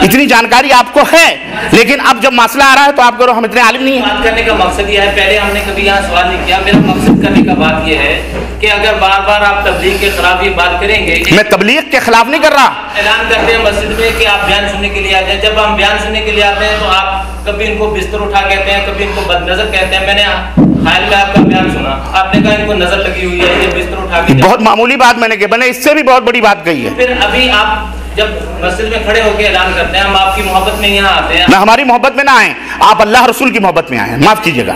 اتنی جانکاری آپ کو ہے, لیکن اب جب مسئلہ آ رہا ہے تو آپ کہو ہم اتنے عالم نہیں ہیں. بات کرنے کا مقصد یہ ہے, پہلے ہم نے کبھی یہاں سوال نہیں کیا, میرا مقصد کرنے کا بات یہ ہے کہ اگر بار بار آپ تبلیغ کے خلاف یہ بات کریں گے. میں تبلیغ کے خلاف نہیں کر رہا. اعلان کرتے ہیں مسجد میں کہ آپ بیان سننے کے لیے آ جائیں. جب ہم بیان سننے کے لیے آتے ہیں تو آپ کبھی ان کو بستر اٹھا کہتے ہیں, کبھی ان کو بد نظر کہتے ہیں. میں نے حال میں آپ کا بیان سنا, آپ نے کہا ان کو نظر لگی ہوئی ہے, یہ بستر اٹھا کے. بہت معمولی بات میں نے کہی, میں نے اس سے بھی بہت بڑی بات کہی ہے. پھر ابھی آپ جب مسجد میں کھڑے ہو کے اعلان کرتے ہیں ہم آپ کی محبت میں یہاں آتے ہیں. نہ ہماری محبت میں نہ آئیں, آپ اللہ رسول کی محبت میں آئیں. معاف کیجیے گا,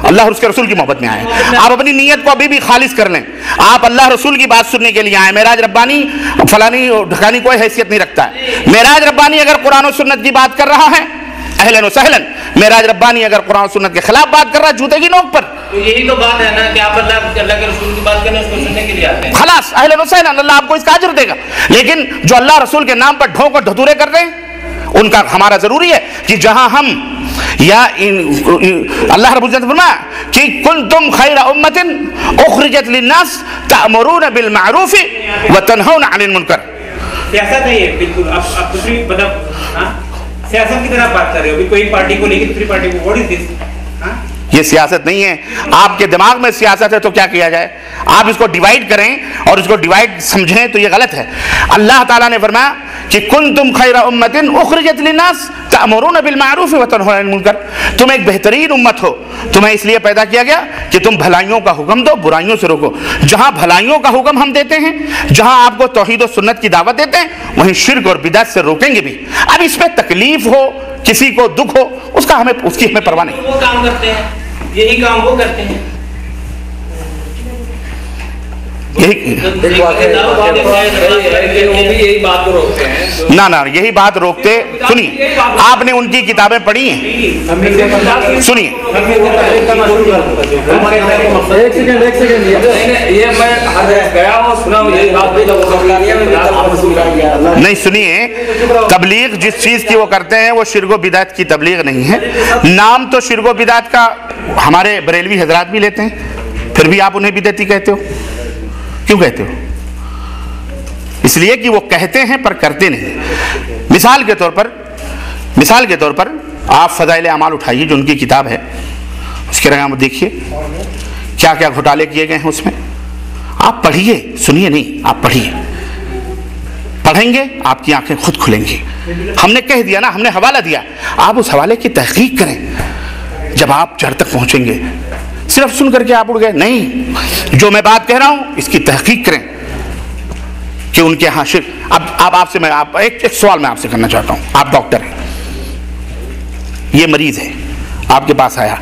اللہ اور اس کے رسول کی محبت میں آئیں. آپ اپنی نیت کو ابھی بھی خالص کر لیں. آپ اللہ رسول کی بات سننے کے لیے آئیں. معراج ربانی فلانی ڈھکانی کوئی حیثیت نہیں رکھتا ہے. معراج ربانی اگر قرآن و سنت کی بات کر رہا ہے اہلاً و سہلاً. معراج ربانی اگر قرآن و سنت کے خلاف بات کر رہا ہے جوتے کی نوک پر. تو یہی تو بات ہے نا کہ آپ اللہ کے رسول کی بات کریں, اس کو سننے کے لیے آتے ہیں. خلاص اہلاً و سہلاً, اللہ آپ کو اس کا اجر دے گا. لیکن جو اللہ رسول کے نام پر ڈھونک اور دھتورے کر رہے ہیں ان کا ہمارا ضروری ہے کہ جہاں ہم یا اللہ رب العزت فرمایا کہ کنتم خیر امت اخرجت للناس تأمرون بالمعروف وتنہون عن المنکر. سیاست ہے یہ بالکل. آپ دوسری مطلب سیاست کی طرح بات کر رہے ہو, کوئی پارٹی کو لے کے دوسری پارٹی کو. واٹ از دس؟ یہ سیاست نہیں ہے. آپ کے دماغ میں سیاست ہے تو کیا کیا جائے؟ آپ اس کو ڈیوائیڈ کریں اور اس کو ڈیوائیڈ سمجھیں تو یہ غلط ہے. اللہ تعالیٰ نے فرمایا کہ کنتم خیر امت اخرجت للناس تأمرون بالمعروف وتنہون عن المنکر. تم ایک بہترین امت ہو, تمہیں اس لیے پیدا کیا گیا کہ تم بھلائیوں کا حکم دو, برائیوں سے روکو. جہاں بھلائیوں کا حکم ہم دیتے ہیں, جہاں آپ کو توحید و سنت کی دعوت دیتے ہیں, وہیں شرک اور بدعت سے روکیں گے بھی. اب اس میں تکلیف ہو, کسی کو دکھ ہو, اس کی ہمیں پرواہ نہیں. وہ کام کرتے ہیں, یہی کام وہ کرتے ہیں. نہ یہی بات روکتے. سنیے, آپ نے ان کی کتابیں پڑھی ہیں؟ سنیے, نہیں سنیے, تبلیغ جس چیز کی وہ کرتے ہیں وہ شرک و بدعت کی تبلیغ نہیں ہے. نام تو شرک و بدعت کا ہمارے بریلوی حضرات بھی لیتے ہیں, پھر بھی آپ انہیں بدعتی کہتے ہو. کیوں کہتے ہو؟ اس لیے کہ وہ کہتے ہیں پر کرتے نہیں. مثال کے طور پر آپ فضائل اعمال اٹھائیے جو ان کی کتاب ہے, اس کے رقم دیکھیے کیا کیا گھوٹالے کیے گئے ہیں اس میں. آپ پڑھیے, سنیے نہیں, آپ پڑھیے. پڑھیں گے آپ کی آنکھیں خود کھلیں گی. ہم نے کہہ دیا نا, ہم نے حوالہ دیا, آپ اس حوالے کی تحقیق کریں. جب آپ جڑ تک پہنچیں گے, صرف سن کر کے آپ اڑ گئے نہیں, جو میں بات کہہ رہا ہوں اس کی تحقیق کریں کہ ان کے ہاں شرک. اب آپ سے میں ایک سوال میں آپ سے کرنا چاہتا ہوں. آپ ڈاکٹر ہیں, یہ مریض ہے, آپ کے پاس آیا,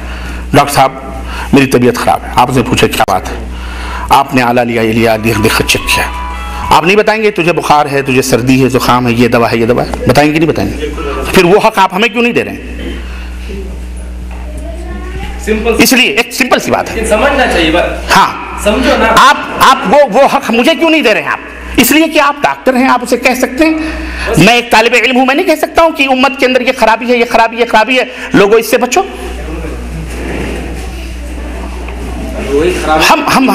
ڈاکٹر صاحب میری طبیعت خراب ہے. آپ سے پوچھا کیا بات ہے, آپ نے آلہ لیا, یہ لیا, دیکھ چیک کیا. آپ نہیں بتائیں گے تجھے بخار ہے, تجھے سردی ہے, زکام ہے, یہ دوا ہے, یہ دوا ہے, بتائیں گے نہیں بتائیں گے؟ پھر وہ حق آپ ہمیں کیوں نہیں دے رہے ہیں؟ اس لیے ایک سمپل سی بات ہے, سمجھنا چاہیے بات. ہاں سمجھو نا, آپ وہ حق مجھے کیوں نہیں دے رہے ہیں آپ؟ اس لیے کہ آپ ڈاکٹر ہیں, آپ اسے کہہ سکتے ہیں. میں ایک طالب علم ہوں, میں نہیں کہہ سکتا ہوں کہ امت کے اندر یہ خرابی ہے, یہ خرابی, یہ خرابی ہے, لوگوں اس سے بچو. ہم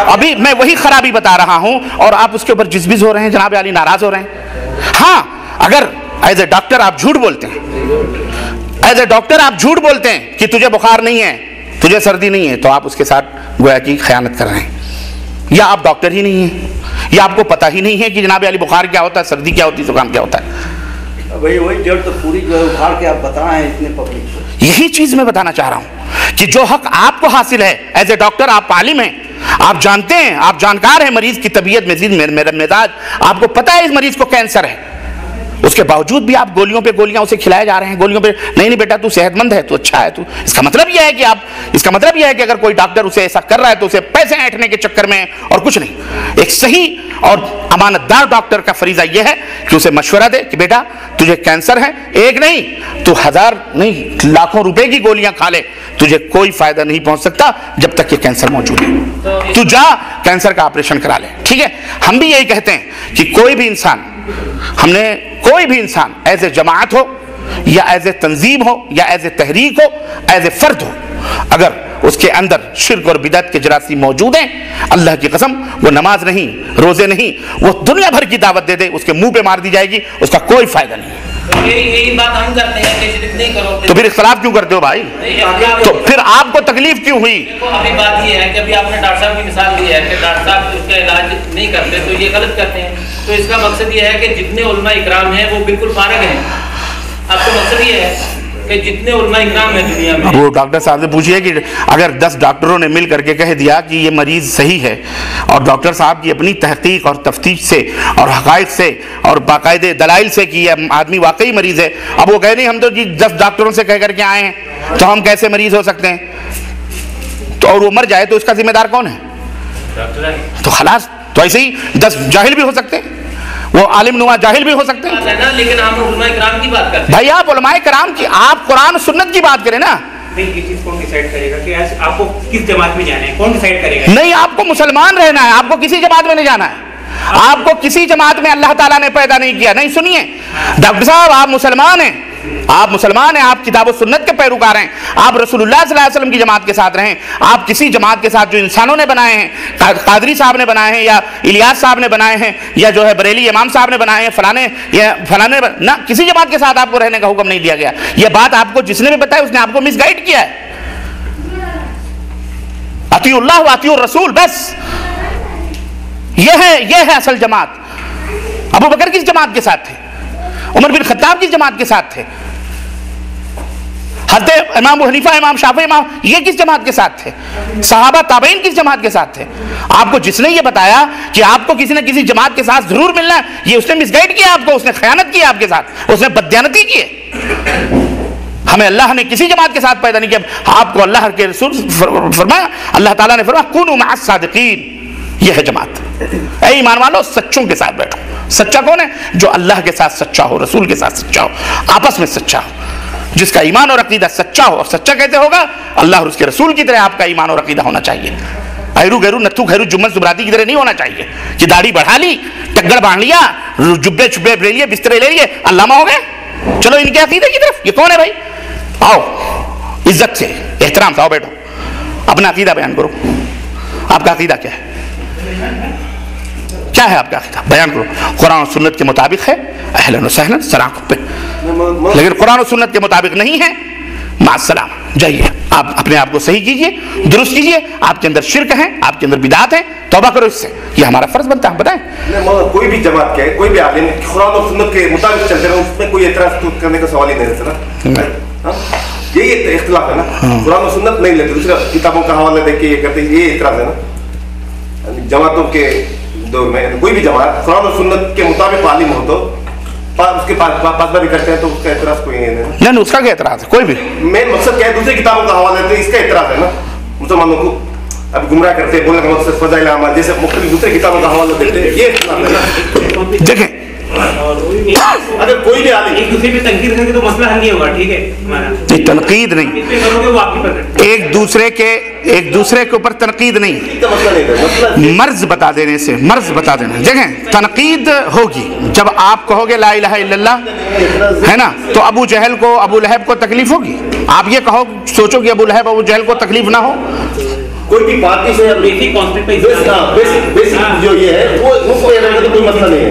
ابھی میں وہی خرابی بتا رہا ہوں اور آپ اس کے اوپر جزبز ہو رہے ہیں, جناب علی ناراض ہو رہے ہیں. ہاں اگر ایز اے ڈاکٹر آپ جھوٹ بولتے ہیں, ایز اے ڈاکٹر آپ جھوٹ بولتے ہیں کہ تجھے بخار نہیں ہے, تجھے سردی نہیں ہے, تو آپ اس کے ساتھ گویا کی خیانت کر رہے ہیں, یا آپ ڈاکٹر ہی نہیں ہیں. یہ آپ کو پتہ ہی نہیں ہے کہ جناب علی بخار کیا ہوتا ہے, سردی کیا ہوتی ہے, زکام کیا ہوتا ہے. وہی جڑ تو پوری جو ہے اکھاڑ کے آپ بتائیں اتنے پبلک کو. یہی چیز میں بتانا چاہ رہا ہوں کہ جو حق آپ کو حاصل ہے ایز اے ڈاکٹر, آپ عالم ہیں, آپ جانتے ہیں, آپ جانکار ہیں مریض کی طبیعت, مزاج, آپ کو پتہ ہے اس مریض کو کینسر ہے, اس کے باوجود بھی آپ گولیوں پہ گولیاں اسے کھلائے جا رہے ہیں, گولیوں پہ نہیں بیٹا تو صحت مند ہے, تو اچھا ہے, تو اس کا مطلب یہ ہے کہ اگر کوئی ڈاکٹر اسے ایسا کر رہا ہے تو اسے پیسے اینٹنے کے چکر میں اور کچھ نہیں. ایک صحیح اور امانت دار ڈاکٹر کا فریضہ یہ ہے کہ اسے مشورہ دے کہ بیٹا تجھے کینسر ہے, ایک نہیں تو 1000 نہیں لاکھوں روپے کی گولیاں کھا لے, تجھے کوئی فائدہ نہیں پہنچ سکتا جب تک یہ کینسر موجود ہے, تو جا کینسر کا آپریشن کرا لے. ٹھیک ہے, ہم بھی یہی کہتے ہیں کہ کوئی بھی انسان ایز اے جماعت ہو یا ایز اے تنظیم ہو یا ایز اے تحریک ہو, ایز اے فرد ہو, اگر اس کے اندر شرک اور بدعت کے جراثیم موجود ہیں, اللہ کی قسم وہ نماز نہیں, روزے نہیں, وہ دنیا بھر کی دعوت دے دے, اس کے منہ پہ مار دی جائے گی, اس کا کوئی فائدہ نہیں. یہی بات ہم کرتے ہیں کہ شرک نہیں کرو, تو پھر اختلاف کیوں کرتے ہو بھائی؟ تو پھر آپ کو تکلیف کیوں ہوئی؟ ابھی بات یہ ہے کہ ابھی آپ نے ڈاکٹر صاحب کی مثال دی ہے کہ ڈاکٹر صاحب اس کا علاج نہیں کرتے تو یہ غلط کرتے ہیں. تو اس کا مقصد یہ ہے کہ جتنے علماء اکرام ہیں وہ بالکل فارغ ہیں. آپ کا مقصد یہ ہے کہ جتنے علماء اکرام ہیں دنیا میں, وہ ڈاکٹر صاحب سے پوچھئے کہ اگر 10 ڈاکٹروں نے مل کر کے کہہ دیا کہ یہ مریض صحیح ہے, اور ڈاکٹر صاحب کی اپنی تحقیق اور تفتیش سے اور حقائق سے اور باقاعدہ دلائل سے کہ یہ آدمی واقعی مریض ہے, اب وہ کہہ نہیں ہم تو 10 ڈاکٹروں سے کہہ کر کے آئے ہیں تو ہم کیسے مریض ہو سکتے ہیں, تو اور وہ مر جائے تو اس کا ذمہ دار کون ہے؟ تو خلاص. تو ایسے ہی 10 جاہل بھی ہو سکتے ہیں, وہ عالم نما جاہل بھی ہو سکتے ہیں, لیکن ہم علماء کرام کی بات کرتے ہیں. بھائی آپ علماء کرام کی, آپ قرآن و سنت کی بات کریں نا. نہیں, یہ چیز کون ڈیسائیڈ کرے گا کہ آپ کو کس جماعت میں جانا ہے, کون ڈیسائیڈ کرے گا؟ نہیں, آپ کو مسلمان رہنا ہے, آپ کو کسی جماعت میں نہیں جانا ہے, آپ کو کسی جماعت میں اللہ تعالیٰ نے پیدا نہیں کیا. نہیں, سنیے ڈاکٹر صاحب, آپ مسلمان ہیں, آپ کتاب و سنت کے پیروکار ہیں, آپ رسول اللہ صلی اللہ علیہ وسلم کی جماعت کے ساتھ رہیں, آپ کسی جماعت کے ساتھ جو انسانوں نے بنائے ہیں, قادری صاحب نے بنائے ہیں یا الیاس صاحب نے بنائے ہیں یا جو ہے بریلی امام صاحب نے بنائے ہیں, فلانے نہ, کسی جماعت کے ساتھ آپ کو رہنے کا حکم نہیں دیا گیا. یہ بات آپ کو جس نے بھی بتایا اس نے آپ کو مس گائیڈ کیا ہے. اطیعوا اللہ و اطیعوا الرسول, بس یہ ہے اصل جماعت. ابو بکر کس جماعت کے ساتھ تھے؟ عمر بن خطاب کس جماعت کے ساتھ تھے؟ حضرت امام ابو حنیفہ, امام شافعی, یہ کس جماعت کے ساتھ تھے؟ صحابہ تابعین کس جماعت کے ساتھ تھے؟ آپ کو جس نے یہ بتایا کہ آپ کو کسی نہ کسی جماعت کے ساتھ ضرور ملنا ہے, یہ اس نے مس گائیڈ کیا آپ کو, اس نے خیانت کی آپ کے ساتھ, اس نے بددیانتی کی ہے. ہمیں اللہ نے کسی جماعت کے ساتھ پیدا نہیں کیا. آپ کو اللہ کے رسول فرمایا, اللہ تعالیٰ نے فرمایا کونوا مع الصادقین, یہ ہے جماعت. اے ایمان والو, سچوں کے ساتھ بیٹھو. سچا کون ہے؟ جو اللہ کے ساتھ سچا ہو, رسول کے ساتھ سچا ہو, آپس میں سچا ہو, جس کا ایمان اور عقیدہ سچا ہو. اور سچا کیسے ہوگا؟ اللہ اور اس کے رسول کی طرح آپ کا ایمان اور عقیدہ ہونا چاہیے. ایرو گیرو نتھو گھیرو جمن زبراتی کی طرح نہیں ہونا چاہیے کہ داڑھی بڑھا لی, ٹگڑ باندھ لیا, جبے چھبے لے لیے, بسترے لے لیے, علامہ ہو گئے. چلو ان کے عقیدے کی طرف. یہ کون ہے بھائی؟ آؤ عزت سے, احترام سے آؤ بیٹھو, اپنا عقیدہ بیان کرو. آپ کا عقیدہ کیا ہے؟ کیا ہے آپ کا عقیدہ؟ بیان کرو. قرآن و سنت کے مطابق ہے, اہلاً و سہلاً, سراخوں پہ. لیکن قرآن و سنت کے مطابق نہیں ہے, مع السلام, جائیے. آپ اپنے آپ کو صحیح کیجئے, درست کیجئے. آپ کے اندر شرک ہے, آپ کے اندر بدعات ہے, توبہ کرو اس سے. یہ ہمارا فرض بنتا ہے. بتائیں کوئی بھی جماعت کے, کوئی بھی عالم قرآن و سنت کے مطابق چلتے رہے, اس میں کوئی اعتراض کرنے کا سوال ہی نہیں رہتا نا. یہی اختلاف ہے نا, قرآن و سنت نہیں لیتے, دوسرے کتابوں کا حوالہ دے کے یہ کرتے, یہ اعتراض ہے نا. جماعتوں کے دور میں کوئی بھی جماعت قرآن و سنت کے مطابق عالم ہو تو اس کے پاسداری کرتے ہیں, تو اس کا اعتراض کوئی نہیں. نہیں, اس کا کیا اعتراض ہے؟ کوئی بھی. مین مقصد کیا ہے؟ دوسری کتابوں کا حوالہ دیتے, اس کا اعتراض ہے نا. مسلمانوں کو اب گمراہ کرتے ہیں, بولنے کا مقصد فضائل اعمال جیسے مختلف دوسری کتابوں کا حوالہ دیتے ہیں, یہ اختلاف ہے نا. دیکھیں, اگر کوئی بھی عالم ایک دوسرے پہ تنقید کریں گے تو مسئلہ حل نہیں ہوگا. ٹھیک ہے, ہمارا تنقید نہیں, ایک دوسرے کے اوپر تنقید نہیں, مرض بتا دینے سے, مرض بتا دینے. دیکھیں, تنقید ہوگی جب آپ کہو گے لا الہ الا اللہ, ہے نا, تو ابو جہل کو, ابو لہب کو تکلیف ہوگی. آپ یہ کہو, سوچو کہ ابو لہب, ابو جہل کو تکلیف نہ ہو. کوئی بھی پارٹی سے بیسک کانسیپٹ بیسک جو یہ ہے وہ کوئی مسئلہ نہیں ہے.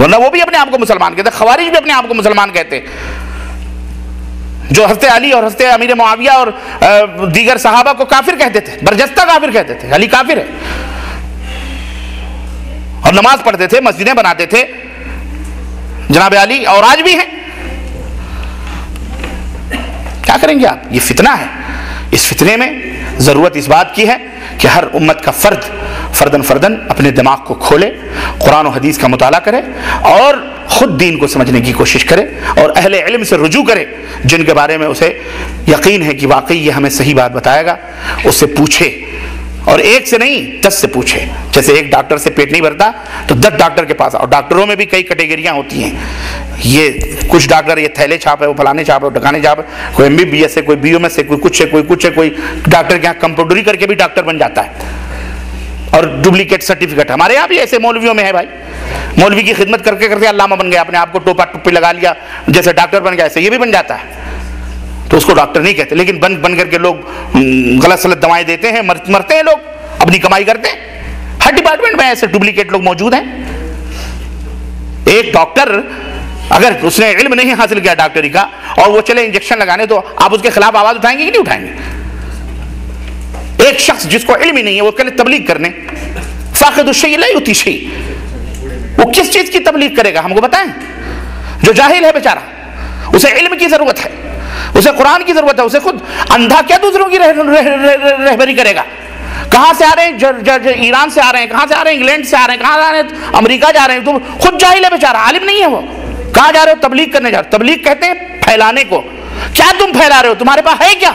ورنہ وہ بھی اپنے آپ کو مسلمان کہتے، خوارج بھی اپنے آپ کو مسلمان کہتے، جو حضرت علی اور حضرت امیر معاویہ اور دیگر صحابہ کو کافر کہتے تھے، برجستہ کافر کہتے تھے، علی کافر ہے، اور نماز پڑھتے تھے، مسجدیں بناتے تھے جناب علی، اور آج بھی ہیں۔ کیا کریں گے آپ؟ یہ فتنہ ہے۔ اس فتنے میں ضرورت اس بات کی ہے کہ ہر امت کا فردن اپنے دماغ کو کھولے، قرآن و حدیث کا مطالعہ کرے، اور خود دین کو سمجھنے کی کوشش کرے، اور اہل علم سے رجوع کرے جن کے بارے میں اسے یقین ہے کہ واقعی یہ ہمیں صحیح بات بتائے گا، اس سے پوچھے، اور ایک سے نہیں 10 سے پوچھے۔ جیسے ایک ڈاکٹر سے پیٹ نہیں بھرتا تو 10 ڈاکٹر کے پاس، اور ڈاکٹروں میں بھی کئی کیٹیگریاں ہوتی ہیں، یہ کچھ ڈاکٹر یہ تھیلے چھاپ ہے، وہ فلانے چھاپ ہے، وہ ڈکانے چھاپ ہے، کوئی MBBS ہے، کوئی BMS ہے، کوئی کچھ ہے، کوئی کچھ ہے، کوئی ڈاکٹر کے یہاں کمپاؤنڈری کر کے بھی ڈاکٹر بن جاتا ہے، اور ڈپلیکیٹ سرٹیفکیٹ۔ ہمارے یہاں بھی ایسے مولویوں میں ہے بھائی، مولوی کی خدمت کرتے کرتے علامہ بن گیا، اپنے آپ کو ٹوپا ٹوپی لگا لیا، جیسے ڈاکٹر بن گیا، ایسے یہ بھی بن جاتا ہے، تو اس کو ڈاکٹر نہیں کہتے، لیکن بن کر کے لوگ غلط سلط دوائیں دیتے ہیں، مرتے ہیں لوگ، اپنی کمائی کرتے ہیں۔ ہر ڈپارٹمنٹ میں ایسے ڈپلیکیٹ لوگ موجود ہیں۔ ایک ڈاکٹر اگر اس نے علم نہیں حاصل کیا ڈاکٹری کا، اور وہ چلے انجیکشن لگانے، تو آپ اس کے خلاف آواز اٹھائیں گے کہ نہیں اٹھائیں گے؟ ایک شخص جس کو علم ہی نہیں ہے، وہ چلے تبلیغ کرنے، فاقد الشیء لا یؤتی شیء، وہ کس چیز کی تبلیغ کرے گا؟ ہم کو بتائیں۔ جو جاہل ہے بیچارہ، اسے علم کی ضرورت ہے، اسے قرآن کی ضرورت ہے، اسے خود اندھا کیا دوسروں کی رہبری کرے گا؟ کہاں سے آ رہے ہیں؟ ایران سے آ رہے ہیں، کہاں سے آ رہے ہیں؟ انگلینڈ سے آ رہے ہیں، کہاں آ رہے ہیں؟ امریکہ جا رہے ہیں، تو خود جاہل ہے بیچارہ، عالم نہیں ہے وہ۔ کہاں جا رہے ہو؟ تبلیغ کرنے جا رہے ہو۔ تبلیغ کہتے ہیں پھیلانے کو۔ کیا تم پھیلا رہے ہو؟ تمہارے پاس ہے کیا؟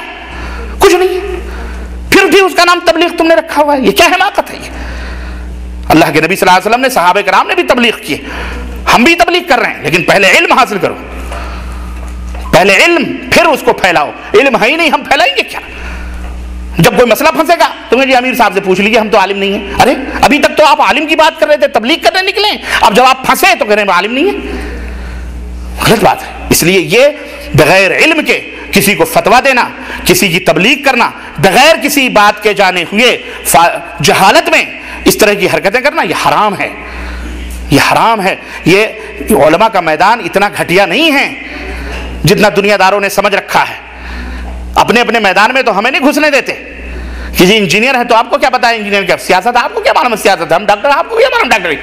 کچھ نہیں ہے، پھر بھی اس کا نام تبلیغ تم نے رکھا ہوا ہے۔ یہ کیا حماقت ہے؟ یہ اللہ کے نبی صلی اللہ علیہ وسلم نے، صحابہ کرام نے بھی تبلیغ کی، ہم بھی تبلیغ کر رہے ہیں، لیکن پہلے علم حاصل کرو، پہلے علم، پھر اس کو پھیلاؤ۔ علم ہے ہی نہیں، ہم پھیلائیں گے کیا؟ جب کوئی مسئلہ پھنسے گا تو جی امیر صاحب سے پوچھ لیجیے، ہم تو عالم نہیں ہیں۔ ارے ابھی تک تو آپ عالم کی بات کر رہے تھے، تبلیغ کرنے نکلے، اب جب آپ پھنسے تو کہہ رہے ہیں عالم نہیں ہے۔ غلط بات ہے۔ اس لیے یہ بغیر علم کے کسی کو فتویٰ دینا، کسی کی تبلیغ کرنا، بغیر کسی بات کے جانے ہوئے جہالت میں اس طرح کی حرکتیں کرنا، یہ حرام ہے، یہ حرام ہے۔ یہ علماء کا میدان اتنا گھٹیا نہیں ہے جتنا دنیا داروں نے سمجھ رکھا ہے۔ اپنے اپنے میدان میں تو ہمیں نہیں گھسنے دیتے کہ جی انجینئر ہے تو آپ کو کیا پتا ہے انجینئر کیا، سیاست آپ کو کیا معلوم ہے سیاست، ہم ڈاکٹر آپ کو کیا معلوم ڈاکٹری۔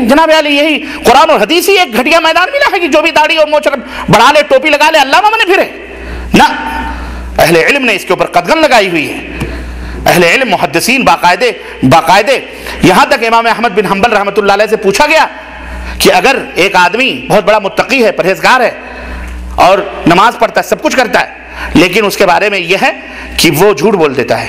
جناب علی یہی قرآن اور حدیث ہی ایک گھٹیا میدان ملا ہے کہ جو بھی داڑھی اور مونچھ بڑھا لے، ٹوپی لگا لے، علامہ بنے پھرے۔ نہ، اہل علم نے اس کے اوپر قدغن لگائی ہوئی ہے۔ اہل علم محدثین باقاعدے، یہاں تک امام احمد بن حنبل رحمۃ اللہ علیہ سے پوچھا گیا کہ اگر ایک آدمی بہت بڑا متقی ہے، پرہیزگار ہے، اور نماز پڑھتا ہے، سب کچھ کرتا ہے، لیکن اس کے بارے میں یہ ہے کہ وہ جھوٹ بول دیتا ہے،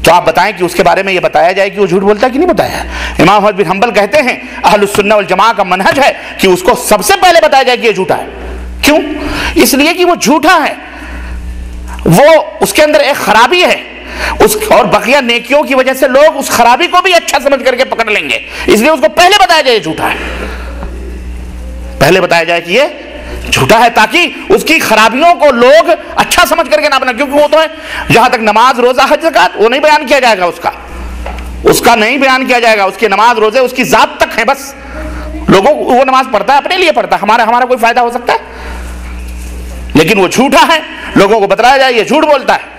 تو آپ بتائیں کہ اس کے بارے میں یہ بتایا جائے کہ وہ جھوٹ بولتا ہے کہ نہیں بتایا؟ امام احمد بن حنبل کہتے ہیں اہل السنہ والجماعہ کا منہج ہے کہ اس کو سب سے پہلے بتایا جائے کہ یہ جھوٹا ہے۔ کیوں؟ اس لیے کہ وہ جھوٹا ہے، وہ اس کے اندر ایک خرابی ہے، اور بقیہ نیکیوں کی وجہ سے لوگ اس خرابی کو بھی اچھا سمجھ کر کے پکڑ لیں گے، اس لیے اس کو پہلے بتایا جائے یہ جھوٹا ہے، پہلے بتایا جائے کہ یہ جھوٹا ہے، تاکہ اس کی خرابیوں کو لوگ اچھا سمجھ کر کے نہ بنا۔ کیونکہ وہ تو ہے جہاں تک نماز روزہ حج زکات وہ نہیں بیان کیا جائے گا، اس کا نہیں بیان کیا جائے گا، اس کے نماز روزے اس کی ذات تک ہے، بس لوگوں وہ نماز پڑھتا ہے اپنے لیے پڑھتا ہے، ہمارا کوئی فائدہ ہو سکتا ہے، لیکن وہ جھوٹا ہے، لوگوں کو بتلایا جائے یہ جھوٹ بولتا ہے،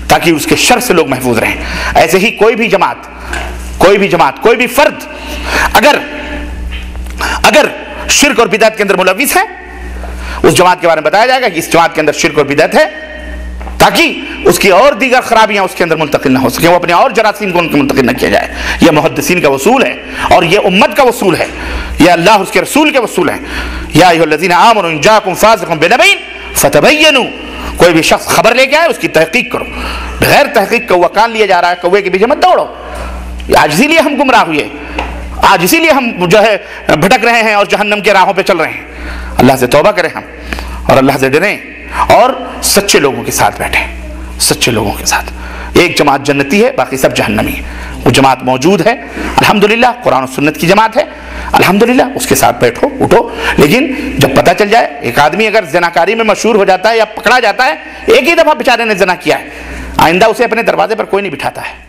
تاکہ اس کے شر سے لوگ محفوظ رہیں۔ ایسے ہی کوئی بھی جماعت، کوئی بھی فرد اگر شرک اور بدعت کے اندر ملوث ہے، اس جماعت کے بارے میں بتایا جائے گا کہ اس جماعت کے اندر شرک اور بدعت ہے، تاکہ اس کی اور دیگر خرابیاں اس کے اندر منتقل نہ ہو سکیں، وہ اپنے اور جراثیم کو ان کے منتقل نہ کیا جائے۔ یہ محدثین کا اصول ہے، اور یہ امت کا اصول ہے، یہ اللہ اس کے رسول کے اصول ہیں۔ یا ایھا الذین آمنوا ان جاءکم فاسق بنبأ فتبینوا، کوئی بھی شخص خبر لے کے آئے اس کی تحقیق کرو، بغیر تحقیق کوہ کان لیا جا رہا ہے، کوے کے پیچھے مت دوڑو۔ آج اسی لیے ہم گمراہ ہوئے، آج اسی لیے ہم جو ہے بھٹک رہے ہیں اور جہنم کے راہوں پہ چل رہے ہیں۔ اللہ سے توبہ کریں ہم، اور اللہ سے ڈریں، اور سچے لوگوں کے ساتھ بیٹھیں، سچے لوگوں کے ساتھ۔ ایک جماعت جنتی ہے، باقی سب جہنمی ہے، وہ جماعت موجود ہے الحمدللہ، قرآن و سنت کی جماعت ہے الحمدللہ، اس کے ساتھ بیٹھو اٹھو۔ لیکن جب پتہ چل جائے، ایک آدمی اگر زناکاری میں مشہور ہو جاتا ہے یا پکڑا جاتا ہے، ایک ہی دفعہ بیچارے نے زنا کیا ہے، آئندہ اسے اپنے دروازے پر کوئی نہیں بٹھاتا ہے۔